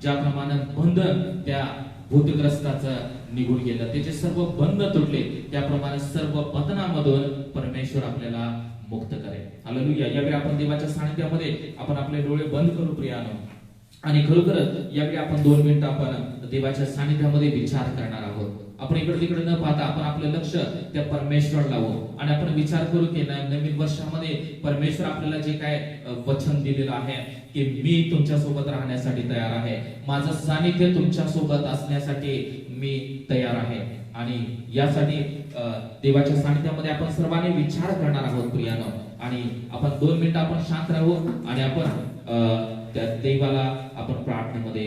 ज्याप्रमाणे बंधन त्या भूतग्रस्ताचं निघून गेलं, त्याचे सर्व बंध तुटले, त्याप्रमाणे सर्व बंधनामधून परमेश्वर आपल्याला मुक्त करेल. हालेलुया. यावेळी आपण देवाच्या सानिध्यामध्ये आपण आपले डोळे बंद करू प्रियानो. आणि खरोखरच यावेळी आपण 2 मिनिटं आपण देवाच्या सानिध्यामध्ये विचार करणार आहोत. आपण इकडे तिकडे न पाहता आपण आपलं लक्ष त्या परमेश्वर लावू आणि आपण विचार करू की नवीन वर्षामध्ये परमेश्वर आपल्याला जे काय वचन दिलेलं आहे की मी तुमच्या सोबत राहण्यासाठी तयार आहे, माझं सानिध्य तुमच्या सोबत असण्यासाठी मी तयार आहे. आणि यासाठी देवाच्या सानिध्यामध्ये आपण सर्वांनी विचार करणार आहोत प्रियानो. आणि आपण 2 मिनिटं आपण शांत राहू आणि आपण त्या देवाला आपण प्रार्थनेमध्ये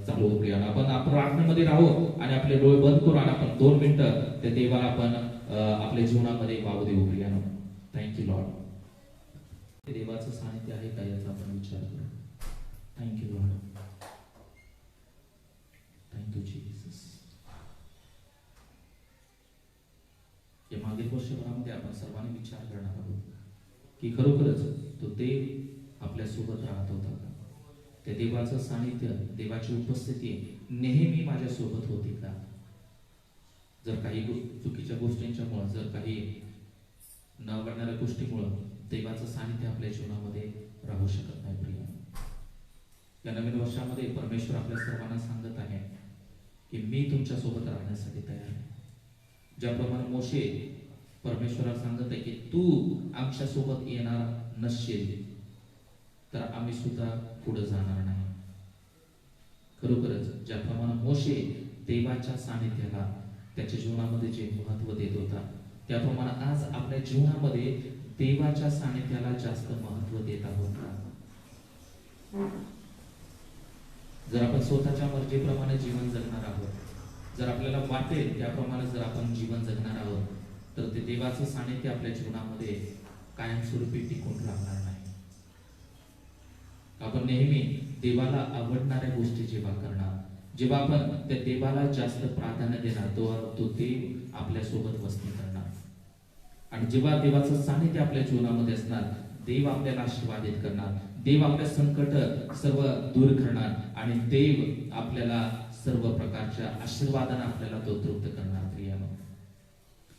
चालू प्रियानो. आपण प्रार्थनेमध्ये राहू आणि आपले डोळे बंद करू आणि आपण 2 मिनिटं त्या देवाला आपण आपल्या जीवनामध्ये वाव देऊ प्रियानो. Thank you Lord. देवाचं सानिध्य आहे का याचा आपण विचार करू. Thank you Lord. Thank you Jesus. या मागील वर्षभरामध्ये आपण सर्वांनी विचार करणार आहोत की खरोखरच तो देव आपल्या सोबत राहत होता का? त्या देवाचं सानिध्य, देवाची उपस्थिती नेहमी माझ्या सोबत होती का? जर काही चुकीच्या गोष्टींच्यामुळे, जर काही न आवडणाऱ्या गोष्टीमुळे देवाचं सानिध्य आपल्या जीवनामध्ये राहू शकत नाही प्रिय. या नवीन वर्षामध्ये परमेश्वर आपल्या सर्वांना सांगत आहे की मी तुमच्या सोबत राहण्यासाठी तयार आहे. ज्याप्रमाणे मोशे परमेश्वराला सांगत आहे की तू आमच्या सोबत येणार नसशील तर आम्ही सुद्धा पुढे जाणार नाही. खरोखरच ज्याप्रमाणे मोशे देवाच्या सानिध्याला त्याच्या जीवनामध्ये जे महत्व देत होता, त्याप्रमाणे आज आपल्या जीवनामध्ये देवाच्या सानिध्याला जास्त महत्व देत आहोत का? जर आपण स्वतःच्या मर्जीप्रमाणे जीवन जगणार आहोत, जर आपल्याला वाटेल त्याप्रमाणे जर आपण जीवन जगणार आहोत, तर ते देवाचं सानिध्य आपल्या जीवनामध्ये कायमस्वरूपी टिकून राहणार नाही. आपण नेहमी देवाला आवडणाऱ्या गोष्टी जेव्हा करणार, जेव्हा आपण त्या देवाला जास्त प्राधान्य देणार, तो देव आपल्या सोबत वस्ती करणार. आणि जेव्हा देवाचं सानिध्य आपल्या जीवनामध्ये असणार, देव आपल्याला आशीर्वादित करणार, देव आपल्या संकट सर्व दूर करणार आणि देव आपल्याला सर्व प्रकारच्या आशीर्वादाने आपल्याला तो तृप्त करणार प्रियानो.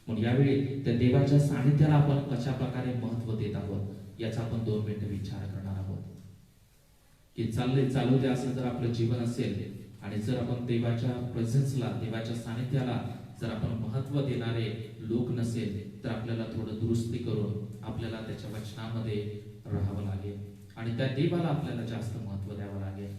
म्हणून यावेळी त्या देवाच्या सानिध्याला आपण कशा प्रकारे महत्व देत आहोत याचा आपण 2 मिनिटं विचार करणार आहोत. की चालू दे असं जर आपलं जीवन असेल आणि जर आपण देवाच्या प्रेझेन्सला, देवाच्या सानिध्याला जर आपण महत्व देणारे लोक नसेल, तर आपल्याला थोडं दुरुस्ती करून आपल्याला त्याच्या वचनामध्ये राहावं लागेल आणि त्या देवाला आपल्याला जास्त महत्व द्यावं लागेल.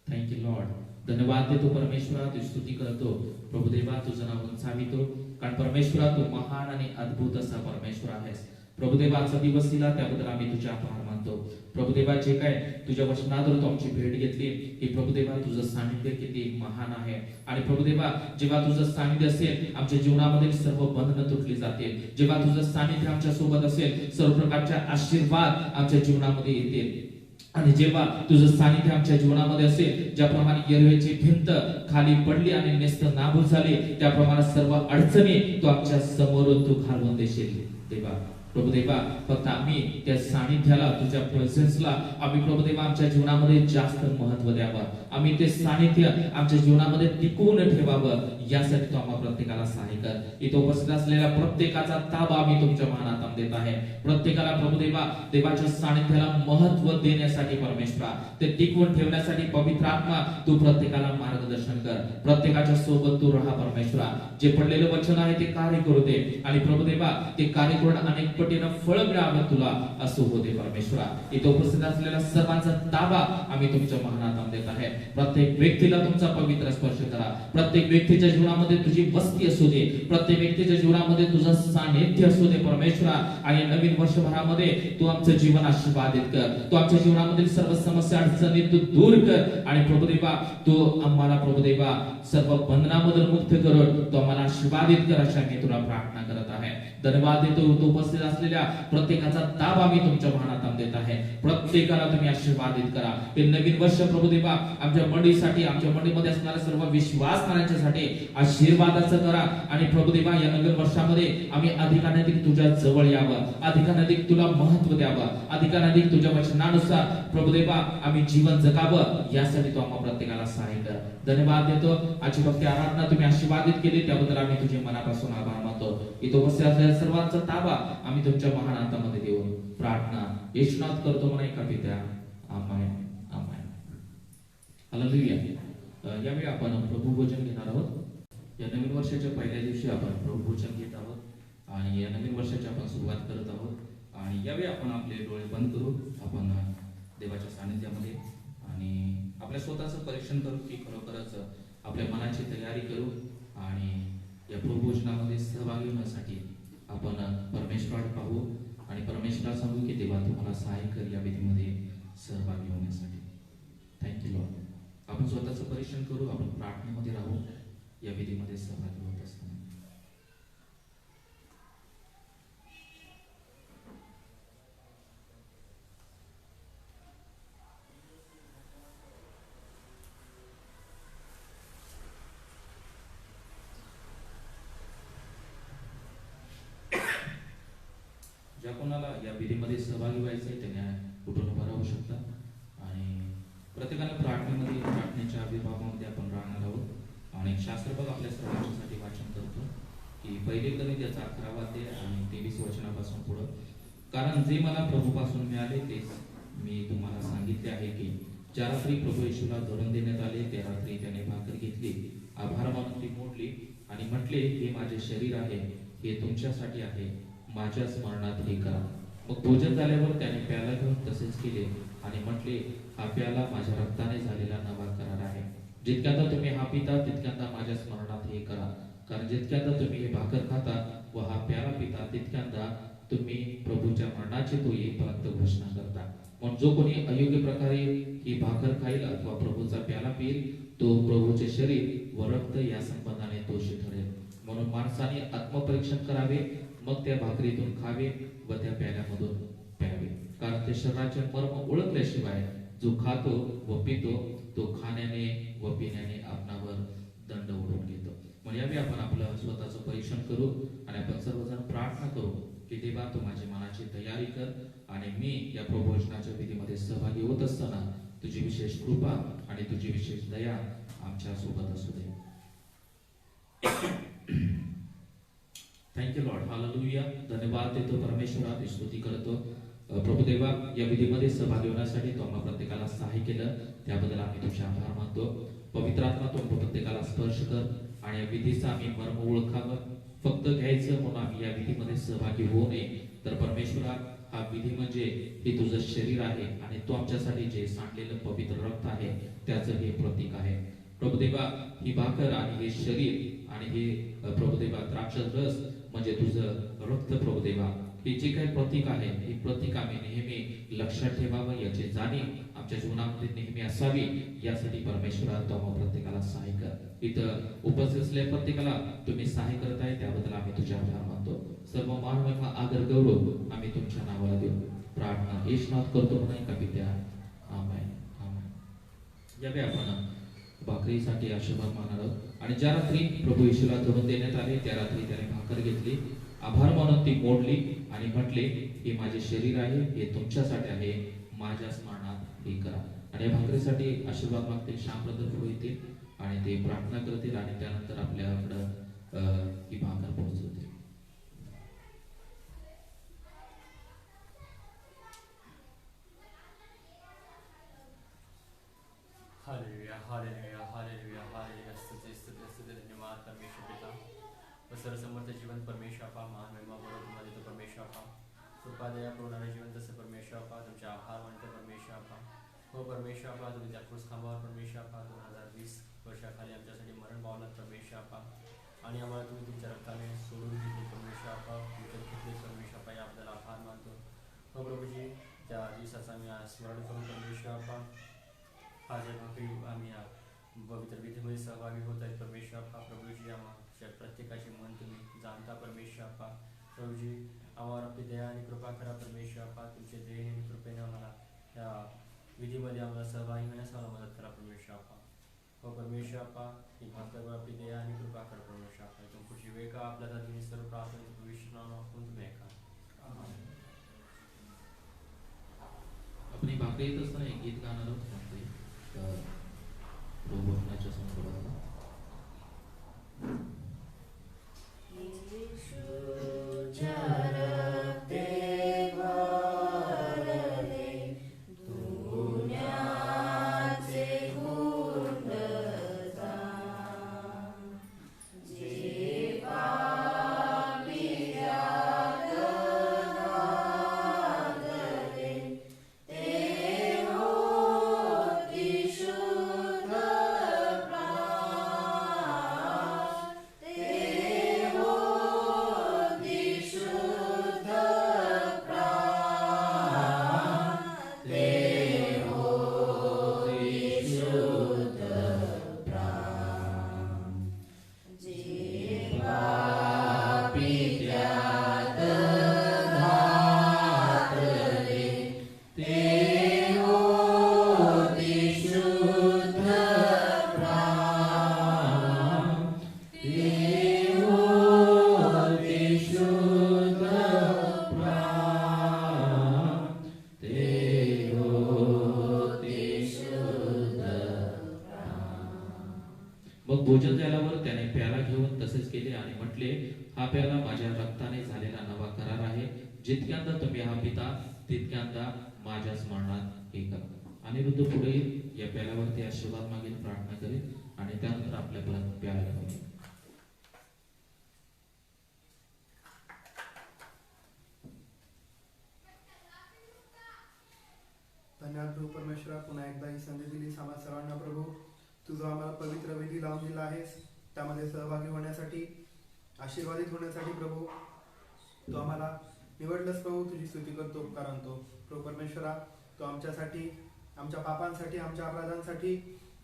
Thank you Lord. धन्यवाद देतो परमेश्वरा, तुझी स्तुती करतो प्रभुदेवा, तुझं नाव उंचावितो, कारण परमेश्वरा तू महान आणि अद्भुत असा परमेश्वर आहेस. प्रभुदेवा आजचा दिवस दिला त्याबद्दल आम्ही तुझे आभार मानतो. प्रभुदेवा जे काय तुझ्या वचनाद्वारे तू आमची भेट घेतली, की प्रभुदेवा तुझं सानिध्य किती महान आहे. आणि प्रभुदेवा जेव्हा तुझं सानिध्य असेल आमच्या जीवनामध्ये सर्व बंधनं तुटली जातील. जेव्हा तुझं सानिध्य आमच्या सोबत असेल सर्व प्रकारच्या आशीर्वाद आमच्या जीवनामध्ये येतील. आणि जेव्हा तुझं सानिध्य आमच्या जीवनामध्ये असेल, ज्याप्रमाणे यर्वेची भिंत खाली पडली आणि नेस्त नाबूद झाली, त्याप्रमाणे सर्व अडचणी तू आमच्या समोरून तू घालवून देशील. देवा प्रभुदेवा फक्त आम्ही त्या सानिध्याला, तुझ्या प्रेझेन्सला आम्ही प्रभुदेवा आमच्या जीवनामध्ये जास्त महत्व द्यावं, आम्ही ते सानिध्य आमच्या जीवनामध्ये टिकवून ठेवावं, यासाठी तू आम्हा प्रत्येकाला सहाय्य कर। इथे उपस्थित असलेल्या प्रत्येकाचा ताबा आम्ही तुमच्या महानात देत आहे। प्रत्येकाला प्रभुदेवा देवाच्या सानिध्याला महत्व देण्यासाठी परमेश्वरा, ते टिकवून ठेवण्यासाठी पवित्र आत्मा तू प्रत्येकाला मार्गदर्शन कर। प्रत्येकाच्या सोबत तू राहा परमेश्वरा। जे पडलेलं वचन आहे ते कार्य करू दे आणि प्रभुदेवा ते कार्य करून अनेक पटीनं फळ मिळावं तुला, असं होते परमेश्वरा। इथे उपस्थित असलेल्या सर्वांचा ताबा आम्ही तुमच्या महानात देत आहे। प्रत्येक व्यक्तीला तुमचा पवित्र स्पर्श करा। प्रत्येक व्यक्तीच्या जीवनामध्ये तुझी वस्ती असू दे, प्रत्येक व्यक्तीच्या जीवनामध्ये तुझं सानिध्य असू दे परमेश्वरा। आणि नवीन वर्षभरामध्ये तू आमचं जीवन आशीर्वादित कर, तू आमच्या जीवनामधील सर्व समस्या अडचणी तू दूर कर आणि प्रभुदेवा तू आम्हाला प्रभुदेवा सर्व बंधनामधून मुक्त करून तू आम्हाला आशीर्वादित कर, अशा मी तुला प्रार्थना करत आहे। धन्यवाद देतो। तू उपस्थित असलेल्या प्रत्येकाचा ताबा मी तुमच्या महानात देत आहे। प्रत्येकाला तुम्ही आशीर्वादित करा। हे नवीन वर्ष प्रभुदेवा आमच्या मंडळीसाठी, आमच्या मंडळीमध्ये असणाऱ्या सर्व विश्वासणाऱ्यांसाठी आशीर्वादाचं करा आणि प्रभुदेवा या नवीन वर्षामध्ये आम्ही अधिकाधिक तुझ्या जवळ यावं, अधिकाधिक तुला महत्व द्यावं, अधिकाधिक तुझ्या वचनानुसार प्रभुदेवा आम्ही जीवन जगावं, यासाठी तू आम्हा प्रत्येकाला सहाय्य कर। धन्यवाद देतो। आजची भक्ती आराधना तुम्ही आशीर्वादित केली त्याबद्दल आम्ही तुझे मनापासून आभार मानतो। इथे उपस्थित असलेल्या सर्वांचा ताबा आम्ही तुमच्या महान हातामध्ये देऊन प्रार्थना येशूनात करतो म्हणा एका पित्या, आमेन आमेन हालेलुया। यावेळी आपण प्रभू भोजन घेणार आहोत। या नवीन वर्षाच्या पहिल्या दिवशी आपण प्रभू भोजन घेत आहोत आणि या नवीन वर्षाची आपण सुरुवात करत आहोत आणि यावेळी आपण आपले डोळे बंद करू, आपण देवाच्या सानिध्यामध्ये आणि आपल्या स्वतःचं परीक्षण करू की खरोखरच आपल्या मनाची तयारी करू आणि या प्रभू भोजनामध्ये सहभागी होण्यासाठी आपण परमेश्वराकडे पाहू आणि परमेश्वराला सांगू की देवा तुम्हाला सहाय्य कर या विधीमध्ये सहभागी होण्यासाठी। Thank you Lord. आपण स्वतःचं परीक्षण करू, आपण प्रार्थनेमध्ये राहू या विधीमध्ये सहभागी होत असताना। ज्या कोणाला या विधीमध्ये सहभागी व्हायचं आहे त्याने उठून उभा राहू शकता आणि प्रत्येकाला प्रार्थनेमध्ये, प्रार्थनेच्या अभिभावामध्ये आपण राहणार आहोत आणि शास्त्रभाग आपल्या सर्वांसाठी वाचन करतो की पहिले कोरिंथीच्या 11 अध्याय आणि 23 वचनापासून पुढे। कारण जे मला प्रभूपासून मिळाले तेच मी तुम्हाला सांगितले आहे की ज्या रात्री प्रभू येशूला धरून देण्यात आले त्या रात्री त्याने भाकर घेतली, आभार मानून ती मोडली आणि म्हटले हे माझे शरीर आहे, हे तुमच्यासाठी आहे, माझ्या स्मरणात हे करा। मग भोजन झाल्यावर त्याने प्याला घेऊन तसेच केले आणि म्हटले हा प्याला माझ्या रक्ताने झालेला नवा करार आहे। जितक्यांदा तुम्ही हा पिता तितक्यांदा माझ्या स्मरणात हे करा, कारण जितक्यांदा तुम्ही हे भाकर खाता व हा प्याला पिता तितक्यांदा तुम्ही प्रभूच्या मरणाची तो येईपर्यंत घोषणा करता। म्हणून जो कोणी अयोग्य प्रकारे ही भाकर खाईल अथवा प्रभूचा प्याला पिईल तो प्रभूचे शरीर व रक्त या संबंधाने दोषी ठरेल। म्हणून माणसाने आत्मपरीक्षण करावे, मग त्या भाकरीतून खावे व त्या प्याल्यामधून प्यावे, कारण ते शरीराचे मर्म ओळखल्याशिवाय जो खातो व पितो तो खाण्याने व पिण्याने आपणावर दंड ओढून घेतो। म्हणजे यावेळी आपण आपलं स्वतःचं परीक्षण करू आणि आपण सर्वजण प्रार्थना करू की देवा तू माझी मनाची तयारी कर आणि मी या प्रभूवचनाच्या विधीमध्ये सहभागी होत असताना तुझी विशेष कृपा आणि तुझी विशेष दया आमच्या सोबत असू दे। Thank you Lord, hallelujah. धन्यवाद देतो परमेश्वरा, स्तुती करतो प्रभुदेवा या विधीमध्ये सहभागी होण्यासाठी तो आम्हा प्रत्येकाला सहाय्य केलं त्याबद्दल आम्ही तुझे आभार मानतो। पवित्र आत्मा तो प्रत्येकाला स्पर्श कर आणि या विधीचा आम्ही मर्म ओळखावं, फक्त घ्यायचं म्हणून आम्ही या विधीमध्ये सहभागी होऊ नये, तर परमेश्वरा हा विधी म्हणजे हे तुझं शरीर आहे आणि तो आमच्यासाठी जे सांडलेलं पवित्र रक्त आहे त्याचं हे प्रतीक आहे। प्रभुदेवा ही भाकर आणि हे शरीर आणि हे प्रभुदेवा द्राक्षाचा रस म्हणजे तुझं रक्त प्रभुदेवा, हे जे काही प्रतीक आहे हे प्रतीक आम्ही नेहमी लक्षात ठेवावं, याची जाणीव आमच्या जीवनामध्ये नेहमी असावी, यासाठी परमेश्वरा तो आम्हा प्रत्येकाला सहाय्य कर। इथं उपस्थित असलेल्या प्रत्येकाला तुम्ही सहाय्य करताय त्याबद्दल आम्ही तुझे आभार मानतो। सर्व मान महिमा आदर गौरव आम्ही तुमच्या नावाला देऊ प्रार्थना येशूनात करतो म्हणून एका पित्या, आमेन आमेन। यावेळी आपण भाकरीसाठी आशीर्वाद मागणार आहोत आणि ज्या रात्री प्रभू येशूला धरून देण्यात आले त्या रात्री त्याने भाकर घेतली आभार मानून ती मोडली आणि म्हटले, हे माझे शरीर आहे, हे तुमच्यासाठी आहे, माझ्या स्मरणात हे करा. आणि या भाकरीसाठी आशीर्वाद मागतील. श्यामप्रदर पुढे येतील आणि ते प्रार्थना करतील आणि त्यानंतर आपल्याकडं ही भाकर पोहोचवतील. Hallelujah hallelujah hallelujah hallelujah. स्तुती स्तुती स्तुती धन्यवाद परमेश्वर पिता व सर्वसमर्थ जीवन परमेश्वर आपा. महान महिमा बरोबर तुम्हाला देतो परमेश्वर आपा. कृपा दया पूर्ण जीवन तसं परमेश्वर आपा. तुमचे आभार मानतो परमेश्वर आपा. हो परमेश्वर आपा, तुम्ही त्या क्रूस खांबावर परमेश्वर आपा 2020 वर्षाखाली आमच्यासाठी मरण पावलात परमेश्वर आपा. आणि आम्हाला तुम्ही तुमच्या रक्ताने सोडून घेतले परमेश्वर आपा. विकत घेतले परमेश्वर आपा, याबद्दल आभार मानतो. हो प्रभूजी, त्या दिवसाचं आम्ही स्मरण करून परमेश्वर आपा आज या भाकरी आम्ही या पवित्र विधीमध्ये सहभागी होत आहेत परमेश्वर आपा. प्रभूजी, आम्हाला प्रत्येकाचे मन तुम्ही जाणता परमेश्वर आपा. प्रभूजी, आम्हाला आपली दया आणि कृपा करा परमेश्वर आपा. तुमचे दयेने आणि कृपेने आम्हाला या विधीमध्ये आम्हाला सहभागी होण्यास आम्हाला मदत करा परमेश्वर आपा. हो परमेश्वर आपा, ही भाकरवर आपली दया आणि कृपा करा परमेश्वर आपा. इथून पुढची वेळ का आपल्या तुम्ही सर्व प्रार्थना भविष्य नाव आपण तुम्ही ऐका. आपण ही भाकरी येत असताना एक गीत गाणार आहोत. प्रभूच्या समोर मग भोजन झाल्यावर त्याने प्याला घेऊन तसेच केले आणि म्हटले, हा प्याला माझ्या रक्ताने झालेला नवा करार आहे. जितक्यांदा तुम्ही हा पिता तितक्यांदा माझ्या स्मरणात हे करा. अनिरुद्ध पुढे या प्याल्यावरती आशीर्वाद मागेल, प्रार्थना करेल आणि त्यानंतर आपल्यापर्यंत प्याला घालेल. धन्यवाद प्रभू परमेश्वरा, पुन्हा एकदा ही संधी दिलीस आम्हा सर्वांना. प्रभू, तू जो आम्हाला पवित्र विधी लावून दिला आहेस त्यामध्ये सहभागी होण्यासाठी, आशीर्वादित होण्यासाठी प्रभू तू आम्हाला निवडलंस. प्रभू, तुझी स्तुती करतो, उपकार आणतो. प्रभू परमेश्वरा, तू आमच्यासाठी, आमच्या पापांसाठी, आमच्या अपराधांसाठी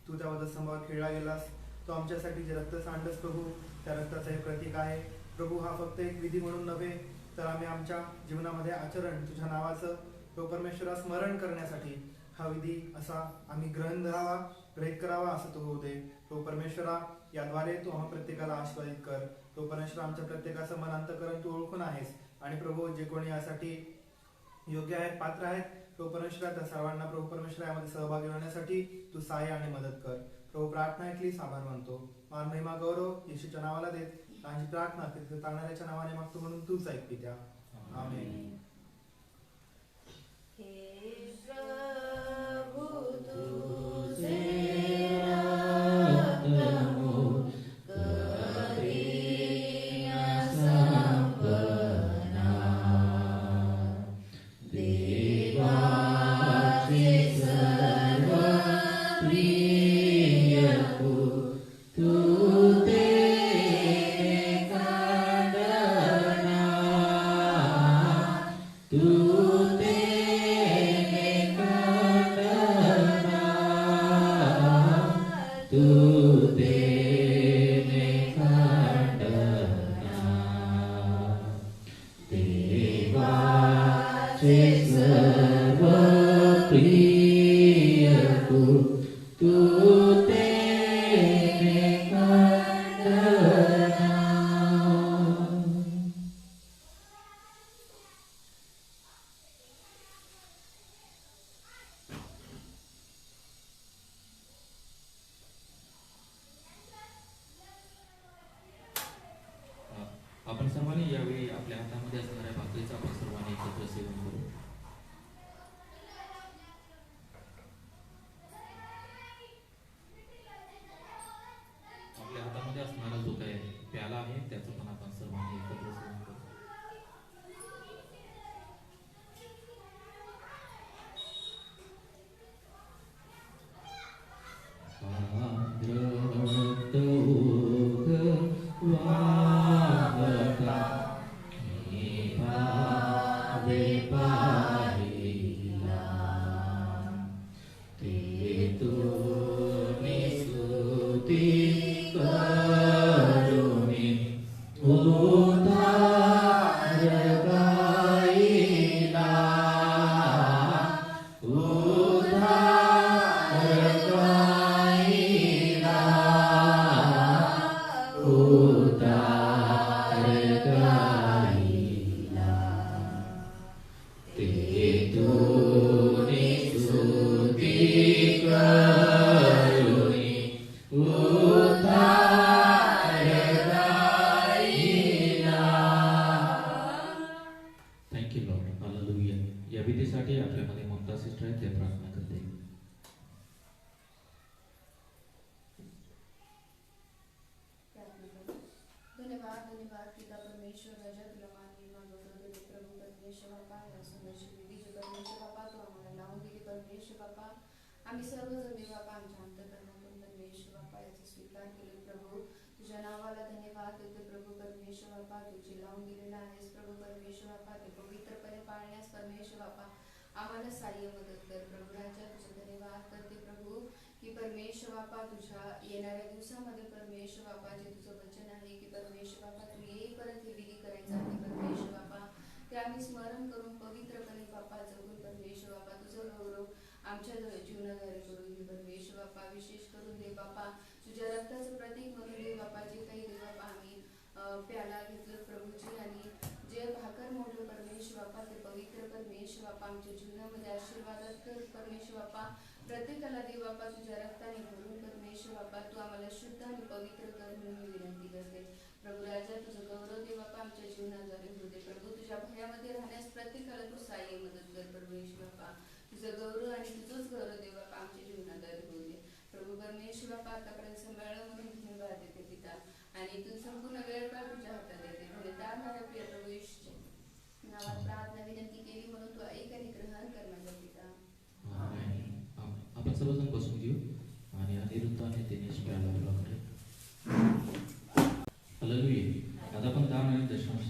तू त्या वधस्तंभावर खेळला गेलास. तो आमच्यासाठी जे रक्त सांडलंस प्रभू, त्या रक्ताचं हे प्रतीक आहे. प्रभू, हा फक्त एक विधी म्हणून नव्हे तर आम्ही आमच्या जीवनामध्ये आचरण तुझ्या नावाचं प्रभू परमेश्वरा स्मरण करण्यासाठी हा विधी असा आम्ही ग्रहित करावा असं तो होऊ दे. प्रभू परमेश्वरा, याद्वारे तू आम्हा प्रत्येकाला आशीर्वादित कर. प्रभू परमेश्वरा, आमच्या प्रत्येकाचं मन अंतःकरण तू ओळखून आहेस आणि प्रभू जे कोणी यासाठी योग्य आहेत, पात्र आहेत, प्रभू परमेश्वरा, त्या सर्वांना प्रभू परमेश्वरा यामध्ये सहभागी होण्यासाठी तू सहाय्य आणि मदत कर. प्रभू, प्रार्थना ऐकलीस, आभार मानतो. मान महिमा गौरव येशूच्या नावाला देत आणि प्रार्थना तिथे तारणाऱ्याच्या नावाने मागतो म्हणून तूच ऐक पित्या. आमेन. सर्वांनी यावेळी आपल्या हातामध्ये असणाऱ्या भाकरीचा आपण सर्वांनी एकत्र सेवन करू. आपल्या हातामध्ये असणारा जो काही प्याला आहे त्याचं पण आपण सर्वांनी एकत्र सेवन करू. Thank you Lord. हालेलुया. या विधीसाठी आपल्यामध्ये ममता सिस्टर आहेत, ते प्रार्थना करते. धन्यवाद धन्यवाद पिता परमेश्वर राजा तुला मान महिमा गौरव देते प्रभू परमेश्वर बापा या सुंदरशी विधी जो परमेश्वर बापा तू आम्हाला लावून दिली परमेश्वर बापा आम्ही सर्वजण देव बापा आमच्या अंतःकरणातून परमेश्वर बापा याचा स्वीकार केले प्रभू तुझ्या नावाला धन्यवाद देते प्रभू परमेश्वर बापा तुझे लावून दिलेला आहेस प्रभू परमेश्वर बापा ते पवित्रपणे पाळण्यास परमेश्वर बापा आम्हाला सहाय्य मदत कर प्रभू राजा तुझे धन्यवाद करते प्रभू की परमेश्वर बापा तुझ्या येणाऱ्या दिवसामध्ये परमेश्वर बापा जे तुझं वचन आहे की परमेश्वर बापा तू येईपर्यंत हे विधी करायचं आहे परमेश्वर बापा ते आम्ही स्मरण करून पवित्रपणे बापा जगून परमेश्वर बापा तुझं गौरव आमच्या जीवनाद्वारे करून दे परमेश्वर बापा विशेष करून दे बापा तुझ्या रक्ताचं प्रतीक म्हणून दे बापा जे काही दे बापा आम्ही प्याला घेतलं प्रभूजी आणि जे भाकर मोठं परमेश्वर बापा ते पवित्र परमेश्वर बापा आमच्या जीवनामध्ये आशीर्वादात कर परमेश्वर बापा प्रत्येकाला देव बापा तुझ्या रक्ताने भरून परमेश्वर बापा तू आम्हाला शुद्ध आणि पवित्र कर म्हणून मी विनंती करते प्रभू राजा तुझं गौरव देव बापा आमच्या जीवनाद्वारे होते प्रभू तुझ्या भयामध्ये राहण्यास प्रत्येकाला तू सहाय्य मदत कर परमेश्वर बापा तुझं गौरव आणि तुझंच गौरव देव बापा आमच्या जीवनाद्वारे होऊ दे प्रभू परमेश्वर बापा आतापर्यंत सांभाळलं म्हणून धन्यवाद देते पिता आणि तू संपूर्ण वेळ काळ तुझ्या हातात देते धन्यवाद माझ्या प्रिय प्रभू येशूच्या नावात प्रार्थना विनंती केली म्हणून तू ऐक आणि ग्रहण कर माझ्या पिता. आपण सर्वजण बसून घेऊ आणि अनिरुद्ध आणि दिनेश प्याला करेल. हालेलुया. आता आपण दान आणि दशांश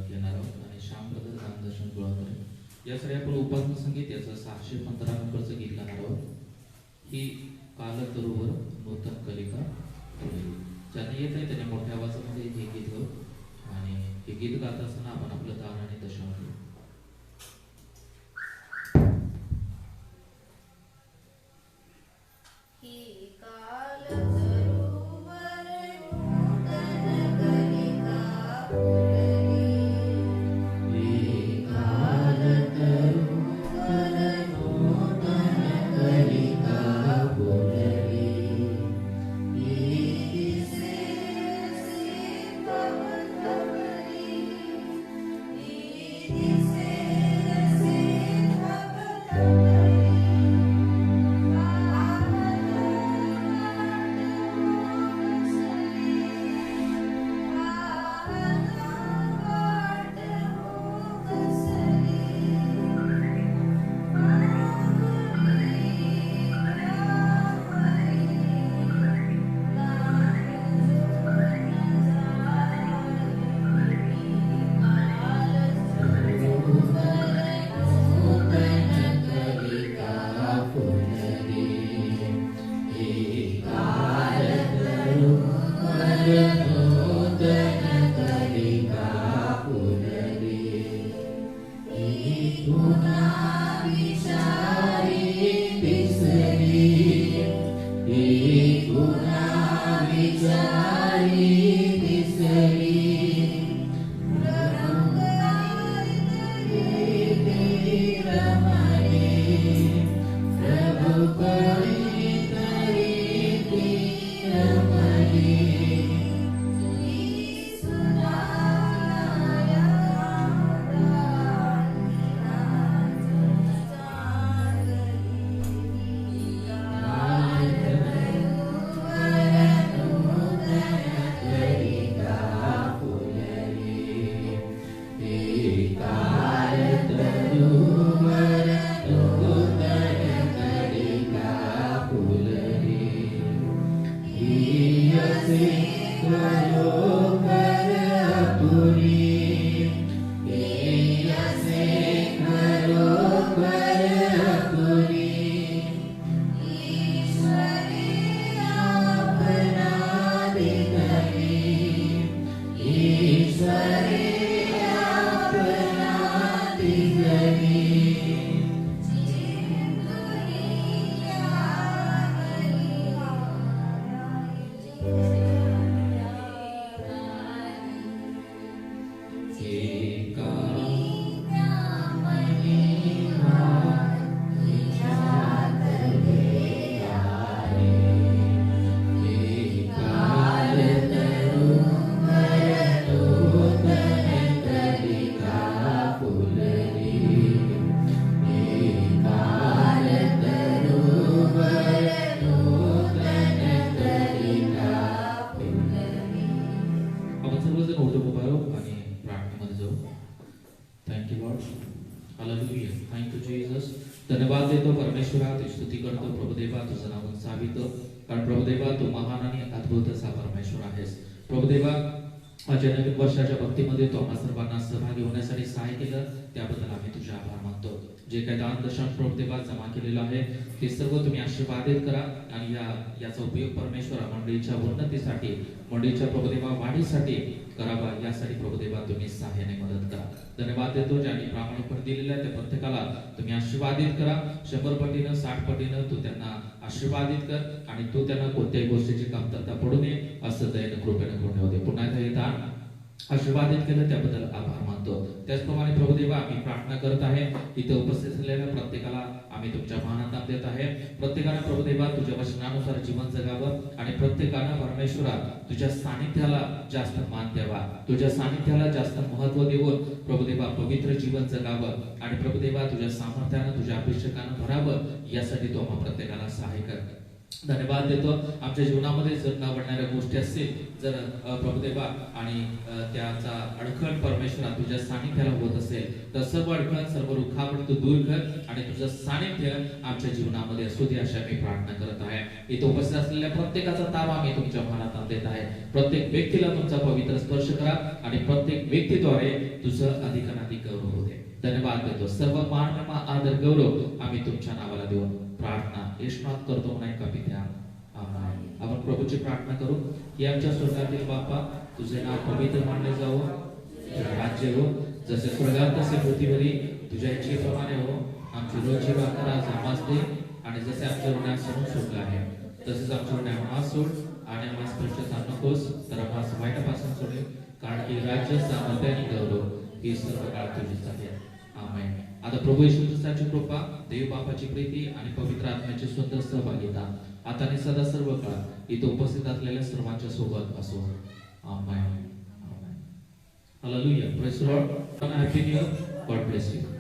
घेणार आहोत आणि श्याम ब्रदर दान दशांश गोळा करेल. यासाठी आपण उपासना संगीत याचं 715 नंबरचं गीत गाणार आहोत. ही कालतरुवर नूतन कलिका ज्यांना येत आहे त्याने मोठ्या आवाजामध्ये हे गीत गाऊ आणि हे गीत गात असताना आपण आपलं दान आणि दशांश घेऊ. Is आपण सर्वजण होतो उभारो आणि प्रार्थनेमध्ये जाऊ. Thank you Lord. Hallelujah. Thank you Jesus. धन्यवाद देतो परमेश्वरा, तुझी स्तुती करतो प्रभुदेवा, तुझं नाव उंचावितो, कारण प्रभुदेवा तू महान आणि अद्भुत असा परमेश्वर आहेस. प्रभुदेवा, माझ्या नवीन वर्षाच्या भक्तीमध्ये तू आम्हा सर्वांना सहभागी होण्यासाठी सहाय्य केलं, त्याबद्दल आम्ही तुझे आभार मानतो. जे काही दान दशांश प्रभुदेवा जमा केलेलं आहे ते सर्व तुम्ही आशीर्वादित करा आणि याचा उपयोग परमेश्वरा मंडळीच्या उन्नतीसाठी, मंडळीच्या प्रभुदेवा वाढीसाठी करावा, यासाठी प्रभुदेवा तुम्ही सहाय्याने मदत करा. धन्यवाद देतो ज्यांनी प्रामाणिकपणे दिलेलं आहे त्या प्रत्येकाला तुम्ही आशीर्वादित करा. 100 पटीनं 60 पटीनं तू त्यांना आशीर्वादित कर आणि तू त्यांना कोणत्याही गोष्टीची कमतरता पडू नये असं दयेनं कृपेनं करून ठेवते. पुन्हा एकदा हे दान आशीर्वादित केलं त्याबद्दल आभार मानतो. त्याचप्रमाणे प्रभुदेवा आम्ही प्रार्थना करत आहे, इथे उपस्थित असलेल्या प्रत्येकाला आम्ही तुमच्या मानात देत आहे. प्रत्येकानं प्रभुदेवा तुझ्या वचनानुसार जीवन जगावं आणि प्रत्येकानं परमेश्वरा तुझ्या सानिध्याला जास्त मान द्यावा, तुझ्या सानिध्याला जास्त महत्व देऊन प्रभुदेवा पवित्र जीवन जगावं आणि प्रभुदेवा तुझ्या सामर्थ्यानं, तुझ्या अभिषेकानं भरावं, यासाठी तू आम्हा प्रत्येकाला सहाय्य कर. धन्यवाद देतो. आमच्या जीवनामध्ये जर न घडणाऱ्या गोष्टी असतील, जर प्रभुदेवा आणि त्याचा अडखळ परमेश्वरा तुझ्या सानिध्याला होत असेल, तर सर्व अडखळ, सर्व रुखावट तू दूर कर आणि तुझं सानिध्य आमच्या जीवनामध्ये असू दे, अशा मी प्रार्थना करत आहे. इथे उपस्थित असलेल्या प्रत्येकाचा ताबा आम्ही तुमच्या मनात देत आहे. प्रत्येक व्यक्तीला तुमचा पवित्र स्पर्श करा आणि प्रत्येक व्यक्तीद्वारे तुझं अधिकाधिक गौरव होते. धन्यवाद देतो. सर्व मान, महिमा, आदर, गौरव आम्ही तुमच्या नावाला देऊन प्रार्थना यशनात करतो म्हणून एका पित्या आमेन. आपण प्रभूची प्रार्थना करू की आमच्या स्वर्गातील बाप्पा, तुझे नाव पवित्र मानले जावो, तुझे राज्य हो, जसे स्वर्गात तसे पृथ्वीवरी तुझ्या इच्छेप्रमाणे हो. आमची रोजची भाकर आज आम्हास दे आणि जसे आमच्या ऋणास समून सोडलं आहे तसेच आमच्या ऋण आम्हास सोड आणि आम्हास परीक्षेत आणू नकोस, तर आम्हास वाईटापासून सोडे, कारण की राज्य, सामर्थ्य आणि गौरव ही सर्व काळ तुझीच आहे. आमेन. आता प्रभू येशू ख्रिस्ताची कृपा, देव बापाची प्रीती आणि पवित्र आत्म्याची सुंदर सहभागिता आता आणि सदा सर्व काळ इथे उपस्थित असलेल्या सर्वांच्या सोबत असो. Amen. Amen. Hallelujah. Praise the Lord. Happy new year. God bless you.